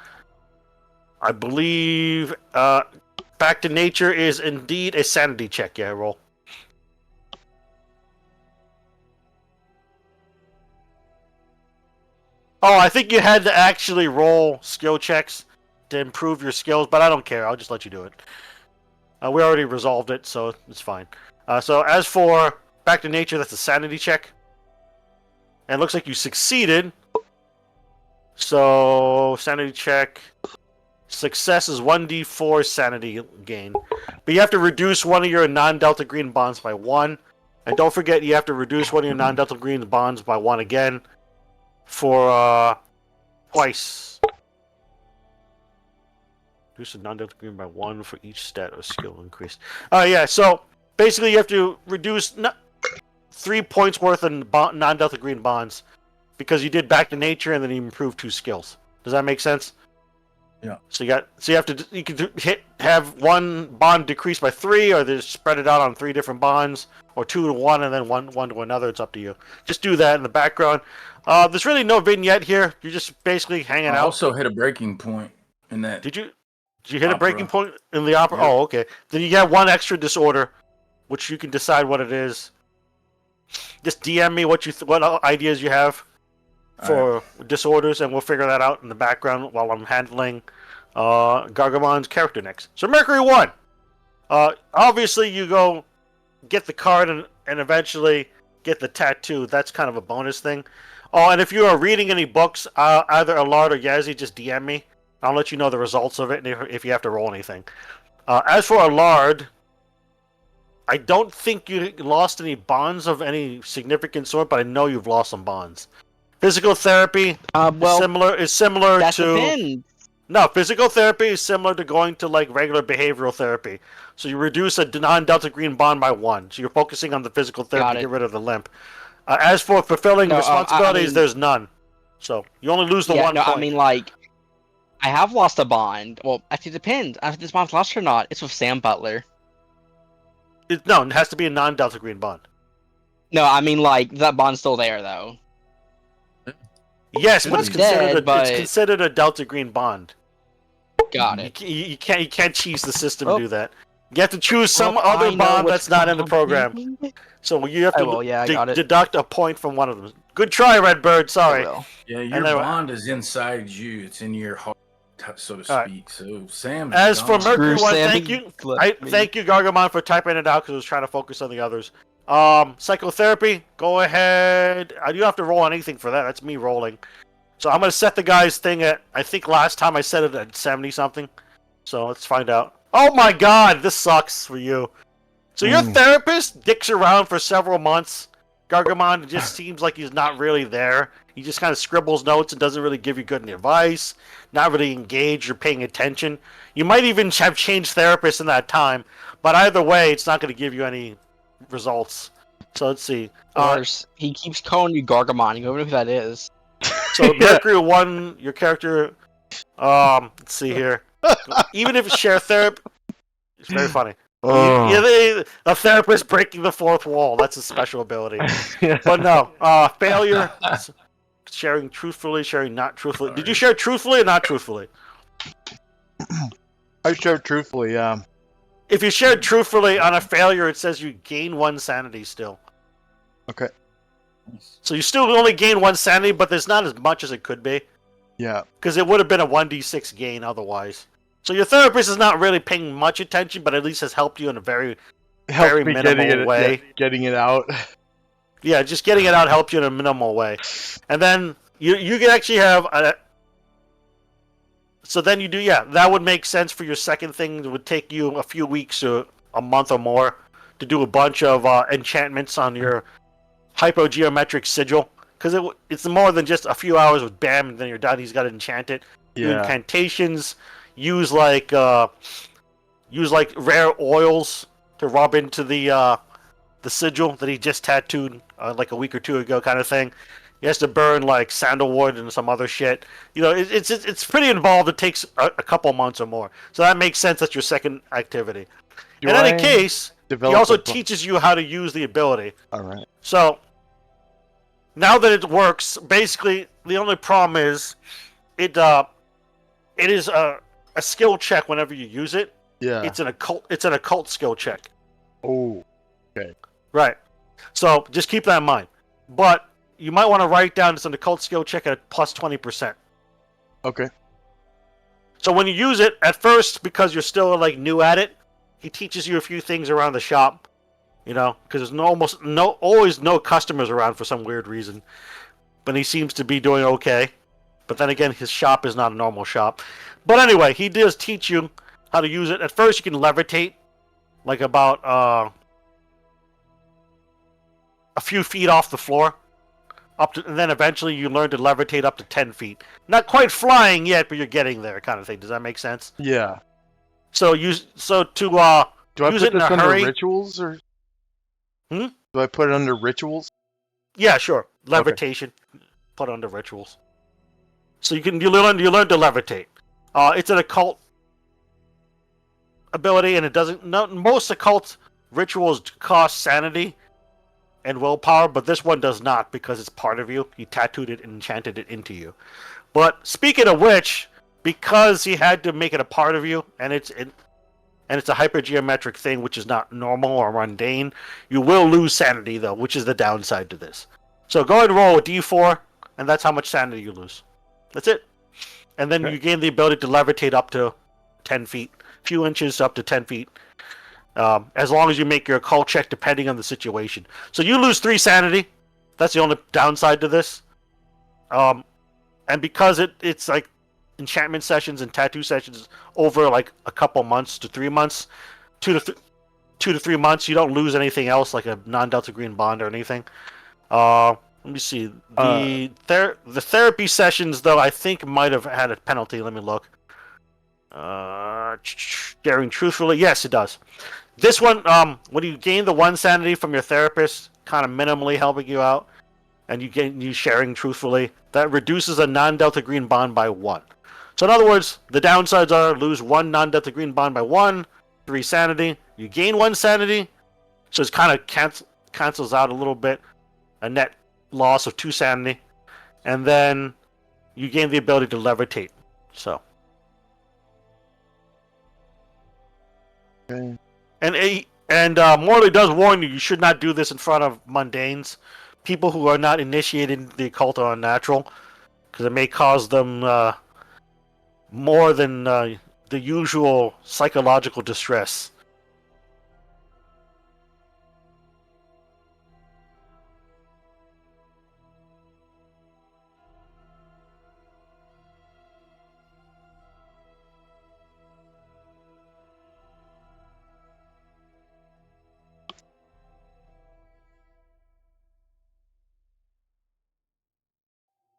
I believe back to nature is indeed a sanity check. Yeah, roll. Oh, I think you had to actually roll skill checks to improve your skills, but I don't care. I'll just let you do it. We already resolved it, so it's fine. So as for back to nature, that's a sanity check. And it looks like you succeeded. So, sanity check. Success is 1d4 sanity gain. But you have to reduce one of your non-Delta Green bonds by 1. And don't forget, you have to reduce one of your non-Delta Green bonds by 1 again. For, twice. Reduce the non-Delta Green by 1 for each stat or skill increase. Yeah, so basically you have to reduce 3 points worth of non-Delta Green bonds because you did back to nature and then you improved 2 skills. Does that make sense? Yeah. So you can have one bond decrease by 3, or just spread it out on 3 different bonds, or 2 to 1 and then one to another. It's up to you. Just do that in the background. There's really no vignette here. You're just basically hanging out. I also hit a breaking point in that. Did you Did you hit a breaking Opera. point in the opera? Yep. Oh, okay. Then you get one extra disorder, which you can decide what it is. Just DM me what ideas you have for disorders, and we'll figure that out in the background while I'm handling Gargamon's character next. So Mercury 1. Obviously, you go get the card and eventually get the tattoo. That's kind of a bonus thing. Oh, and if you are reading any books, either Allard or Yazzie, just DM me. I'll let you know the results of it and if you have to roll anything. As for Allard, I don't think you lost any bonds of any significant sort, but I know you've lost some bonds. Physical therapy is similar that to... depends. No, physical therapy is similar to going to like regular behavioral therapy. So you reduce a non-delta green bond by 1. So you're focusing on the physical therapy Got to it. get rid of the limp. As for fulfilling No, responsibilities, I mean- there's none. So you only lose the 1 no, point. I mean, like, I have lost a bond. Well, actually, it depends. If this bond's lost or not, it's with Sam Butler. It has to be a non-delta green bond. No, I mean, like, that bond's still there, though. Yes, but It's dead, but- it's considered a delta green bond. Got it. You can't cheese the system Oh. to do that. You have to choose some Well, other I know bond which that's not in the bond program. I'm using. So you have I to will, yeah, I got it. deduct a point from one of them. Good try, Redbird. Sorry. I will. Yeah, And your then- bond is inside you. It's in your heart, so to All right. speak. So Sam. As for gone. Mercury Screw 1, Sam, thank he you. left me. Thank you, Gargamon, for typing it out because I was trying to focus on the others. Psychotherapy, go ahead. I do have to roll anything for that. That's me rolling. So I'm going to set the guy's thing at, I think last time I set it at 70 something. So let's find out. Oh my god, this sucks for you. So your therapist dicks around for several months. Gargamon just seems like he's not really there. He just kind of scribbles notes and doesn't really give you good advice. Not really engaged or paying attention. You might even have changed therapists in that time. But either way, it's not going to give you any results. So let's see. Of course, he keeps calling you Gargamon. You don't know who that is. So Mercury 1, your character. Let's see here. Even if it's share therapy, it's very funny. A therapist breaking the fourth wall. That's a special ability. But no, failure. Sharing truthfully, sharing not truthfully. Did you share truthfully or not truthfully? I shared truthfully, yeah. If you shared truthfully on a failure, it says you gain 1 sanity still. Okay. So you still only gain 1 sanity, but there's not as much as it could be. Yeah. Because it would have been a 1d6 gain otherwise. So your therapist is not really paying much attention, but at least has helped you in a very Help me minimal getting it, way. yeah, getting it out. Yeah, just getting it out helps you in a minimal way. And then you can actually have a... So then you do, yeah, that would make sense for your second thing. It would take you a few weeks or a month or more to do a bunch of enchantments on your hypogeometric sigil. Because it's more than just a few hours with BAM and then you're done. He's got to enchant it. Do Yeah. incantations, use like rare oils to rub into the sigil that he just tattooed like a week or two ago, kind of thing. He has to burn like sandalwood and some other shit. You know, it's pretty involved. It takes a couple months or more. So that makes sense. That's your second activity. Do In I any case, he develop also a- teaches you how to use the ability. Alright. So now that it works, basically the only problem is it is a skill check whenever you use it. Yeah. It's an occult skill check. Oh. Right. So just keep that in mind. But you might want to write down it's an occult skill check at plus 20%. Okay. So when you use it at first, because you're still like new at it, he teaches you a few things around the shop. You know, because there's always no customers around for some weird reason. But he seems to be doing okay. But then again, his shop is not a normal shop. But anyway, he does teach you how to use it. At first, you can levitate, like about a few feet off the floor, and then eventually you learn to levitate up to 10 feet. Not quite flying yet, but you're getting there, kind of thing. Does that make sense? Yeah. So Do I use put it in this a under hurry. rituals or? Hmm? Do I put it under rituals? Yeah, sure. Levitation. Put under rituals. So you learn to levitate. It's an occult ability, and it doesn't. Most occult rituals cost sanity and willpower, but this one does not because it's part of you. You tattooed it and enchanted it into you. But speaking of which, because he had to make it a part of you, and it's a hypergeometric thing, which is not normal or mundane. You will lose sanity though, which is the downside to this. So go ahead and roll a d4, and that's how much sanity you lose. That's it. And then you gain the ability to levitate up to 10 feet, a few inches up to 10 feet, as long as you make your occult check depending on the situation. So you lose 3 sanity. That's the only downside to this. And because it's like enchantment sessions and tattoo sessions over like a couple months to 3 months, 2 to 3 months, you don't lose anything else like a non-delta green bond or anything. Let me see. The therapy sessions, though, I think might have had a penalty. Let me look. Sharing truthfully. Yes, it does. This one, when you gain the 1 sanity from your therapist, kind of minimally helping you out, and you sharing truthfully, that reduces a non-delta green bond by 1. So in other words, the downsides are lose 1 non-delta green bond by 1, 3 sanity. You gain 1 sanity, so it's kind of cancels out a little bit. A net loss of 2 sanity, and then you gain the ability to levitate. So, Okay. and Morley does warn you: you should not do this in front of mundanes, people who are not initiated into the occult or unnatural, because it may cause them more than the usual psychological distress.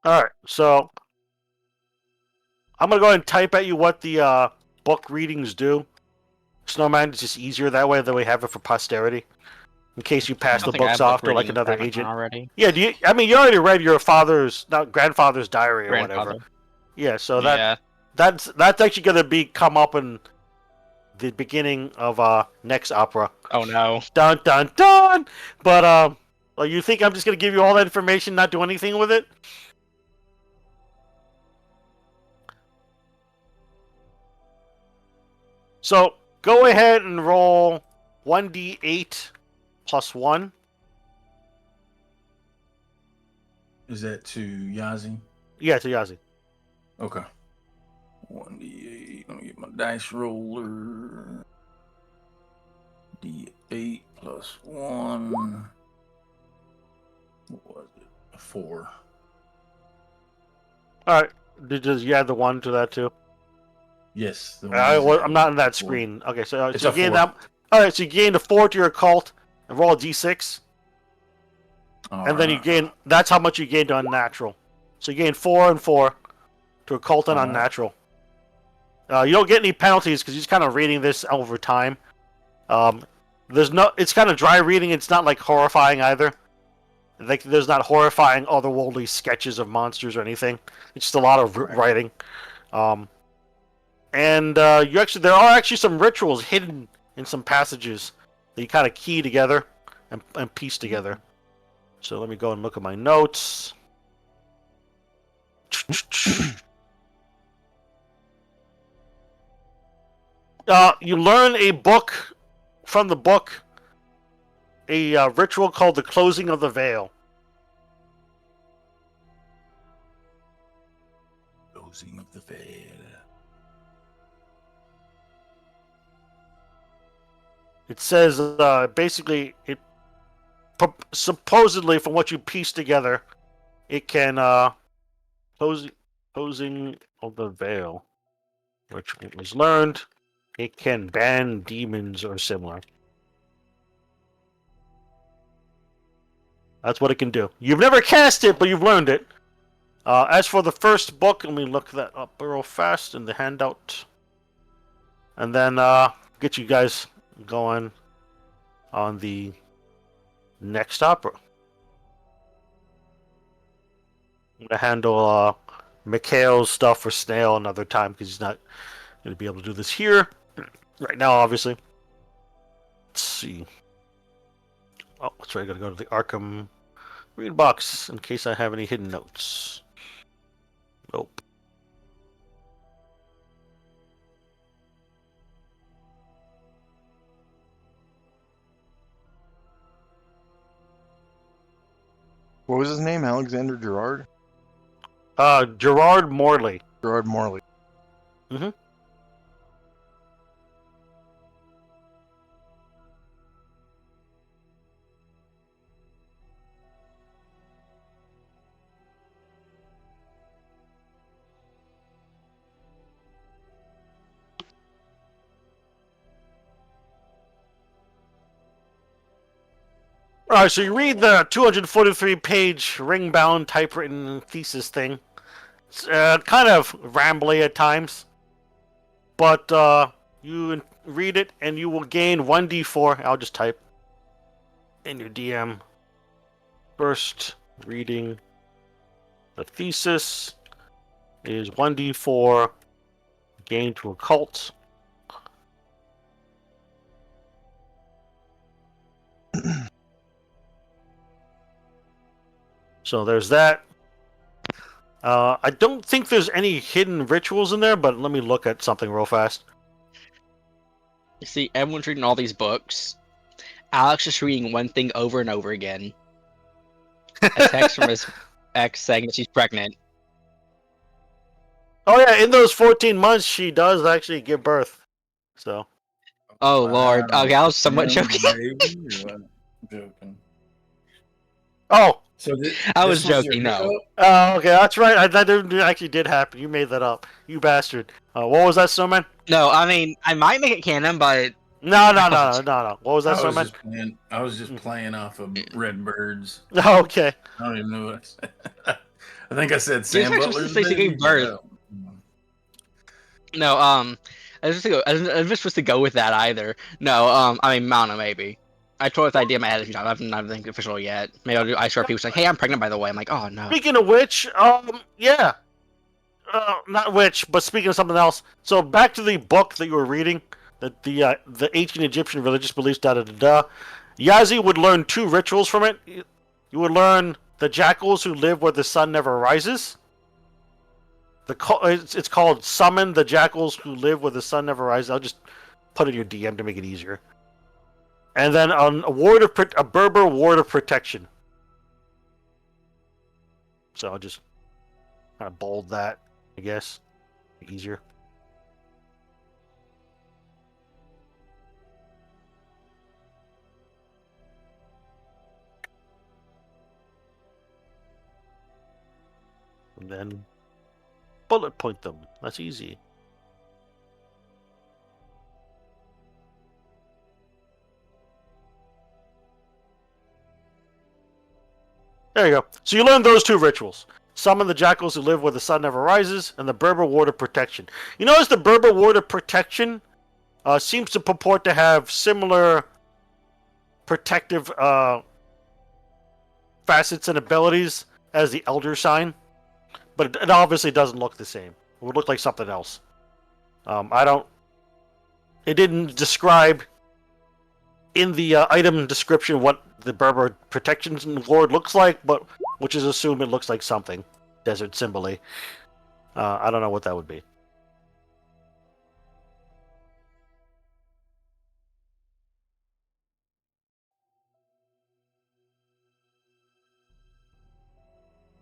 Alright, so I'm gonna go ahead and type at you what the book readings do. Snowman, it's just easier that way than we have it for posterity. In case you pass I the think I books have book off to like readings, another haven't I, agent. already. Yeah, you already read your grandfather's diary or whatever. Grandfather. Yeah, so Yeah. that's actually gonna come up in the beginning of next opera. Oh no. Dun dun dun! But well, you think I'm just gonna give you all that information, not do anything with it? So go ahead and roll 1d8 plus 1. Is that to Yazi? Yeah, to Yazi. Okay. 1d8. Let me get my dice roller. D8 plus 1. What was it? A 4. Alright. Does you add the 1 to that too? Yes. The one I'm not on that 4. screen. Okay, so It's you a gain 4. that. Alright, so you gain a 4 to your occult and roll a d6. And then you Alright. gain. That's how much you gain to unnatural. So you gain 4 and 4 to occult and Alright. unnatural. You don't get any penalties because he's kind of reading this over time. It's kind of dry reading. It's not like horrifying either. Like there's not horrifying otherworldly sketches of monsters or anything. It's just a lot of writing. And there are actually some rituals hidden in some passages that you kind of key together and piece together. So let me go and look at my notes. You learn a book from the book, a ritual called the Closing of the Veil. Closing of the Veil. It says basically supposedly from what you piece together, it can closing of the veil, which was learned. It can ban demons or similar. That's what it can do. You've never cast it, but you've learned it. As for the first book, let me look that up real fast in the handout. And then get you guys going on the next opera. I'm going to handle Mikhail's stuff for Snail another time because he's not going to be able to do this here. Right now, obviously. Let's see. Oh, that's right. I got to go to the Arkham read box in case I have any hidden notes. Nope. What was his name? Alexander Gerard? Gerard Morley. Gerard Morley. All right, so you read the 243-page ring-bound typewritten thesis thing. It's kind of rambly at times, but you read it and you will gain 1d4. I'll just type in your DM. First reading the thesis is 1d4 gain to occult. So there's that. I don't think there's any hidden rituals in there, but let me look at something real fast. You see, everyone's reading all these books. Alex is reading one thing over and over again. A text from his ex saying that she's pregnant. Oh yeah, in those 14 months, she does actually give birth. So. Oh lord. Okay, I was somewhat Yeah, joking. baby, or what? I'm joking. Oh. So I was your joking, no. hiccup? Oh, okay, that's right. That actually did happen. You made that up. You bastard. What was that, Snowman? No, I mean, I might make it canon, but No. What was that, I was Snowman? just playing. I was just playing off of Red Birds. Okay. I don't even know what I said. I think I said She was Sam actually Butler's supposed to say she baby, gave birth. but, no, I was just supposed to go with that either. No, I mean, I don't know, maybe. I told with the idea in my head a few times. I haven't anything official yet. Maybe I'll do ice people like, hey, I'm pregnant by the way. I'm like, oh no. Speaking of which, yeah. Not which, but speaking of something else. So back to the book that you were reading, the ancient Egyptian religious beliefs, Yazi would learn 2 rituals from it. You would learn the jackals who live where the sun never rises. It's called Summon the Jackals Who Live Where the Sun Never Rises. I'll just put it in your DM to make it easier. And then a Berber ward of protection. So I'll just kind of bold that, I guess. Easier. And then bullet point them. That's easy. There you go. So you learn those 2 rituals. Summon the jackals who live where the sun never rises, and the Berber Ward of Protection. You notice the Berber Ward of Protection seems to purport to have similar protective facets and abilities as the Elder Sign, but it obviously doesn't look the same. It would look like something else. It didn't describe in the item description what the Berber Protection Ward looks like, but which is assumed it looks like something. Desert Symbole. I don't know what that would be.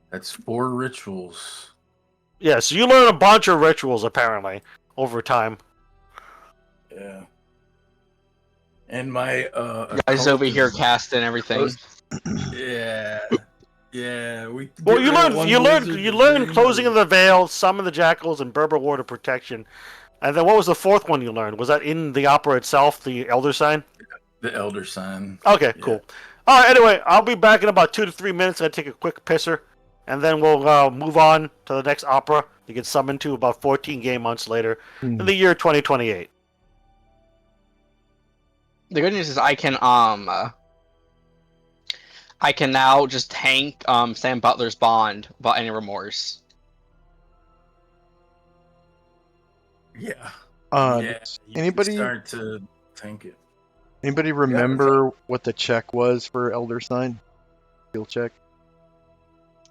That's 4 rituals. Yeah, so you learn a bunch of rituals, apparently, over time. Yeah. And my Guys over occult here is- casting everything. Yeah. Yeah. Well, you learn Closing of the Veil, Summon the Jackals, and Berber Ward of Protection. And then what was the 4th one you learned? Was that in the opera itself, the Elder Sign? The Elder Sign. Okay, Yeah. cool. All right, anyway, I'll be back in about 2 to 3 minutes. I'm going to take a quick pisser, and then we'll move on to the next opera to get summoned to about 14 game months later in the year 2028. The good news is I can now just tank Sam Butler's bond without any remorse. Yeah. Yeah, You can anybody- start to tank it. Anybody remember what the check was for Elder Sign? Skill check?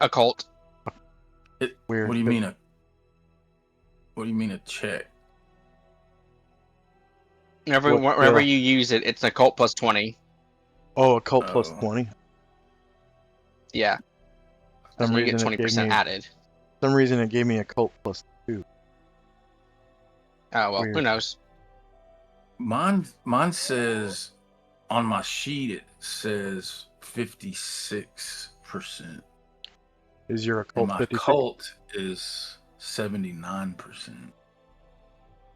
Occult. Weird. What do you mean a check? Whenever you use it, it's occult plus 20. Oh, occult plus Oh. 20. Yeah. some So you get reason it gave 20% me added. some reason it gave me occult +2. Oh well, Weird. who knows? Mine says on my sheet it says 56%. Is your And occult my 56? cult is 79%.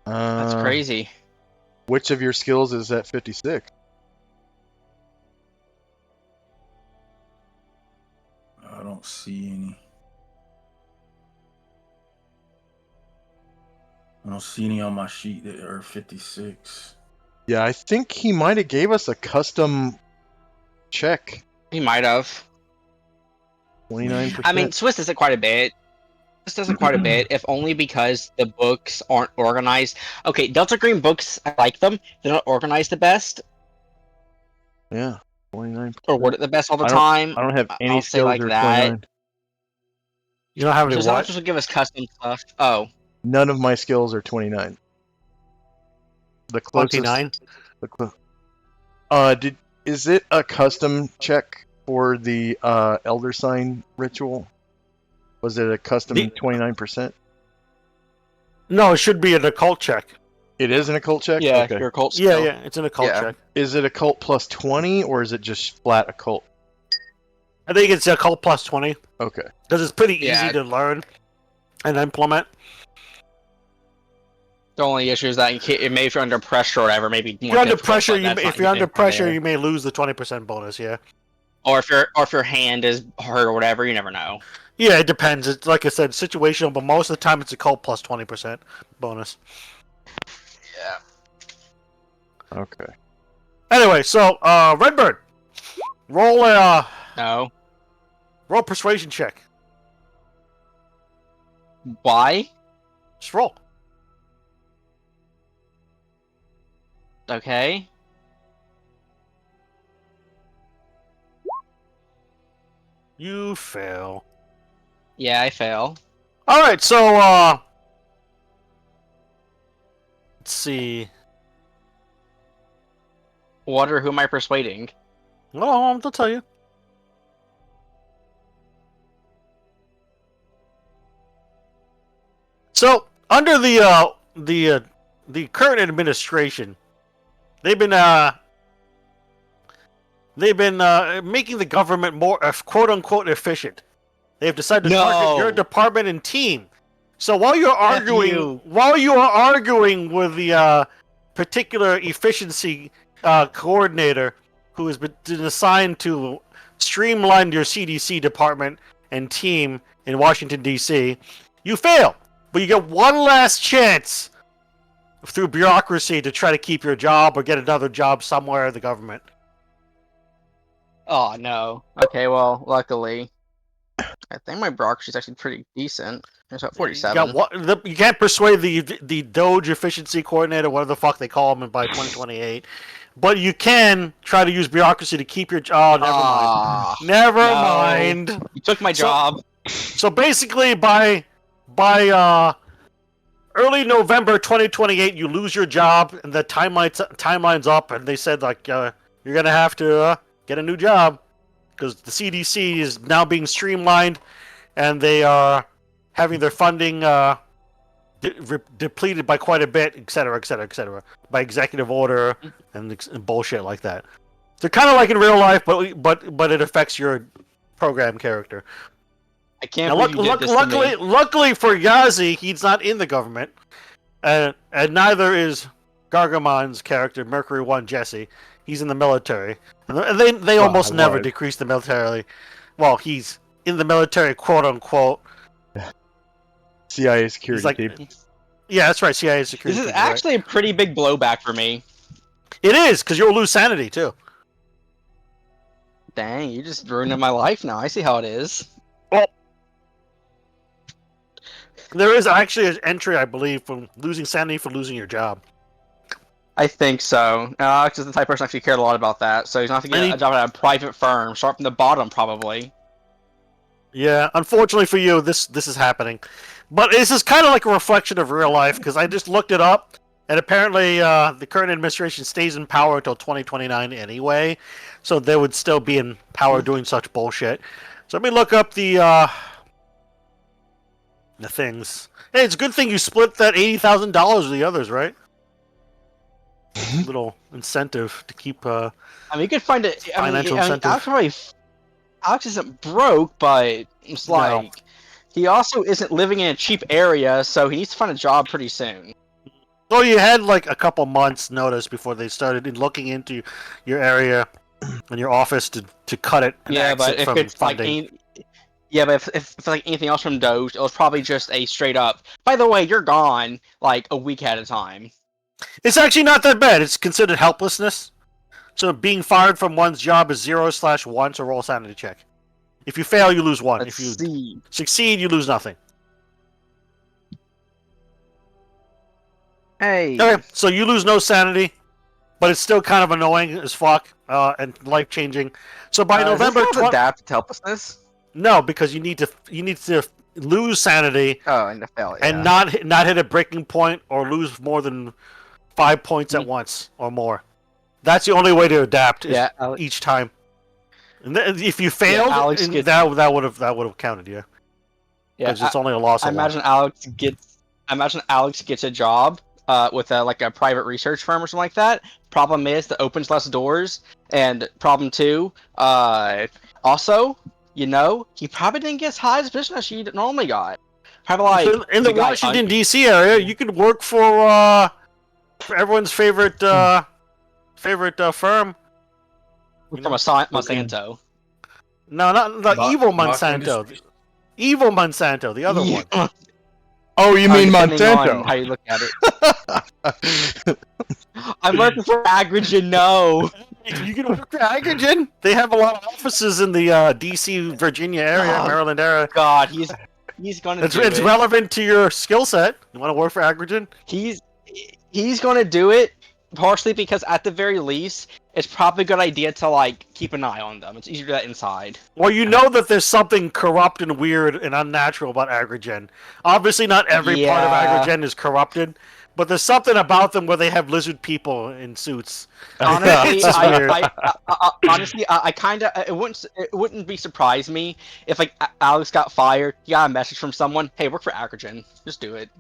That's crazy. Which of your skills is at 56? I don't see any. I don't see any on my sheet that are 56. Yeah, I think he might have gave us a custom check. He might have. 29%. I mean, Swiss does it quite a bit. Swiss does it quite a bit, if only because the books aren't organized. Okay, Delta Green books, I like them. They're not organized the best, Yeah, 29%. or word it the best all the I don't- time. I don't have any I'll say skills like that are that. 29. You don't have any Just not what? supposed to give us custom stuff. Oh, None of my skills are 29. The closest. 29? Is it a custom check for the Elder Sign ritual? Was it a custom The- 29%? No, it should be an occult check. It is an occult check? yeah, Okay. your occult Yeah, skill. yeah, it's an occult Yeah. check. Is it occult plus 20 or is it just flat occult? I think it's occult plus 20 Okay. because it's pretty Yeah. easy to learn and implement. The only issue is that maybe if you're under pressure or whatever, maybe If you're under difficult, pressure, but that's if not you're under anything from pressure, there. you may lose the 20% bonus. Yeah. or if your hand is hurt or whatever, you never know. Yeah, it depends. It's like I said, situational, but most of the time it's occult plus 20% bonus. Yeah. Okay. Anyway, so Redbird, roll a No. roll persuasion check. Why? Just roll. Okay. You fail. Yeah, I fail. All right, so let's see. What or who am I persuading? Well, I'll tell you. So, under the current administration, they've been making the government more quote unquote efficient. They've decided to target your department and team. So while you're arguing, with the particular efficiency coordinator who has been assigned to streamline your CDC department and team in Washington D.C., you fail. But you get one last chance through bureaucracy to try to keep your job or get another job somewhere in the government. Oh no. Okay, well, luckily, I think my bureaucracy is actually pretty decent. It's at 47. You can't persuade the Doge efficiency coordinator, whatever the fuck they call him, by 2028. But you can try to use bureaucracy to keep your job. Never mind. You took my job. So basically, by early November 2028, you lose your job, and the timeline's up, and they said like you're gonna have to get a new job because the CDC is now being streamlined, and they are having their funding depleted by quite a bit, etc., by executive order and bullshit like that. They're kind of like in real life, but it affects your program character. I can't Now, believe you did this to me. luckily for Yazi, he's not in the government, and neither is Gargamon's character, Mercury One Jesse. He's in the military, and they almost never decrease the military. Well, he's in the military, quote unquote. CIA security He's team. Yeah, that's right. CIA security. This is team, right. actually a pretty big blowback for me. It is because you'll lose sanity too. Dang, you just ruined my life now. I see how it is. There is actually an entry, I believe, from losing sanity for losing your job. I think so. Alex is the type of person who actually cared a lot about that, so he's not going to get a job at a private firm. Start from the bottom, probably. Yeah, unfortunately for you, this is happening. But this is kind of like a reflection of real life, because I just looked it up, and apparently the current administration stays in power until 2029 anyway, so they would still be in power doing such bullshit. So let me look up the things. Hey, it's a good thing you split that $80,000 with the others, right? Little incentive to keep. I mean, you could find it. Financial incentive. Alex isn't broke, but it's No. like he also isn't living in a cheap area, so he needs to find a job pretty soon. Well, you had like a couple months' notice before they started looking into your area and your office to cut it. And Yeah, but exit if from it's like funding. if like anything else from Doge, it was probably just a straight up. By the way, you're gone like a week at a time. It's actually not that bad. It's considered helplessness. So being fired from one's job is 0/1, so roll a sanity check. If you fail, you lose 1. Let's If you see. succeed, you lose nothing. Hey. Okay, so you lose no sanity, but it's still kind of annoying as fuck and life changing. So by November is this 20, adapt to helplessness. no, because you need to lose sanity Oh, and to fail. Yeah. and not hit a breaking point or lose more than 5 points at once or more. That's the only way to adapt. Is each time. And if you failed, Alex gets- that would have counted, yeah. yeah. Because it's only a loss I of 1. imagine Alex gets a job with like a private research firm or something like that. Problem is, that opens less doors. And problem 2, also, you know, he probably didn't get as high as position as he normally got. Probably like So in the guy Washington D.C. area, you could work for everyone's favorite firm. from a Monsanto. No, not the Mo- evil Mock Monsanto. Industries. Evil Monsanto, the other one. Oh, you mean Depending on Monsanto? how you look at it. I'm working for Agrigen. No. You can work for Agrigen. They have a lot of offices in the D.C., Virginia area, Oh, Maryland area. God, he's gonna do It's it. relevant to your skill set. You want to work for Agrigen? He's gonna do it partially because at the very least, it's probably a good idea to like keep an eye on them. It's easier to do that inside. Well, you know that there's something corrupt and weird and unnatural about Agrigen. Obviously, not every part of Yeah. Agrigen is corrupted, but there's something about them where they have lizard people in suits. Honestly, It's just weird. I kind of it wouldn't be surprise me if like Alex got fired. He got a message from someone. Hey, work for Agrigen. Just do it.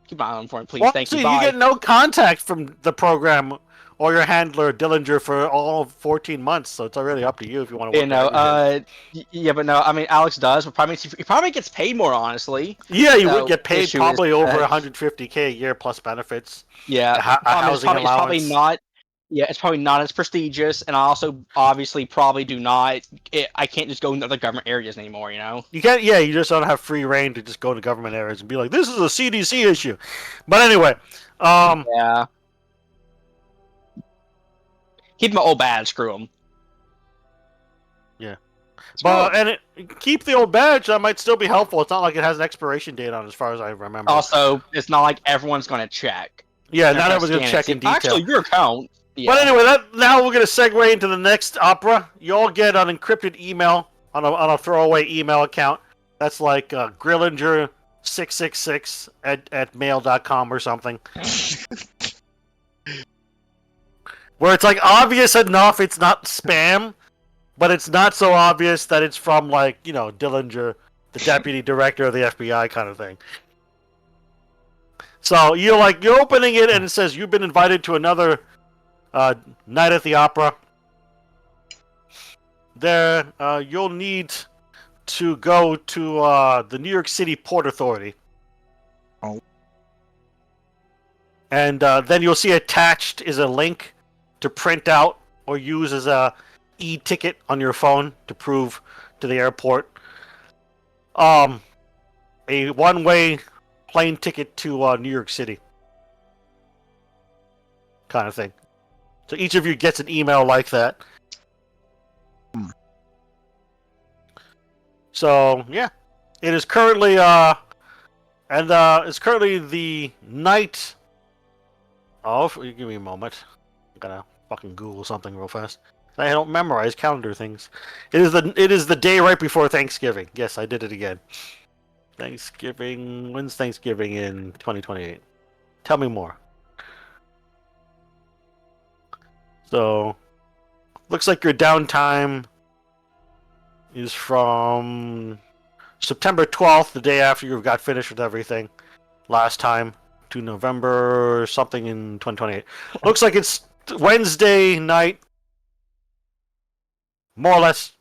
Keep an eye on him for him, please. Well, Thank see, you. Bye. get no contact from the program or your handler Dillinger for all 14 months, so it's really up to you if you want to work. You know, for Agrigen. yeah, but no, I mean, Alex does, but probably he probably gets paid more, honestly. Yeah, you so would get paid issue probably is over that- 150K a year plus benefits. Yeah, A housing it's probably allowance. not. Yeah, it's probably not as prestigious, and I also obviously probably do not. I can't just go into other government areas anymore. You know. You can't. Yeah, you just don't have free reign to just go to government areas and be like, "This is a CDC issue." But anyway, Yeah. Keep him old badge. Screw him. Yeah. Keep the old badge. That might still be helpful. It's not like it has an expiration date on, it, as far as I remember. Also, it's not like everyone's gonna check. yeah, They're not gonna everyone's gonna scan it. check See, in detail. Actually, your account. Yeah. But anyway, now we're gonna segue into the next opera. You all get an encrypted email on a throwaway email account. That's like Grillinger666 at mail.com or something. Where it's like obvious enough it's not spam, but it's not so obvious that it's from like, you know, Dillinger, the deputy director of the FBI kind of thing. So you're opening it and it says you've been invited to another night at the opera. There, you'll need to go to the New York City Port Authority. Oh. And then you'll see attached is a link to print out or use as a e-ticket on your phone to prove to the airport. A one-way plane ticket to New York City. Kind of thing. So each of you gets an email like that. So yeah, it is currently it's currently the night of. Give me a moment. I'm gonna fucking Google something real fast. I don't memorize calendar things. It is the day right before Thanksgiving. Yes, I did it again. Thanksgiving. When's Thanksgiving in 2028? Tell me more. So, looks like your downtime is from September 12th, the day after you got finished with everything last time, to November something in 2028. Looks like it's Wednesday night, more or less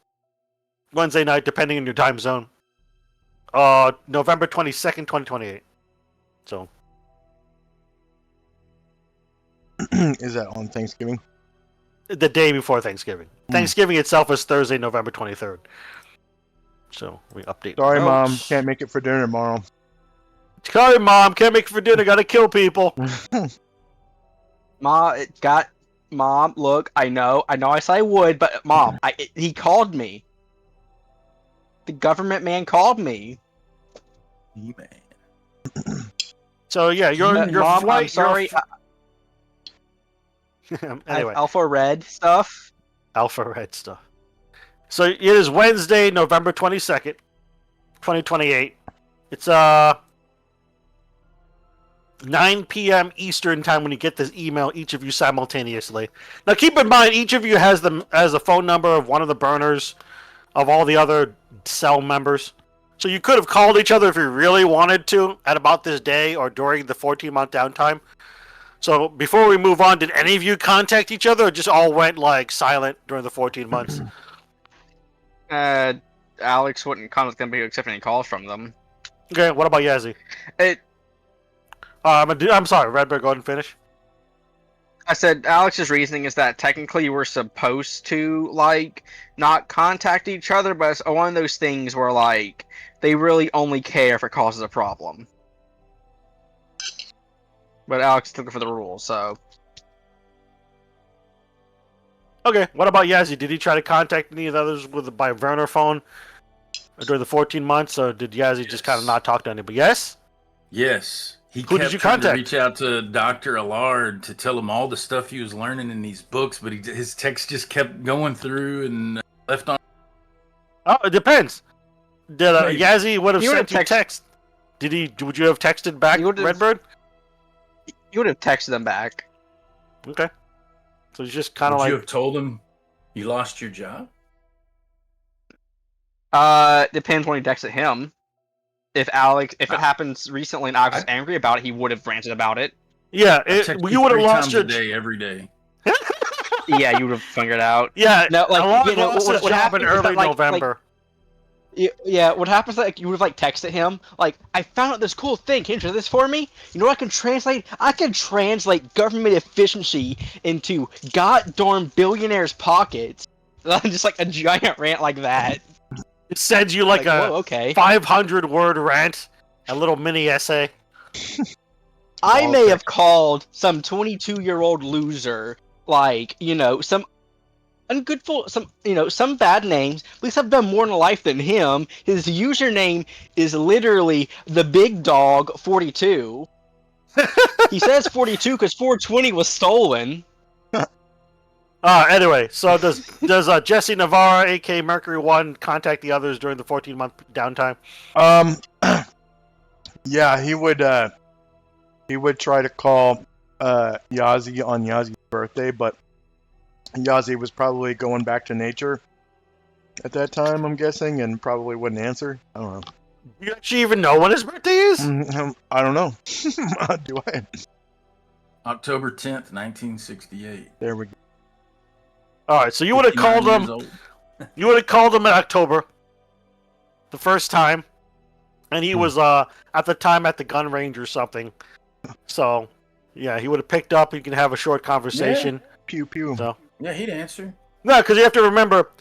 Wednesday night, depending on your time zone. November 22nd, 2028. So, Is that on Thanksgiving? the day before Thanksgiving. Thanksgiving itself is Thursday, November 23rd. So, we update. Sorry, the Mom. notes. Can't make it for dinner tomorrow. Sorry, Mom. Can't make it for dinner. Gotta kill people. Mom, look, I know I said I would, but Mom, he called me. The government man called me. Man. So, yeah, your Mom, flight. I'm sorry. Anyway, Alpha Red stuff. Alpha Red stuff. So it is Wednesday, November 22nd, 2028. It's 9 p.m. Eastern time when you get this email, each of you simultaneously. Now keep in mind, each of you has a phone number of one of the burners of all the other cell members. So you could have called each other if you really wanted to at about this day or during the 14-month downtime. So before we move on, did any of you contact each other or just all went like silent during the 14 months? Alex wouldn't contact them accept any calls from them. Okay, what about Yazzie? I'm sorry, Redbird, go ahead and finish. I said Alex's reasoning is that technically we're supposed to like not contact each other, but it's one of those things where like they really only care if it causes a problem. But Alex took it for the rules, so. Okay, what about Yazzie? Did he try to contact any of the others by Werner phone during the 14 months, or did Yazzie just kind of not talk to anybody? Yes? Yes. He Who did kept you trying to contact? reach out to Dr. Allard to tell him all the stuff he was learning in these books, but his text just kept going through and left on. Oh, it depends. Did Maybe. Yazzie would have He sent would've you text? Would you have texted back, He would've- Redbird? You would have texted them back. Okay. So he's just kind Would of like... you have told him you lost your job? Depends when he texted him. If it happens recently and Alex is angry about it, he would have ranted about it. Yeah, I text you would have 3 lost times your... a day, every day. Yeah, you would have figured out. Yeah, No, like, Allard you know, lost what his job in happened is that, early like- November. Yeah, what happens is like you would have like texted him like, I found out this cool thing. Can you do this for me? You know what I can translate? I can translate government efficiency into goddamn billionaires' pockets. Just like a giant rant like that. It sends you like a whoa, okay. 500-word rant, a little mini essay. I All may text. have called some 22-year-old loser, like, some ungrateful, some bad names. At least I've done more in life than him. His username is literally the big dog 42. He says 42 because 420 was stolen. Anyway, so does Jesse Navarra, aka Mercury One, contact the others during the 14-month downtime? Yeah, he would try to call Yazzie on Yazzie's birthday, but Yazzie was probably going back to nature at that time, I'm guessing, and probably wouldn't answer. I don't know. You actually even know when his birthday is? I don't know. Do I? October 10th, 1968. There we go. All right, so you would have 59 called years him. old. You would have called him in October, the first time, and he was at the time at the gun range or something. So, yeah, he would have picked up. You can have a short conversation. Pew pew. So. Yeah, he'd answer. No, because you have to remember,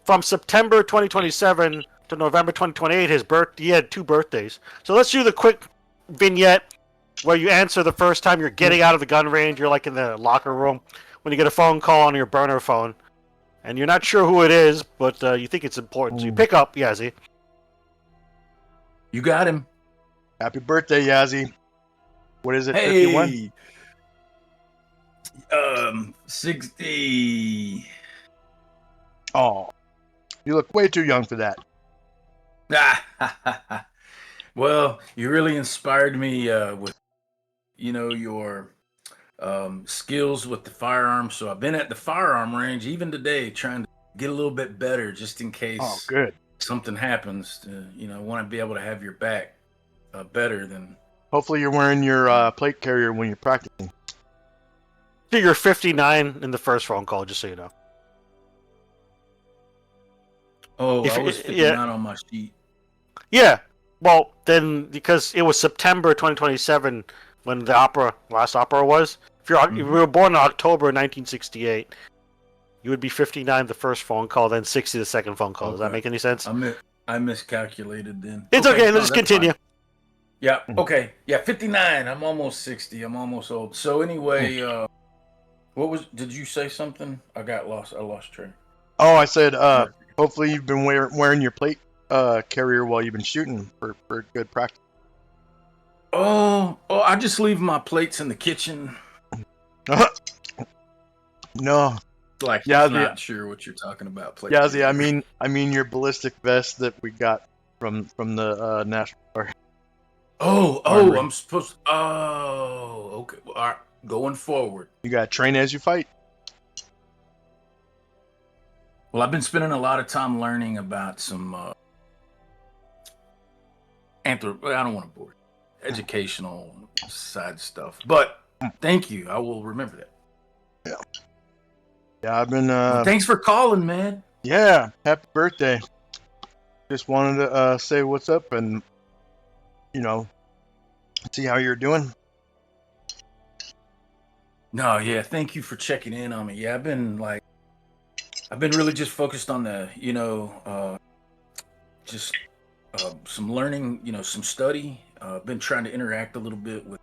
from September 2027 to November 2028, he had 2 birthdays. So let's do the quick vignette where you answer the first time you're getting out of the gun range. You're like in the locker room when you get a phone call on your burner phone, and you're not sure who it is, but you think it's important. So you pick up, Yazzie. You got him. Happy birthday, Yazzie. What is it? 51? Hey. 60. Oh, you look way too young for that. Well, you really inspired me with, your skills with the firearm. So I've been at the firearm range even today trying to get a little bit better just in case Oh, good. something happens. I want to be able to have your back better than. Hopefully, you're wearing your plate carrier when you're practicing. You're 59 in the first phone call, just so you know. Oh, If- I was yeah. 59 on my sheet. Yeah. Well, then because it was September 2027 when the last opera was. If you were born in October 1968, you would be 59 the first phone call, then 60 the second phone call. Does that Okay. make any sense? I miscalculated then. It's okay. no, Let's that's continue. fine. Yeah. Okay. Yeah. 59. I'm almost 60. I'm almost old. So anyway, did you say something? I got lost. I lost track. Oh, I said, hopefully you've been wearing your plate carrier while you've been shooting for good practice. Oh, I just leave my plates in the kitchen. No, Like, Yeah, I'm not sure what you're talking about. Plate Yazzie, carrier. I mean your ballistic vest that we got from the National Guard. Oh, Armory. I'm supposed. Oh, okay. All right. Going forward. You got to train as you fight. Well, I've been spending a lot of time learning about some I don't want to bore you. Educational side stuff. But thank you. I will remember that. Yeah, I've been. Well, thanks for calling, man. Yeah, happy birthday. Just wanted to say what's up and see how you're doing. No, yeah, thank you for checking in on me. Yeah, I've been really just focused on the, some learning, some study. Been trying to interact a little bit with,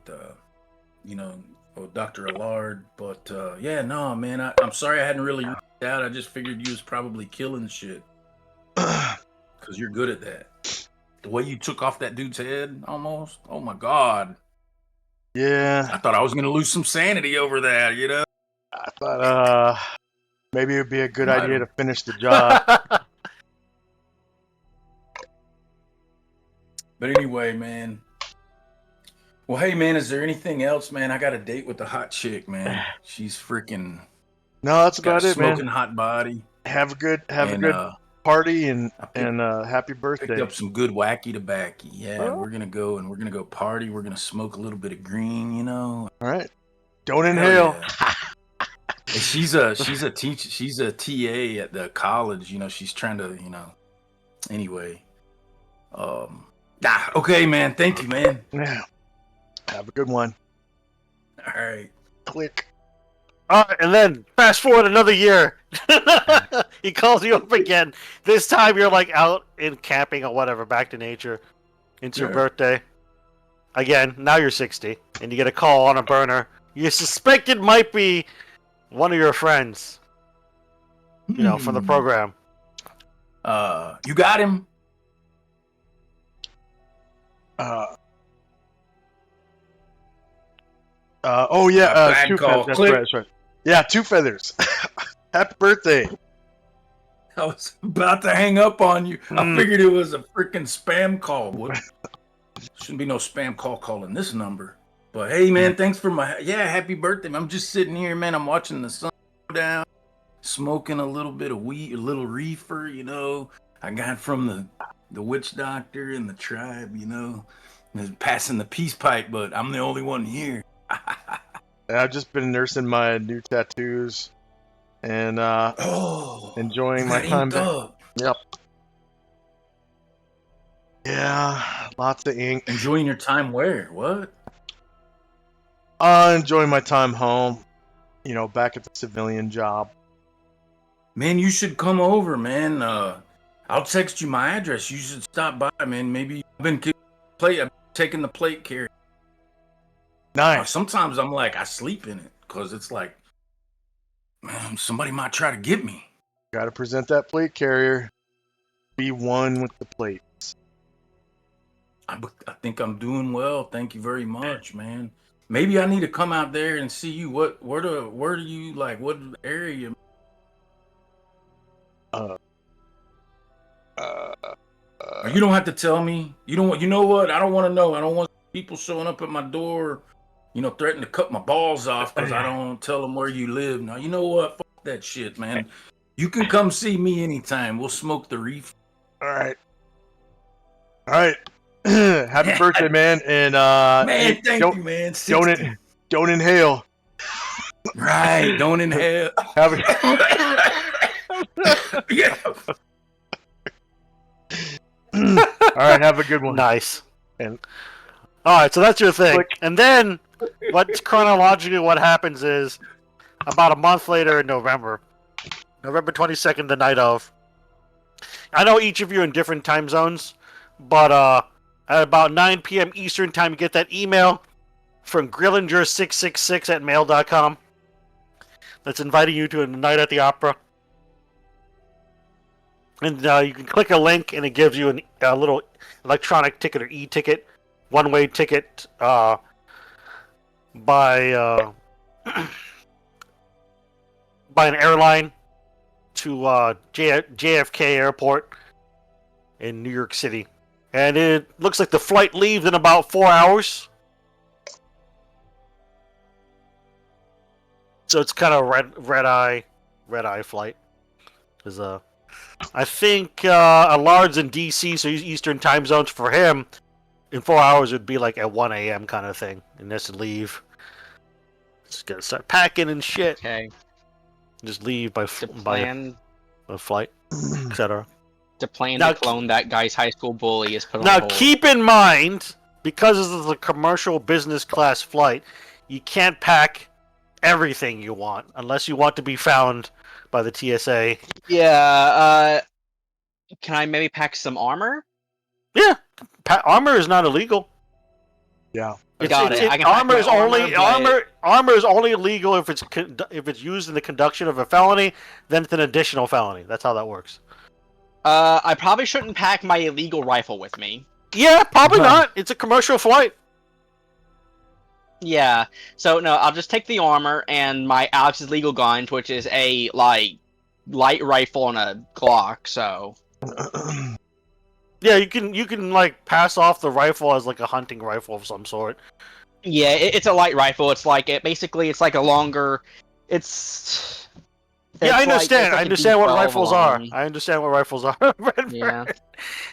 Dr. Allard. But yeah, no, man, I'm sorry I hadn't really reached out. I just figured you was probably killing shit because you're good at that. The way you took off that dude's head, almost. Oh my God. Yeah, I thought I was gonna lose some sanity over that. I thought maybe it'd be a good Might idea have. to finish the job. But anyway, man. Well, hey, man, is there anything else, man? I got a date with the hot chick, man. She's freaking No, that's got about a it, smoking man. hot body. Have a good And, party and I picked- happy Picked birthday. up some good wacky tobacco. Yeah, Oh. we're gonna go party. We're gonna smoke a little bit of green, All right, don't Hell inhale. yeah. And she's a teacher. She's a TA at the college. She's trying to, Anyway, okay, man. Thank you, man. Yeah, have a good one. All right. Click. And then fast forward another year. He calls you up again. This time you're like out in camping or whatever, back to nature. It's your Yeah. birthday. Again, now you're 60, and you get a call on a burner. You suspect it might be one of your friends, from the program. You got him. Oh yeah, Bad two call. feathers. That's Click. right, that's right. Yeah, two feathers. Happy birthday. I was about to hang up on you. I Mm. figured it was a freaking spam call. What? Shouldn't be no spam call calling this number. But hey, man, thanks for happy birthday. I'm just sitting here, man. I'm watching the sun go down, smoking a little bit of weed, a little reefer. I got from the witch doctor and the tribe. Passing the peace pipe, but I'm the only one here. I've just been nursing my new tattoos and enjoying you my got time inked back. up. Yep. Yeah, lots of ink. Enjoying your time where? What? Enjoying my time home. Back at the civilian job. Man, you should come over, man. I'll text you my address. You should stop by, man. Maybe I've been taking the plate carrier. Nice. Sometimes I'm like, I sleep in it because it's like, man, somebody might try to get me. Got to present that plate carrier. Be one with the plates. I think I'm doing well. Thank you very much, man. Maybe I need to come out there and see you. Where do you like? What area? You don't have to tell me. You don't. You know what? I don't want to know. I don't want people showing up at my door, threatening to cut my balls off because I don't tell them where you live. Now, you know what? Fuck that shit, man. You can come see me anytime. We'll smoke the reef. All right. Happy birthday, man! And Man, hey, thank don't you, man. don't 60. in, don't inhale. Right, don't inhale. Have a, Yeah. all right, have a good one. Nice. And- All right, so that's your thing. Click. And then, chronologically what happens is, about a month later in November 22nd, the night of. I know each of you in different time zones, but at about 9 p.m. Eastern time, you get that email from Grillinger666 at mail.com that's inviting you to a night at the opera. And you can click a link, and it gives you a little electronic ticket or e-ticket, one-way ticket by an airline to JFK Airport in New York City. And it looks like the flight leaves in about 4 hours. So it's kind of red eye flight. Is I think Allard's in DC, so he's Eastern time zones for him. In 4 hours, it'd be like at 1 a.m. kind of thing, and this would leave. Just gotta start packing and shit. Okay. Just leave by flight, etc. The plan Now, to clone that guy's high school bully is put on Now, hold. keep in mind, because this is a commercial business class flight, you can't pack everything you want unless you want to be found by the TSA. Yeah. Can I maybe pack some armor? Yeah, armor is not illegal. Yeah. Got it. I can pack Armor my is only but- armor is only illegal if it's used in the conduction of a felony. Then it's an additional felony. That's how that works. I probably shouldn't pack my illegal rifle with me. Yeah, probably not. It's a commercial flight. Yeah. So no, I'll just take the armor and my Alex's legal gun, which is a light rifle and a Glock. So. Yeah, you can like pass off the rifle as like a hunting rifle of some sort. Yeah, it's a light rifle. It's like it's like a longer. It's. Yeah, I it's like- understand. it's like I a understand what D12 rifles are. long. I understand what rifles are. Yeah.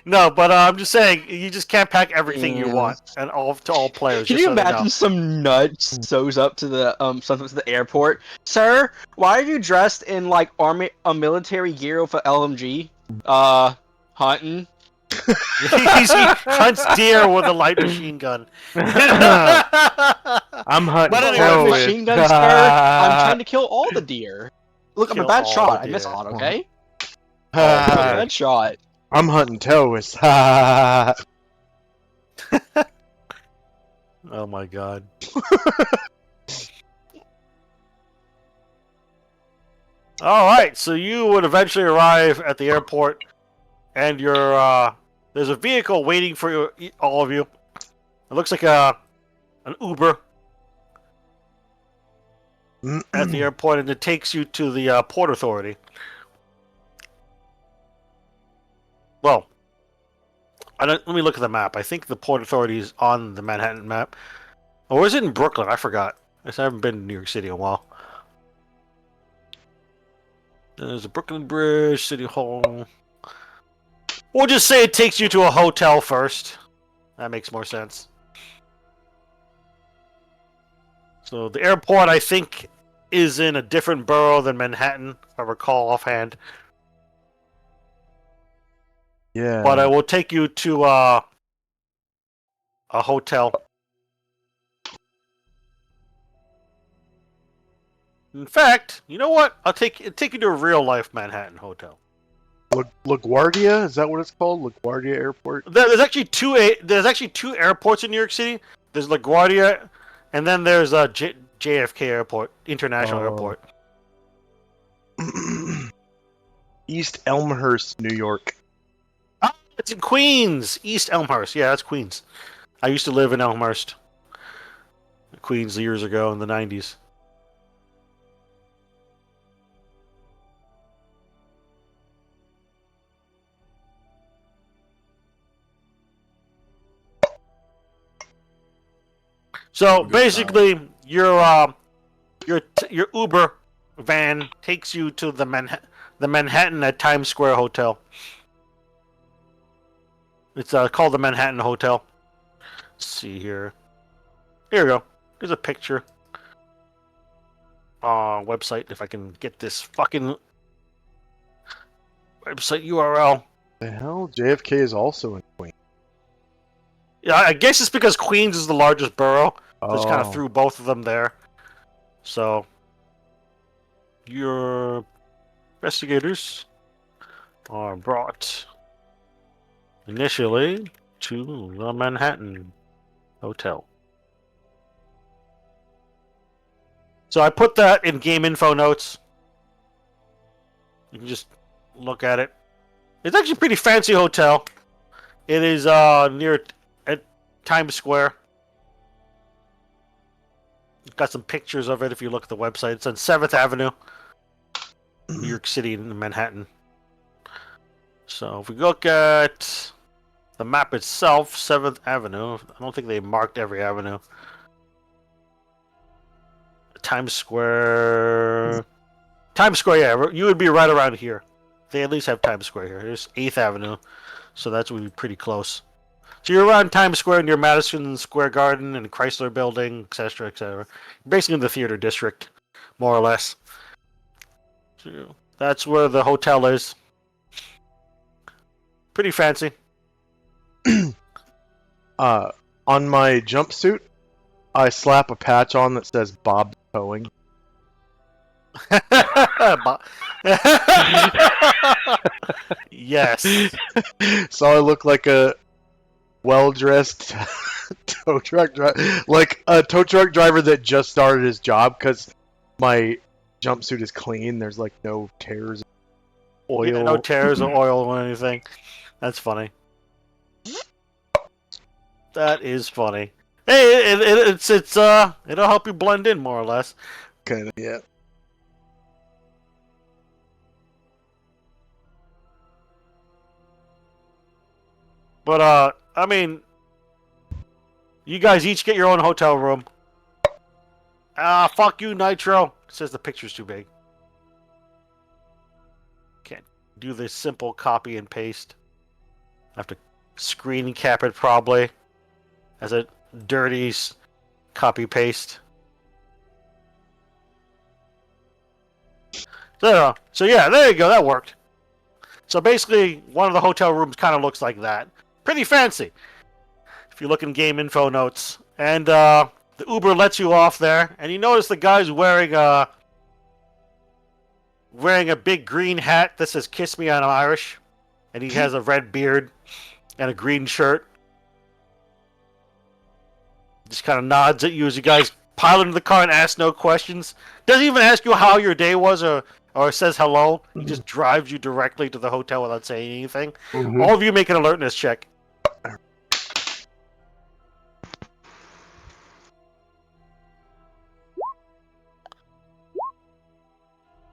No, but I'm just saying you just can't pack everything you Yeah. want, and to all players. Can just you so they know. imagine some nut shows up to the something to the airport? Sir, why are you dressed in like army military gear with an LMG? Hunting. he hunts deer with a light machine gun. I'm hunting But anyway, tail with- Machine gun, sir. I'm trying to kill all the deer. Look, I'm a Kill bad all shot. the I missed a deer. lot, okay? I'm a Ah, bad shot. I'm hunting Taoist. Ha Oh my god. All right, so you would eventually arrive at the airport, and there's a vehicle waiting for all of you. It looks like an Uber at the airport, and it takes you to the Port Authority. Well, let me look at the map. I think the Port Authority is on the Manhattan map. Or is it in Brooklyn? I forgot. I haven't been to New York City in a while. There's a Brooklyn Bridge, City Hall. We'll just say it takes you to a hotel first. That makes more sense. So the airport, I think, is in a different borough than Manhattan, if I recall offhand. Yeah. But I will take you to a hotel. In fact, you know what? I'll take you to a real life Manhattan hotel. LaGuardia? Is that what it's called? LaGuardia Airport? There's actually two airports in New York City. There's LaGuardia, and then there's JFK Airport, International Oh. Airport. East Elmhurst, New York. It's in Queens, East Elmhurst. Yeah, that's Queens. I used to live in Elmhurst, Queens, years ago in the 90s. So Good basically, your Uber van takes you to the the Manhattan at Times Square Hotel. It's called the Manhattan Hotel. Let's see here. Here we go. Here's a picture. Website, if I can get this fucking website URL. The hell? JFK is also in Queens. Yeah, I guess it's because Queens is the largest borough. So it's kind of Oh. threw both of them there. So, your investigators are brought initially to the Manhattan Hotel. So I put that in game info notes. You can just look at it. It's actually a pretty fancy hotel. It is near at Times Square. Got some pictures of it if you look at the website. It's on 7th Avenue, New York City in Manhattan. So if we look at the map itself, 7th Avenue, I don't think they marked every avenue. Times Square, yeah, you would be right around here. They at least have Times Square here. There's 8th Avenue, so that's would be pretty close. So you're around Times Square near Madison Square Garden and Chrysler Building, etc., etc. Basically in the theater district, more or less. So that's where the hotel is. Pretty fancy. On my jumpsuit, I slap a patch on that says Bob Towing. Yes. So I look like a well-dressed tow truck driver, like a tow truck driver that just started his job, because my jumpsuit is clean. There's like no tears, oil. Yeah, no tears or oil or anything. That's funny. That is funny. Hey, it'll help you blend in more or less. Kind of, yeah. But I mean, you guys each get your own hotel room. Fuck you, Nitro. It says the picture's too big. Can't do this simple copy and paste. I have to screen cap it probably as a dirty copy paste. So yeah, there you go. That worked. So basically, one of the hotel rooms kind of looks like that. Pretty fancy. If you look in game info notes, and the Uber lets you off there, and you notice the guy's wearing a big green hat that says "Kiss Me, I'm Irish," and he has a red beard and a green shirt. Just kind of nods at you as you guys pile into the car and ask no questions. Doesn't even ask you how your day was or says hello. He just drives you directly to the hotel without saying anything. All of you make an alertness check.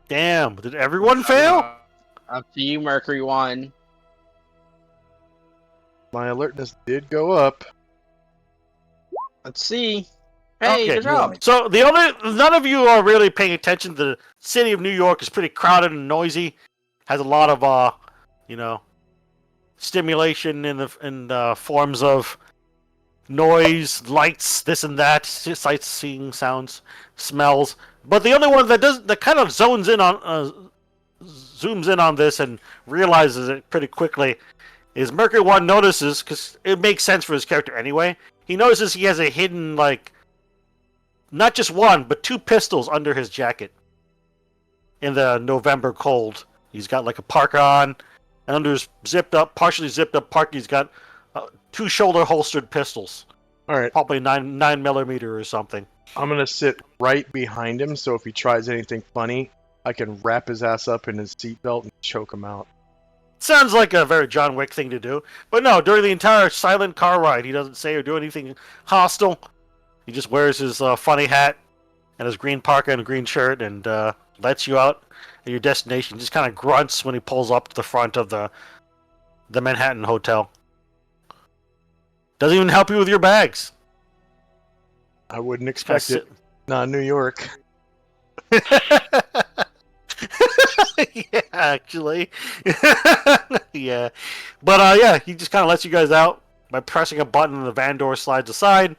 Damn, did everyone fail? Up to you, Mercury 1. My alertness did go up. Let's see. Hey, Okay, good job. So none of you are really paying attention. The city of New York is pretty crowded and noisy. Has a lot of stimulation in the forms of noise, lights, this and that, sightseeing, sounds, smells. But the only one that kind of zooms in on this and realizes it pretty quickly is Mercury 1 notices, because it makes sense for his character anyway. He notices he has a hidden, like, not just one, but 2 pistols under his jacket in the November cold. He's got like a parka on, and under his partially zipped up parka, he's got 2 shoulder holstered pistols. All right, Probably 9mm or something. I'm gonna sit right behind him, so if he tries anything funny, I can wrap his ass up in his seatbelt and choke him out. Sounds like a very John Wick thing to do. But no, during the entire silent car ride, he doesn't say or do anything hostile. He just wears his funny hat and his green parka and green shirt and lets you out at your destination. Just kind of grunts when he pulls up to the front of the Manhattan Hotel. Doesn't even help you with your bags. I wouldn't expect it. Not in New York. Yeah, actually. Yeah. But yeah, he just kind of lets you guys out by pressing a button and the van door slides aside,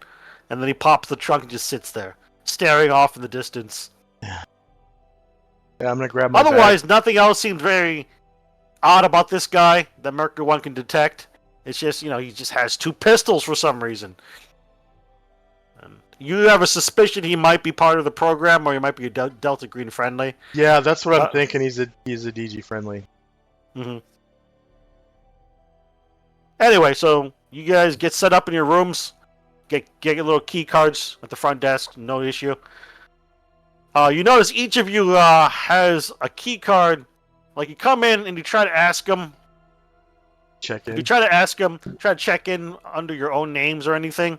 and then he pops the trunk and just sits there, staring off in the distance. Yeah, I'm gonna grab my Otherwise, bag. nothing else seems very odd about this guy that Mercury 1 can detect. It's just, he just has 2 pistols for some reason. And you have a suspicion he might be part of the program, or he might be a Delta Green friendly. Yeah, that's what I'm Uh, thinking. He's a DG friendly. Mm-hmm. Anyway, so you guys get set up in your rooms. Get your little key cards at the front desk. No issue. You notice each of you has a key card. Like, you come in and you try to ask them. Check If in. you try to ask them, try to check in under your own names or anything.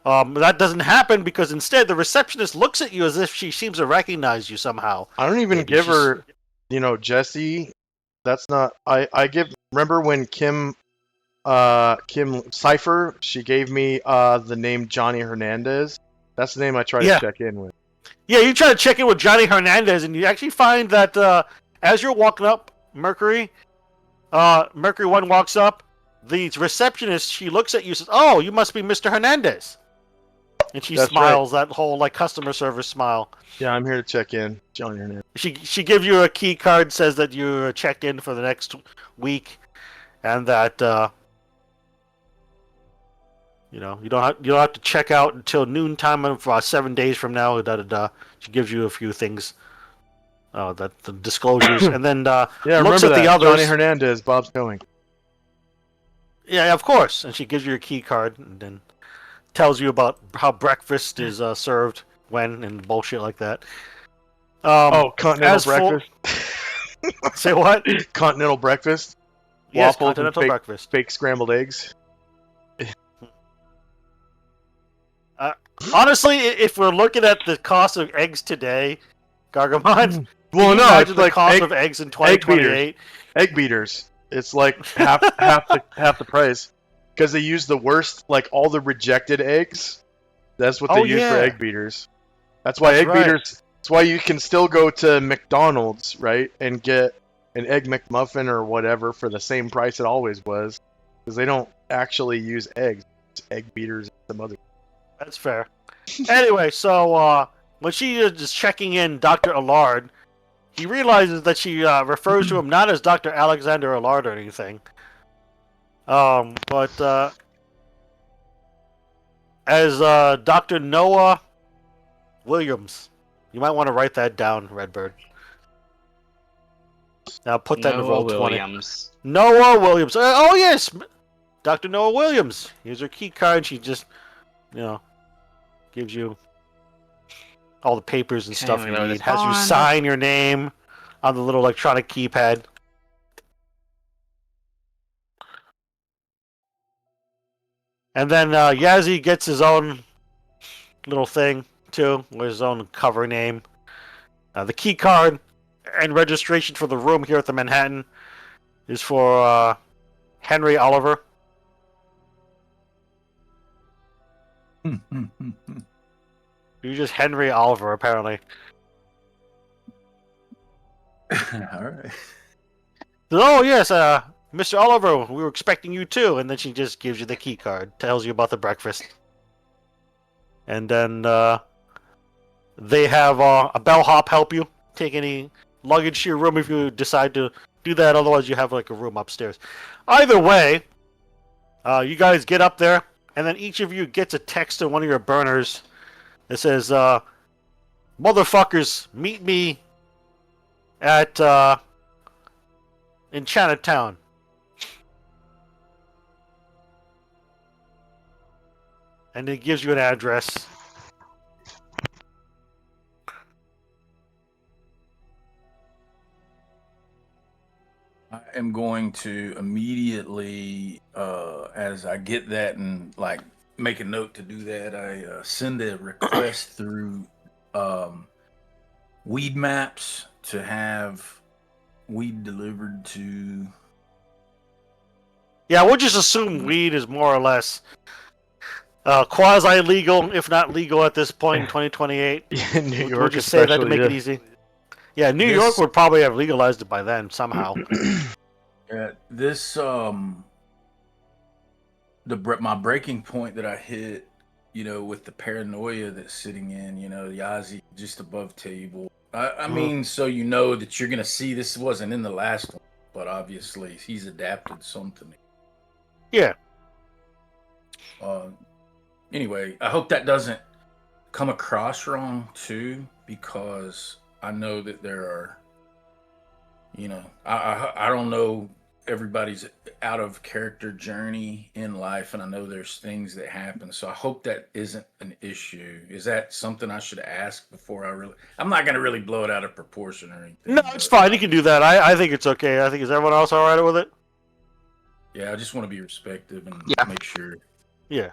That doesn't happen because instead the receptionist looks at you as if she seems to recognize you somehow. I don't even Maybe give she's- her, Jesse. That's not. I give. Remember when Kim Cipher? She gave me the name Johnny Hernandez. That's the name I try Yeah. to check in with. Yeah, you try to check in with Johnny Hernandez, and you actually find that as you're walking up Mercury 1 walks up. The receptionist, she looks at you and says, "Oh, you must be Mr. Hernandez." And she That's smiles, that whole customer service smile. Yeah, I'm here to check in, Johnny Hernandez. She gives you a key card, says that you're checked in for the next week, and that you don't have to check out until noontime of 7 days from now. She gives you a few things, that the disclosures, and then Yeah, looks remember at that. the others. Johnny Hernandez, Bob's going. Yeah, of course. And she gives you a key card and then tells you about how breakfast is served when and bullshit like that. Continental as for- breakfast. Say what? Continental breakfast. Yes, Waffles and continental breakfast. Fake scrambled eggs. Honestly, if we're looking at the cost of eggs today, Gargamon, Well, can you no, imagine it's the like cost egg, of eggs in 2028. egg beaters. It's like half the price because they use the worst, like all the rejected eggs. That's what they Oh, use for yeah. egg beaters. That's why That's egg right. beaters. That's why you can still go to McDonald's, right, and get an egg McMuffin or whatever for the same price it always was, because they don't actually use eggs. It's egg beaters and some other. That's fair. Anyway, so when she is just checking in Dr. Allard, he realizes that she refers to him not as Dr. Alexander Allard or anything, but as Dr. Noah Williams. You might want to write that down, Redbird. Now put that in Noah roll 20. Williams. Noah Williams. Oh yes, Dr. Noah Williams. Here's her key card. She just, gives you all the papers and Okay, stuff let you me load need. this Has you on. sign your name on the little electronic keypad. And then Yazzie gets his own little thing too, with his own cover name. The key card and registration for the room here at the Manhattan is for Henry Oliver. You're just Henry Oliver, apparently. All right. Oh yes, Mr. Oliver, we were expecting you too. And then she just gives you the key card, tells you about the breakfast, and then they have a bellhop help you take any luggage to your room if you decide to do that. Otherwise, you have like a room upstairs. Either way, you guys get up there, and then each of you gets a text on one of your burners that says, "Motherfuckers, meet me at in Chinatown." And it gives you an address. I am going to immediately, as I get that and like make a note to do that, I send a request through Weed Maps to have weed delivered to. Yeah, we'll just assume weed is more or less quasi-legal, if not legal at this point in 2028. In New We'll York, just say that to especially, make it yeah. easy. Yeah, New This- York would probably have legalized it by then somehow. Yeah, this my breaking point that I hit, with the paranoia that's sitting in, Yazi just above table. I mean, so that you're gonna see this wasn't in the last one, but obviously he's adapted something. Yeah. Anyway, I hope that doesn't come across wrong too, because I know that there are, I don't know everybody's out of character journey in life, and I know there's things that happen, so I hope that isn't an issue. Is that something I should ask before I'm not gonna really blow it out of proportion or anything. No, it's but, fine. You can do that. I think it's okay. I think, is everyone else all right with it? Yeah, I just want to be respectful and Yeah. make sure. Yeah.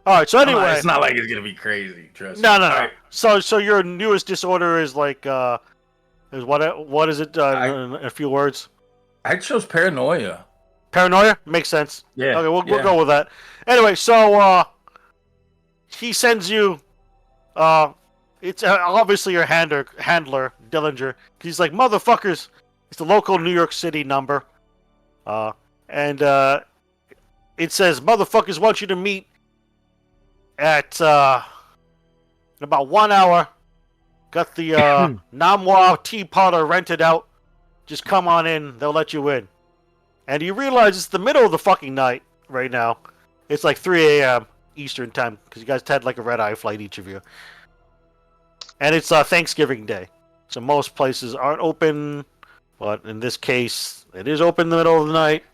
All right. So anyway, It's not like it's gonna be crazy. Trust me. no. All right. So your newest disorder is like is what is it in a few words? I chose paranoia. Paranoia makes sense. Yeah. Okay, we'll go with that. Anyway, so he sends you. It's obviously your handler Dillinger. He's like, motherfuckers. It's the local New York City number. And it says, motherfuckers want you to meet at in about 1 hour. Got the Namwa Tea Parlor rented out. Just come on in. They'll let you in. And you realize it's the middle of the fucking night right now. It's like 3 a.m. Eastern time, because you guys had like a red-eye flight, each of you. And it's Thanksgiving Day. So most places aren't open, but in this case, it is open in the middle of the night.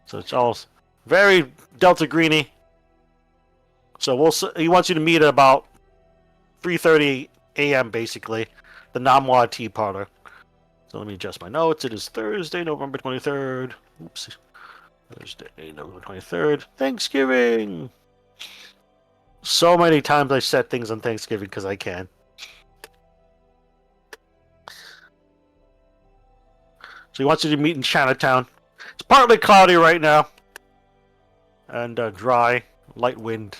So it's all very Delta Greeny. So he wants you to meet at about 3:30 a.m. basically, the Namwa Tea Parlor. So let me adjust my notes. It is Thursday, November 23rd. Oops. Thursday, November 23rd. Thanksgiving! So many times I set things on Thanksgiving because I can. So he wants you to meet in Chinatown. It's partly cloudy right now. And dry. Light wind.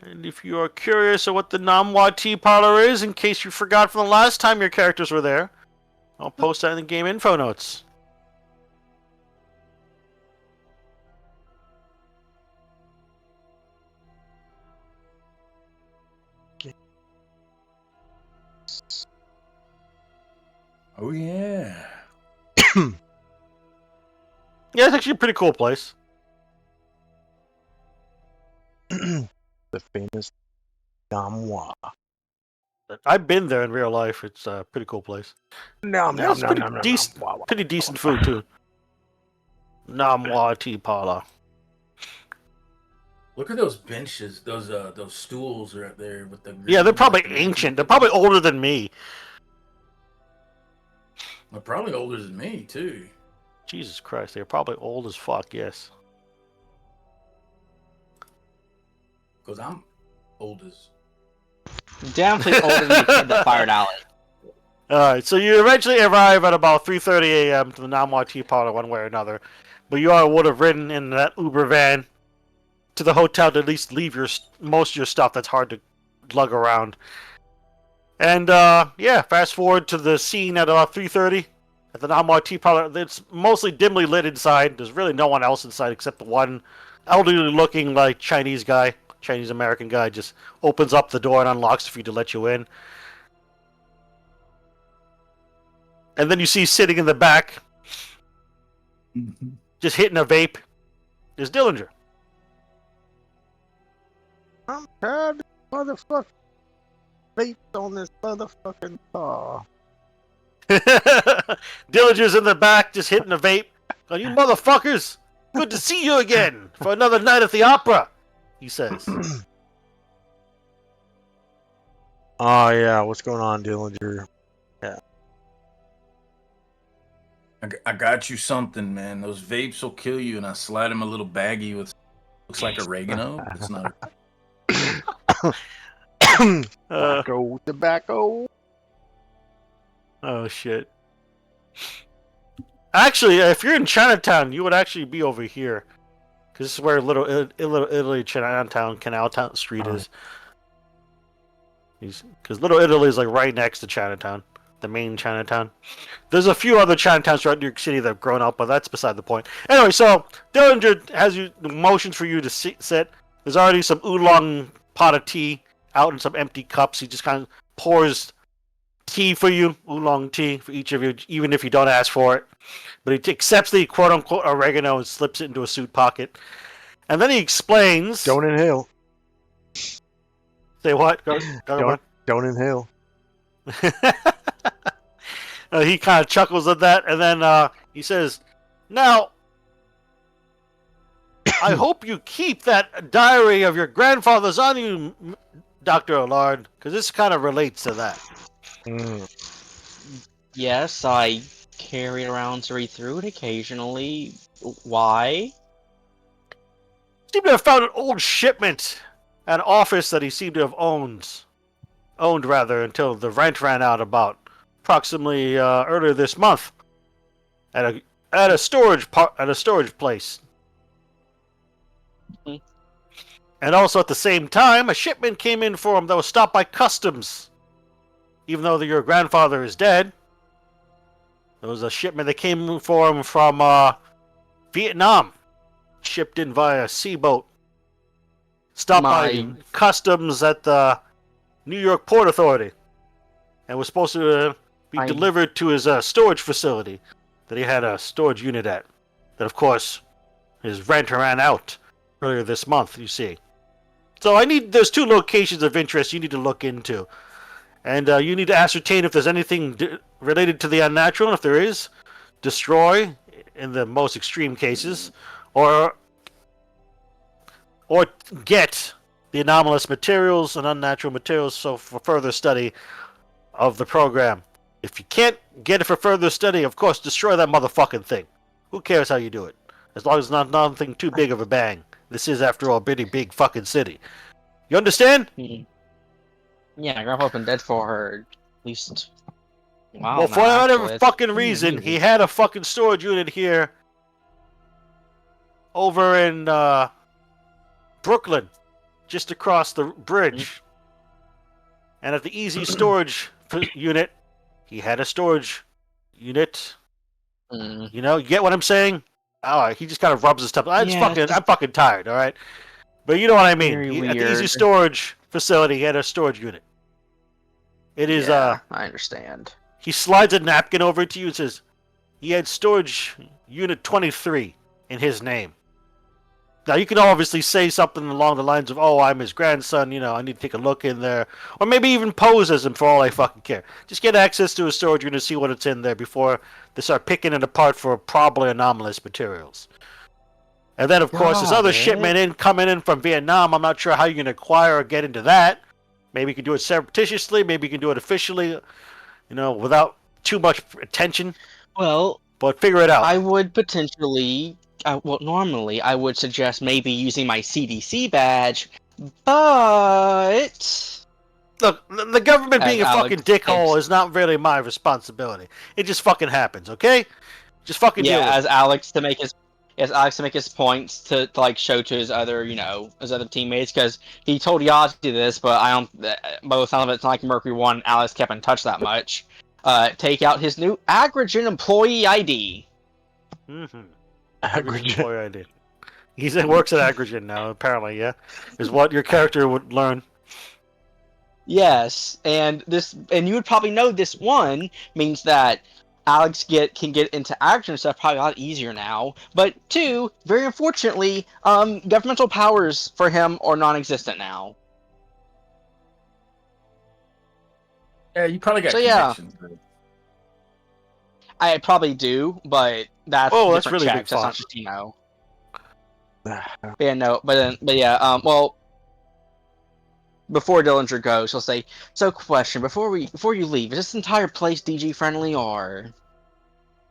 And if you are curious of what the Namwa Tea Parlor is, in case you forgot from the last time your characters were there, I'll post that in the game info notes. Oh yeah. Yeah, it's actually a pretty cool place. The famous Namwa. I've been there in real life. It's a pretty cool place. Nom, Yeah, it's pretty decent food too. Namwa Tea Parlor. Look at those benches. Those stools right there with the. Yeah, they're probably ancient. They're probably older than me. They're probably older than me too. Jesus Christ, they're probably old as fuck. Yes. Because I'm old as. Definitely older than the kid that fired Alley. Alright, so you eventually arrive at about 3:30 a.m. to the Namwa Tea Parlor one way or another. But you all would have ridden in that Uber van to the hotel to at least leave most of your stuff that's hard to lug around. And, yeah, fast forward to the scene at about 3:30 at the Namwa Tea Parlor. It's mostly dimly lit inside. There's really no one else inside except the one elderly-looking, like, Chinese-American guy just opens up the door and unlocks it for you to let you in. And then you see sitting in the back, just hitting a vape, is Dillinger. I'm tired of motherfucking vape on this motherfucking car. Dillinger's in the back, just hitting a vape. Going, you motherfuckers! Good to see you again for another night at the opera, he says. Oh yeah, what's going on, Dillinger? I got you something, man. Those vapes will kill you, and I slide him a little baggie with looks like oregano. It's not. Tobacco. Oh shit. Actually, if you're in Chinatown, you would actually be over here. Because this is where Little Italy, Chinatown, Canal Town Street is. Because Little Italy is like right next to Chinatown. the main Chinatown. There's a few other Chinatowns throughout New York City that have grown up, but that's beside the point. Anyway, so Dillinger has motions for you to sit. There's already some oolong pot of tea out in some empty cups. He just kind of pours tea for you, oolong tea for each of you, even if you don't ask for it. But he accepts the quote-unquote oregano and slips it into a suit pocket. And then he explains... Don't inhale. Say what? Go Don't inhale. He kind of chuckles at that, and then he says, "Now, I hope you keep that diary of your grandfather's on you, Dr. Allard, because this kind of relates to that." Yes, I carry it around to read through it occasionally. Why? Seemed to have found an old shipment at an office that he seemed to have owned until the rent ran out about approximately earlier this month at a storage place. Hmm. And also at the same time, a shipment came in for him that was stopped by customs. Even though your grandfather is dead, there was a shipment that came for him from Vietnam, shipped in via seaboat, stopped by customs at the New York Port Authority, and was supposed to be delivered to his storage facility that he had a storage unit at. That, of course, his rent ran out earlier this month, you see. So there's two locations of interest you need to look into. And you need to ascertain if there's anything related to the unnatural, and if there is, destroy in the most extreme cases, or get the anomalous materials and unnatural materials for further study of the program. If you can't get it for further study, of course, destroy that motherfucking thing. Who cares how you do it? As long as it's not nothing too big of a bang. This is, after all, a pretty big fucking city. You understand? Yeah, my grandpa's been dead for at least a while Well, now, for whatever actually. fucking reason, he had a fucking storage unit here over in Brooklyn, just across the bridge. And at the Easy Storage unit, he had a storage unit. You know, you get what I'm saying? Oh, he just kind of rubs his stuff. I'm fucking tired, all right? But you know what I mean. At the Easy Storage facility, he had a storage unit. It is, I understand. He slides a napkin over to you and says, he had storage unit 23 in his name. Now, you can obviously say something along the lines of, "Oh, I'm his grandson, you know, I need to take a look in there." Or maybe even pose as him for all I fucking care. Just get access to his storage unit and see what it's in there before they start picking it apart for probably anomalous materials. And then, of course, this other shipment coming in from Vietnam. I'm not sure how you're going to acquire or get into that. Maybe you can do it surreptitiously. Maybe you can do it officially, you know, without too much attention. Well, but figure it out. I would potentially... normally I would suggest maybe using my CDC badge, but... Look, the government being a fucking dickhole is not really my responsibility. It just fucking happens, okay? Just fucking deal with it. As Alex to make his points to like show to his other, his other teammates, because he told Yaz to do this, but I don't. By the sound of it, it's not like Mercury 1 and Alex kept in touch that much. Take out his new Agrogen employee ID. Agrogen employee ID. He works at Agrogen now, apparently. Yeah, is what your character would learn. Yes, and you would probably know this one means that Alex can get into action stuff probably a lot easier now. But two, very unfortunately, governmental powers for him are non-existent now. Yeah, you probably got connections. Yeah. I probably do, but that's that's really checks. big That's not just well. Before Dillinger goes, he'll say, "So, question: before you leave, is this entire place DG friendly or?"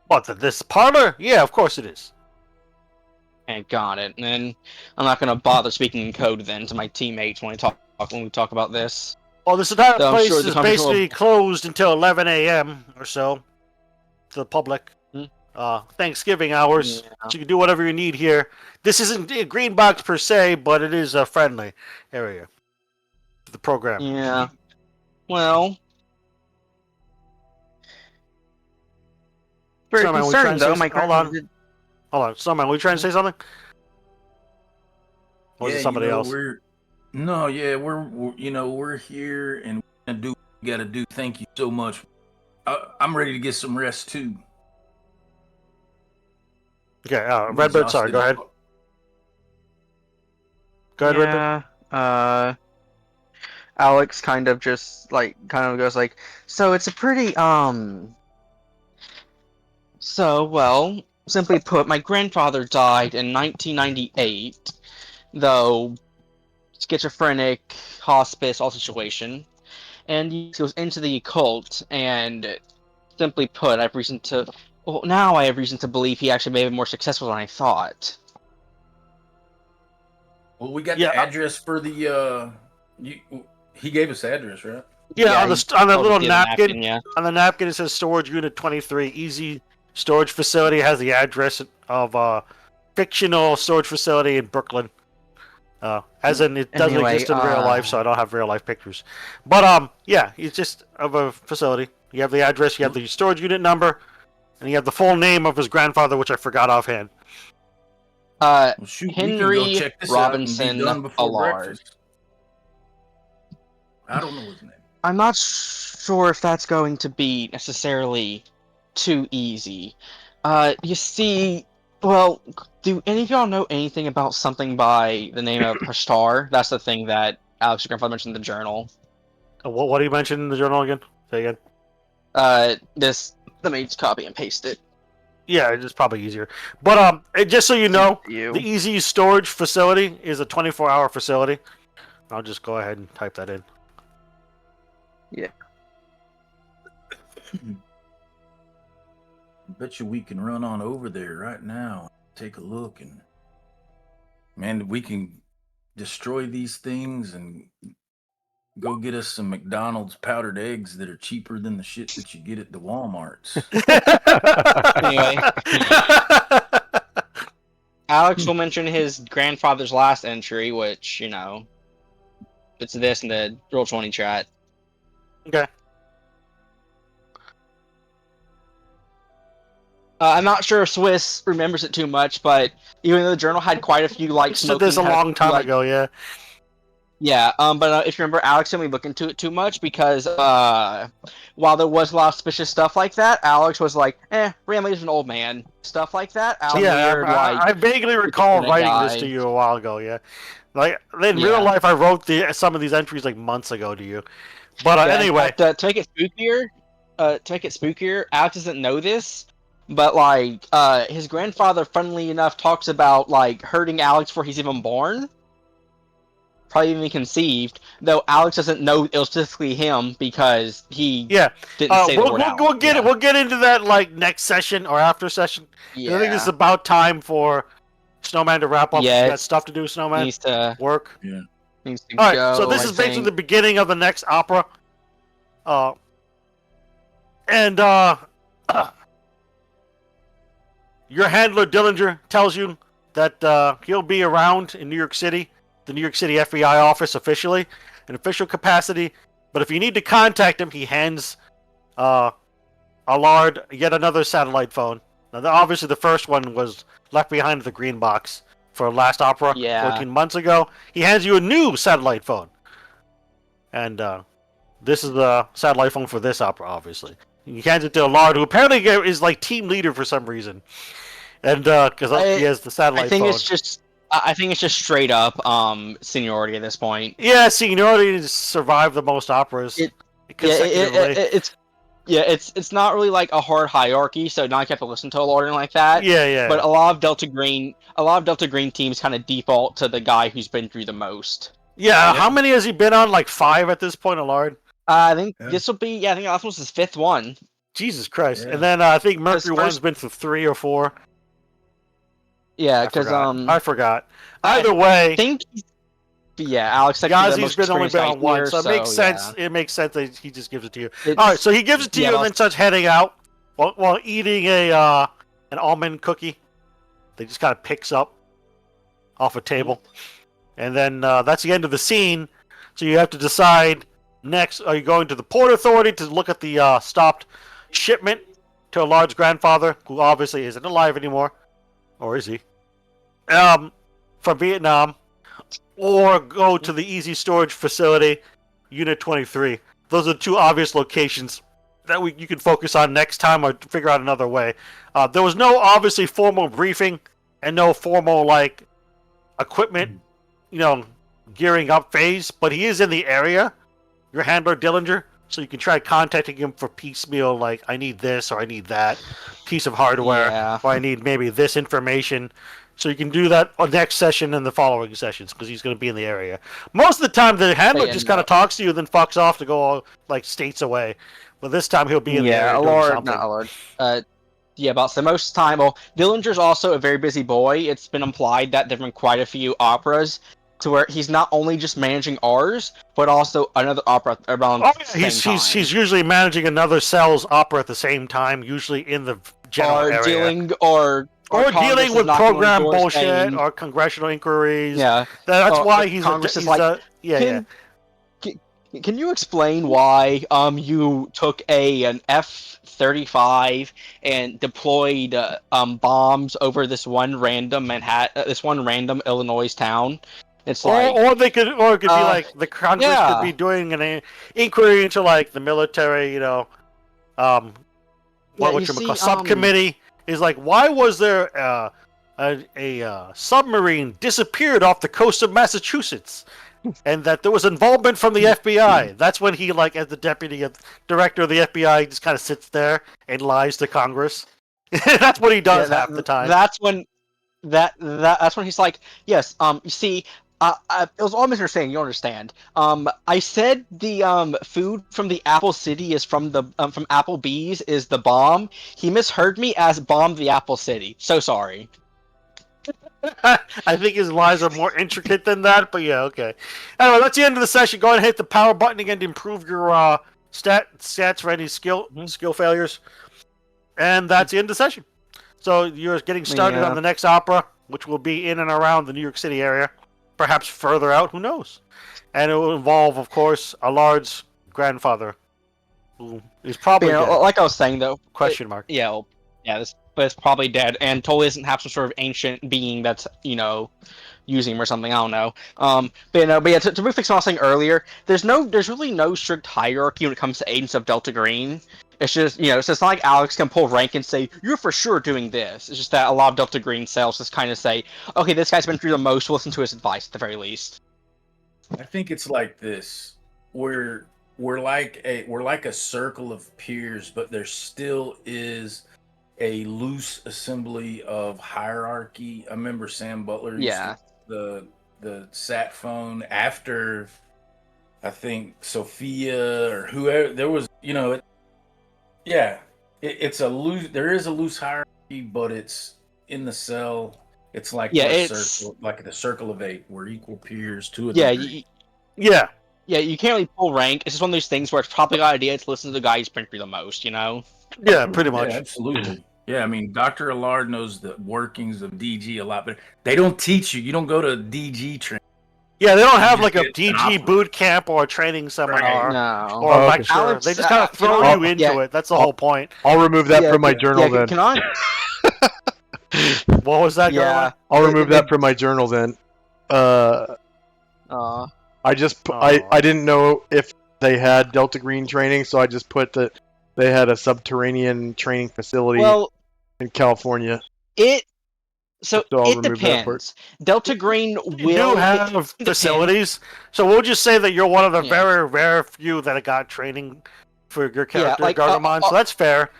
What, this parlor? Yeah, of course it is. And got it. And then I'm not gonna bother speaking in code then to my teammates when we talk about this. Well, this entire place is basically closed until 11 a.m. or so to the public. Thanksgiving hours. Yeah. So you can do whatever you need here. This isn't a green box per se, but it is a friendly area. The program. Yeah. Well, Very Sorry, man, we trying concerned to though. say- My hold on. grandfather. Hold on, Snowman, were you trying to say something? Or was it somebody else? We're we're here and we're gonna do what we gotta do. Thank you so much. I'm ready to get some rest too. Okay, I'm Redbird, sorry, go ahead. exhausted. Go ahead, Redbird. Yeah. Alex kind of goes like, so it's a pretty So well, simply put, my grandfather died in 1998, though schizophrenic, hospice, all situation, and he goes into the occult. And simply put, now I have reason to believe he actually may have been more successful than I thought. Well, we got Yeah. the address for the he gave us the address, right? Yeah, on the little the napkin, yeah. on the napkin it says Storage Unit 23, Easy Storage Facility. Has the address of a fictional storage facility in Brooklyn. As in, it doesn't Anyway, exist in real life, so I don't have real life pictures. But yeah, it's just of a facility. You have the address, you have the storage unit number, and you have the full name of his grandfather, which I forgot offhand. Well, shoot, we can Henry go check this Robinson out and be done before Allard. breakfast. I don't know his name. I'm not sure if that's going to be necessarily too easy. You see, well, do any of y'all know anything about something by the name of Hashtar? That's the thing that Alex's grandfather mentioned in the journal. What do you mention in the journal again? Say again. Let me just copy and paste it. Yeah, it's probably easier. But just so you know, You. the Easy Storage Facility is a 24-hour facility. I'll just go ahead and type that in. I bet you we can run on over there right now, take a look, and man, we can destroy these things and go get us some McDonald's powdered eggs that are cheaper than the shit that you get at the Walmarts. Anyway. Alex will mention his grandfather's last entry, which, it's this in the Roll20 chat. Okay. I'm not sure if Swiss remembers it too much, but even though the journal had quite a few You said this a long time ago, yeah. Yeah, but if you remember, Alex didn't really look into it too much because while there was a lot of suspicious stuff like that, Alex was like, Ramley's an old man. Stuff like that. I vaguely recall writing this to you a while ago, yeah. Like, in real life, I wrote some of these entries like months ago to you. But anyway. To make it spookier, Alex doesn't know this, but his grandfather, funnily enough, talks about hurting Alex before he's even born. Probably even conceived, though Alex doesn't know it was specifically him because he didn't say the word out. We'll get into that next session or after session. Yeah. I think it's about time for Snowman to wrap up. Yeah, You got stuff to do, Snowman. Needs to work. Yeah. Needs to All right, go, so this is basically the beginning of the next opera. Your handler Dillinger tells you that he'll be around in New York City, the New York City FBI office officially, in official capacity. But if you need to contact him, he hands Allard yet another satellite phone. Now, obviously, the first one was left behind in the green box for Last Opera 14 months ago. He hands you a new satellite phone. And this is the satellite phone for this opera, obviously. He hands it to Allard, who apparently is team leader for some reason. And because he has the satellite phone. I think it's just straight up seniority at this point. Yeah, seniority to survive the most operas. It's not really a hard hierarchy, so not have to listen to Allard like that. Yeah. But a lot of Delta Green teams kind of default to the guy who's been through the most. Yeah, how many has he been on? 5 at this point, Allard? I think this will be. I think last one's his 5th one. Jesus Christ! Yeah. And then I think Mercury One's been through 3 or 4. Yeah, because I forgot. Either way, I think. Alex. Gazi's only been on 1, so it makes sense. Yeah. It makes sense that he just gives it to you. All right, so he gives it to you and then starts heading out while eating an almond cookie. They just kind of picks up off a table, and then that's the end of the scene. So you have to decide next: are you going to the Port Authority to look at the stopped shipment to Allard's grandfather, who obviously isn't alive anymore, or is he? From Vietnam, or go to the Easy Storage Facility, Unit 23. Those are two obvious locations that you can focus on next time, or figure out another way. There was no obviously formal briefing and no formal equipment, gearing up phase, but he is in the area. Your handler Dillinger, so you can try contacting him for piecemeal, like I need this or I need that piece of hardware, Yeah. or I need maybe this information. So you can do that on next session and the following sessions because he's going to be in the area. Most of the time, the handler just kind of talks to you, then fucks off to go all states away. But this time he'll be in the area doing something. Not Allard. But so most of the time, well, Dillinger's also a very busy boy. It's been implied that there've been quite a few operas to where he's not only just managing ours, but also another opera around the same time. He's usually managing another cell's opera at the same time, usually in the general area. Dealing with program bullshit or congressional inquiries. Yeah, that's why he's Congress is Can you explain why you took an F-35 and deployed bombs over this one random Illinois town? It's or it could be like the Congress could be doing an inquiry into the military, subcommittee is like, why was there a submarine disappeared off the coast of Massachusetts, and that there was involvement from the FBI. That's when he, as the deputy director of the FBI, just kind of sits there and lies to Congress. That's what he does half the time. That's when he's like, yes, you see. It was all misunderstanding. You understand? I said the food from the Apple City is from Applebee's is the bomb. He misheard me as bomb the Apple City. So sorry. I think his lies are more intricate than that, but yeah, okay. Anyway, that's the end of the session. Go ahead and hit the power button again to improve your stats for any skill failures, and that's the end of the session. So you're getting started on the next opera, which will be in and around the New York City area. Perhaps further out, who knows? And it will involve, of course, Allard's grandfather, who is probably dead. Like I was saying, though. Question mark. But it's probably dead, and totally doesn't have some sort of ancient being that's, using him or something. I don't know. To refix what I was saying earlier, there's really no strict hierarchy when it comes to agents of Delta Green. It's just, it's not like Alex can pull rank and say, you're for sure doing this. It's just that a lot of Delta Green cells just kind of say, okay, this guy's been through the most, we'll listen to his advice at the very least. I think it's like this. We're like a circle of peers, but there still is a loose assembly of hierarchy. I remember Sam Butler used the sat phone after, I think, Sophia or whoever. There was, it's a loose. There is a loose hierarchy, but it's in the cell. It's like circle, like the circle of 8. We're equal peers. Two of them. Yeah, you can't really pull rank. It's just one of those things where it's probably a good idea to listen to the guy who's been through the most. Yeah, pretty much. Yeah, absolutely. Yeah, I mean, Dr. Allard knows the workings of DG a lot better. They don't teach you. You don't go to DG training. Yeah, they don't have a DG boot camp or a training seminar or a lecture. Alex, they just kind of throw you into it. That's the whole point. I'll remove that from my journal then. Can I? What was that? I'll remove that from my journal then. I didn't know if they had Delta Green training, so I just put that they had a subterranean training facility in California. It depends. Delta Green will have facilities, so we'll just say that you're one of the very rare few that got training for your character, Gargamon. So that's fair.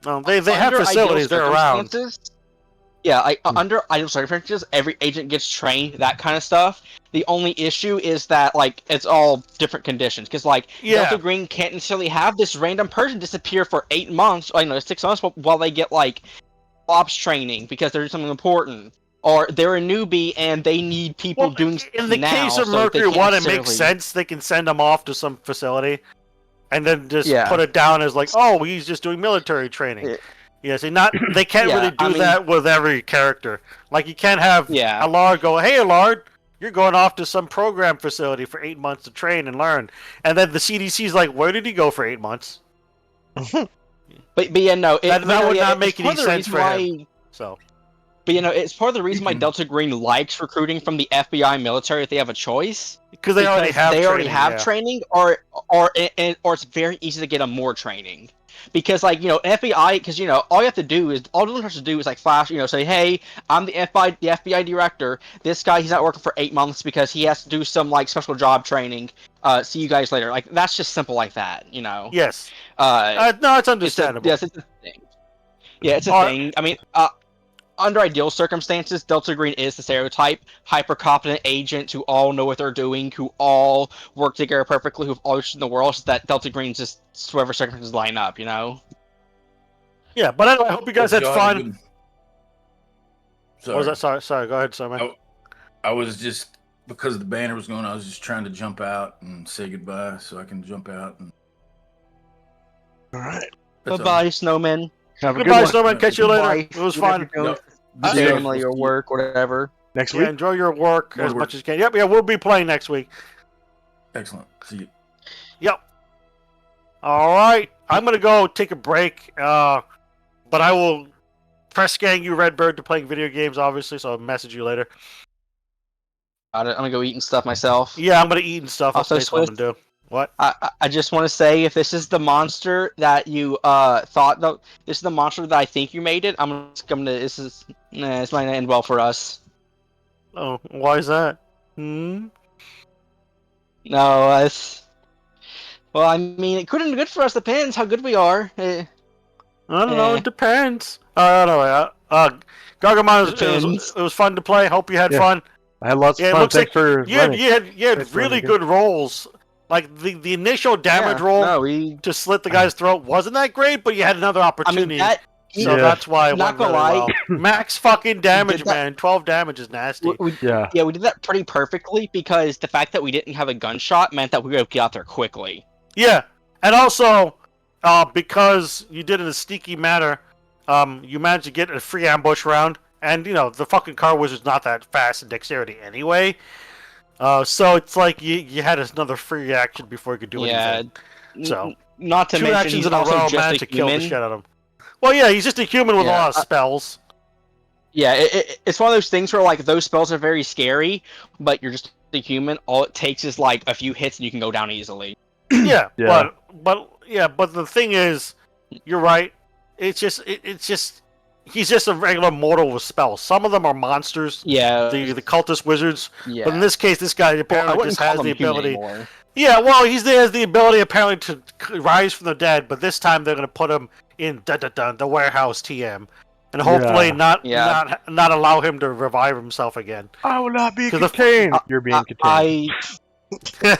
They have facilities. They're around. Under ideal circumstances, every agent gets trained, that kind of stuff. The only issue is that, it's all different conditions. Because, Delta Green can't necessarily have this random person disappear for 8 months, 6 months, while they get, ops training because they're doing something important. Or they're a newbie and they need people doing something now. In the case of Mercury 1, it makes sense. They can send them off to some facility and then just put it down as, he's just doing military training. Yeah, see, they can't really do that with every character. You can't have Allard go, hey, Allard, you're going off to some program facility for 8 months to train and learn. And then the CDC's like, where did he go for 8 months? But yeah, no, That would not make it's any part of the sense reason for why. him. So But it's part of the reason why Delta Green likes recruiting from the FBI military if they have a choice. because they already have training, training, or it's very easy to get them more training. Because FBI, because all you have to do is like flash, say, hey, I'm the FBI director. This guy, he's not working for 8 months because he has to do some like special job training. See you guys later. Like that's just simple like that, Yes. Uh, No, it's understandable. Yes, it's a thing. Yeah, it's a thing. I mean, under ideal circumstances, Delta Green is the stereotype hyper competent agents who all know what they're doing, who all work together perfectly, who've all in the world. So that Delta Green just whatever circumstances line up, Yeah, but anyway, I hope you guys had fun. Sorry. What was that? Sorry. Go ahead, sorry, man. I was just, because the banner was going, I was just trying to jump out and say goodbye so I can jump out. And... All right. Bye-bye, snowman. Have a good Goodbye, one. snowman. Catch you later. Bye. It was Whatever fun. you're doing, Yeah. family or work, whatever. Next Yeah, week. enjoy your work More as work. much as you can. Yep, yeah, we'll be playing next week. Excellent. See you. Yep. All right, I'm gonna go take a break. But I will press gang you, Redbird, to playing video games, obviously. So I'll message you later. I'm gonna go eat and stuff myself. Yeah, I'm gonna eat and stuff. Also, That's what I'm gonna do. What? I just want to say, if this is the monster that you thought that this is the monster that I think you made it, it's might end well for us. Oh, why is that? Hmm. No, well, I mean, it couldn't be good for us. Depends how good we are. I don't know. Eh. It depends. Anyway, Gargamon, it was fun to play. Hope you had Yeah. fun. I had lots of Yeah, it fun. looks Thanks like for you running. had Thanks for really running good rolls. Like the initial damage roll No, we. to slit the guy's throat wasn't that great, but you had another I opportunity. mean, that. So Yeah. that's why it Not went gonna really lie. well. Max fucking damage, Did that- man. 12 damage is nasty. We Yeah. we did that pretty perfectly because the fact that we didn't have a gunshot meant that we were able to get out there quickly. Yeah, and also because you did it in a sneaky manner, you managed to get a free ambush round, and the fucking car wizard's not that fast in dexterity anyway. So it's like you had another free action before you could do anything. So Not to two mention actions he's in a also row just managed to a kill the human. shit out of him. Well, yeah, he's just a human with a Yeah, lot of spells. Yeah, it's one of those things where like those spells are very scary, but you're just a human. All it takes is like a few hits and you can go down easily. Yeah, Yeah. but the thing is, you're right. It's just he's just a regular mortal with spells. Some of them are monsters. Yeah. The cultist wizards. yeah. But in this case, this guy Well, I apparently wouldn't just call has them the human ability. anymore. Yeah, well, he has the ability apparently to rise from the dead, but this time they're going to put him in the warehouse TM, and hopefully Yeah. not allow him to revive himself again. I will not be 'Cause the- contained. You're being contained.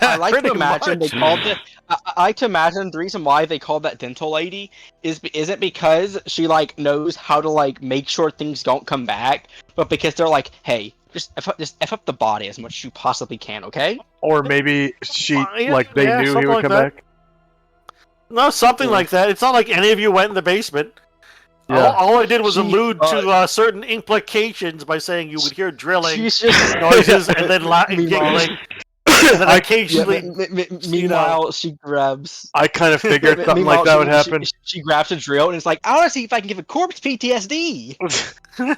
I like to Pretty imagine they much. called it. I like to imagine the reason why they called that dental lady isn't because she like knows how to like make sure things don't come back, but because they're like, hey, just F up the body as much as you possibly can, okay? Or maybe she Yeah, they yeah, knew he something would like come that. back. No, something Yeah. like that. It's not like any of you went in the basement. Yeah. All I did was She- allude to certain implications by saying you would hear drilling She's just noises and then Meanwhile- giggling. And then occasionally, meanwhile, she grabs. I kind of figured something meanwhile, like that would she- happen. She grabs a drill and it's like, I want to see if I can give a corpse PTSD.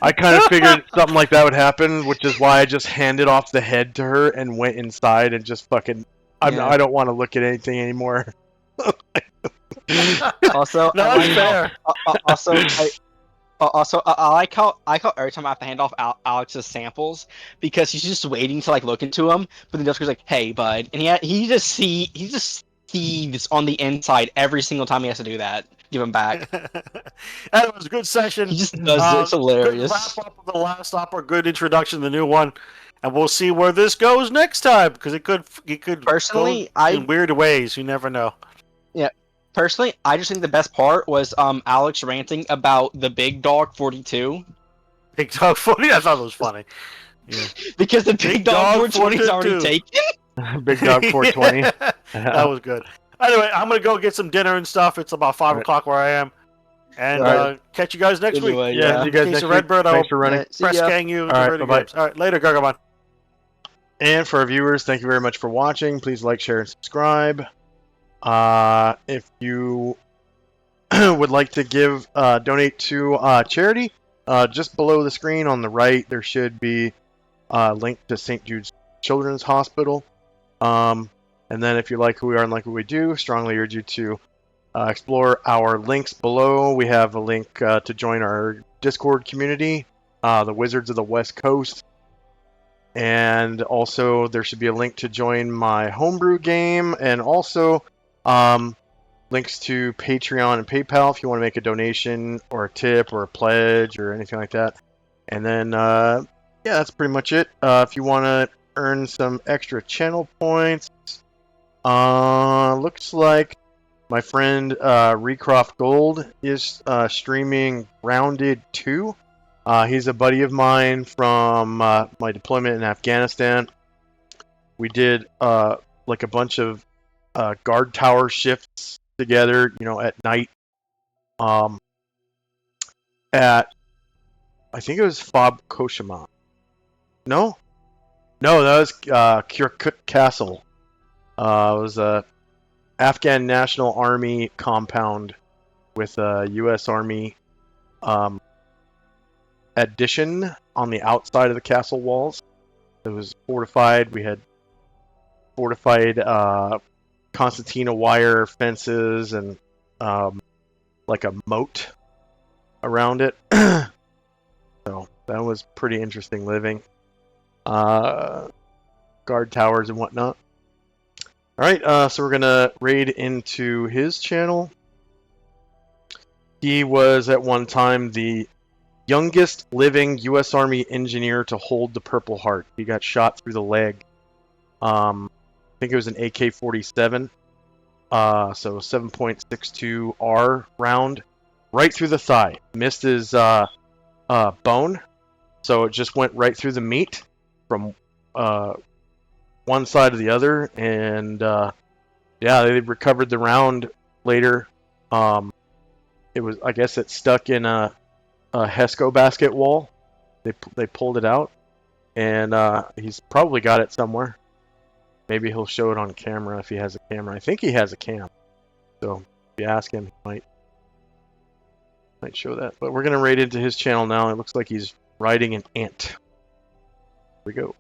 I kind of figured something like that would happen, which is why I just handed off the head to her and went inside and just fucking. Yeah. I don't want to look at anything anymore. Also, no, I that's like fair. I like how every time I have to hand off Alex's samples because he's just waiting to like look into them, but then Jessica's like, "Hey, bud," and he just thieves on the inside every single time he has to do that. Give him back. That was a good session. He just does it. It's hilarious. Good wrap up of the last opera, good introduction to the new one, and we'll see where this goes next time because it could Personally, go in weird ways. You never know. Personally, I just think the best part was Alex ranting about the big dog 42 Big Dog 40. I thought it was funny. Yeah. because the big dog 420 is already 42. taken. Big Dog 420. That was good. Anyway, I'm gonna go get some dinner and stuff. It's about 5 o'clock where I am, and Alright. catch you guys next week. Anyway, Yeah, see you guys Case next of week. Redbird, I Thanks will for running. See press ya. gang you. Alright, Video bye-bye. games. All right, later, Gargamon. And for our viewers, thank you very much for watching. Please like, share, and subscribe. If you would like to give donate to charity, just below the screen on the right, there should be a link to St. Jude's Children's Hospital. And then if you like who we are and like what we do, strongly urge you to explore our links below. We have a link to join our Discord community, the Wizards of the West Coast. And also there should be a link to join my homebrew game, and also links to Patreon and PayPal if you want to make a donation or a tip or a pledge or anything like that. And then yeah, that's pretty much it. If you want to earn some extra channel points, looks like my friend Recroft Gold is streaming Grounded 2. He's a buddy of mine from my deployment in Afghanistan. We did like a bunch of guard tower shifts together, at night. At I think it was Fob Koshima. No, that was Kirkuk Castle. It was a Afghan National Army compound with a U.S. Army addition on the outside of the castle walls. It was fortified. We had fortified concertina wire fences and like a moat around it. So that was pretty interesting living. Guard towers and whatnot. Alright, so we're gonna raid into his channel. He was at one time the youngest living U.S. Army engineer to hold the Purple Heart. He got shot through the leg. I think it was an AK-47. So 7.62R round. Right through the thigh. Missed his bone. So it just went right through the meat from one side to the other. And yeah, they recovered the round later. It was, I guess it stuck in a Hesco basket wall. They pulled it out, and he's probably got it somewhere. Maybe he'll show it on camera if he has a camera. I think he has a cam, so if you ask him, he might show that. But we're gonna raid into his channel now. It looks like he's riding an ant. Here we go.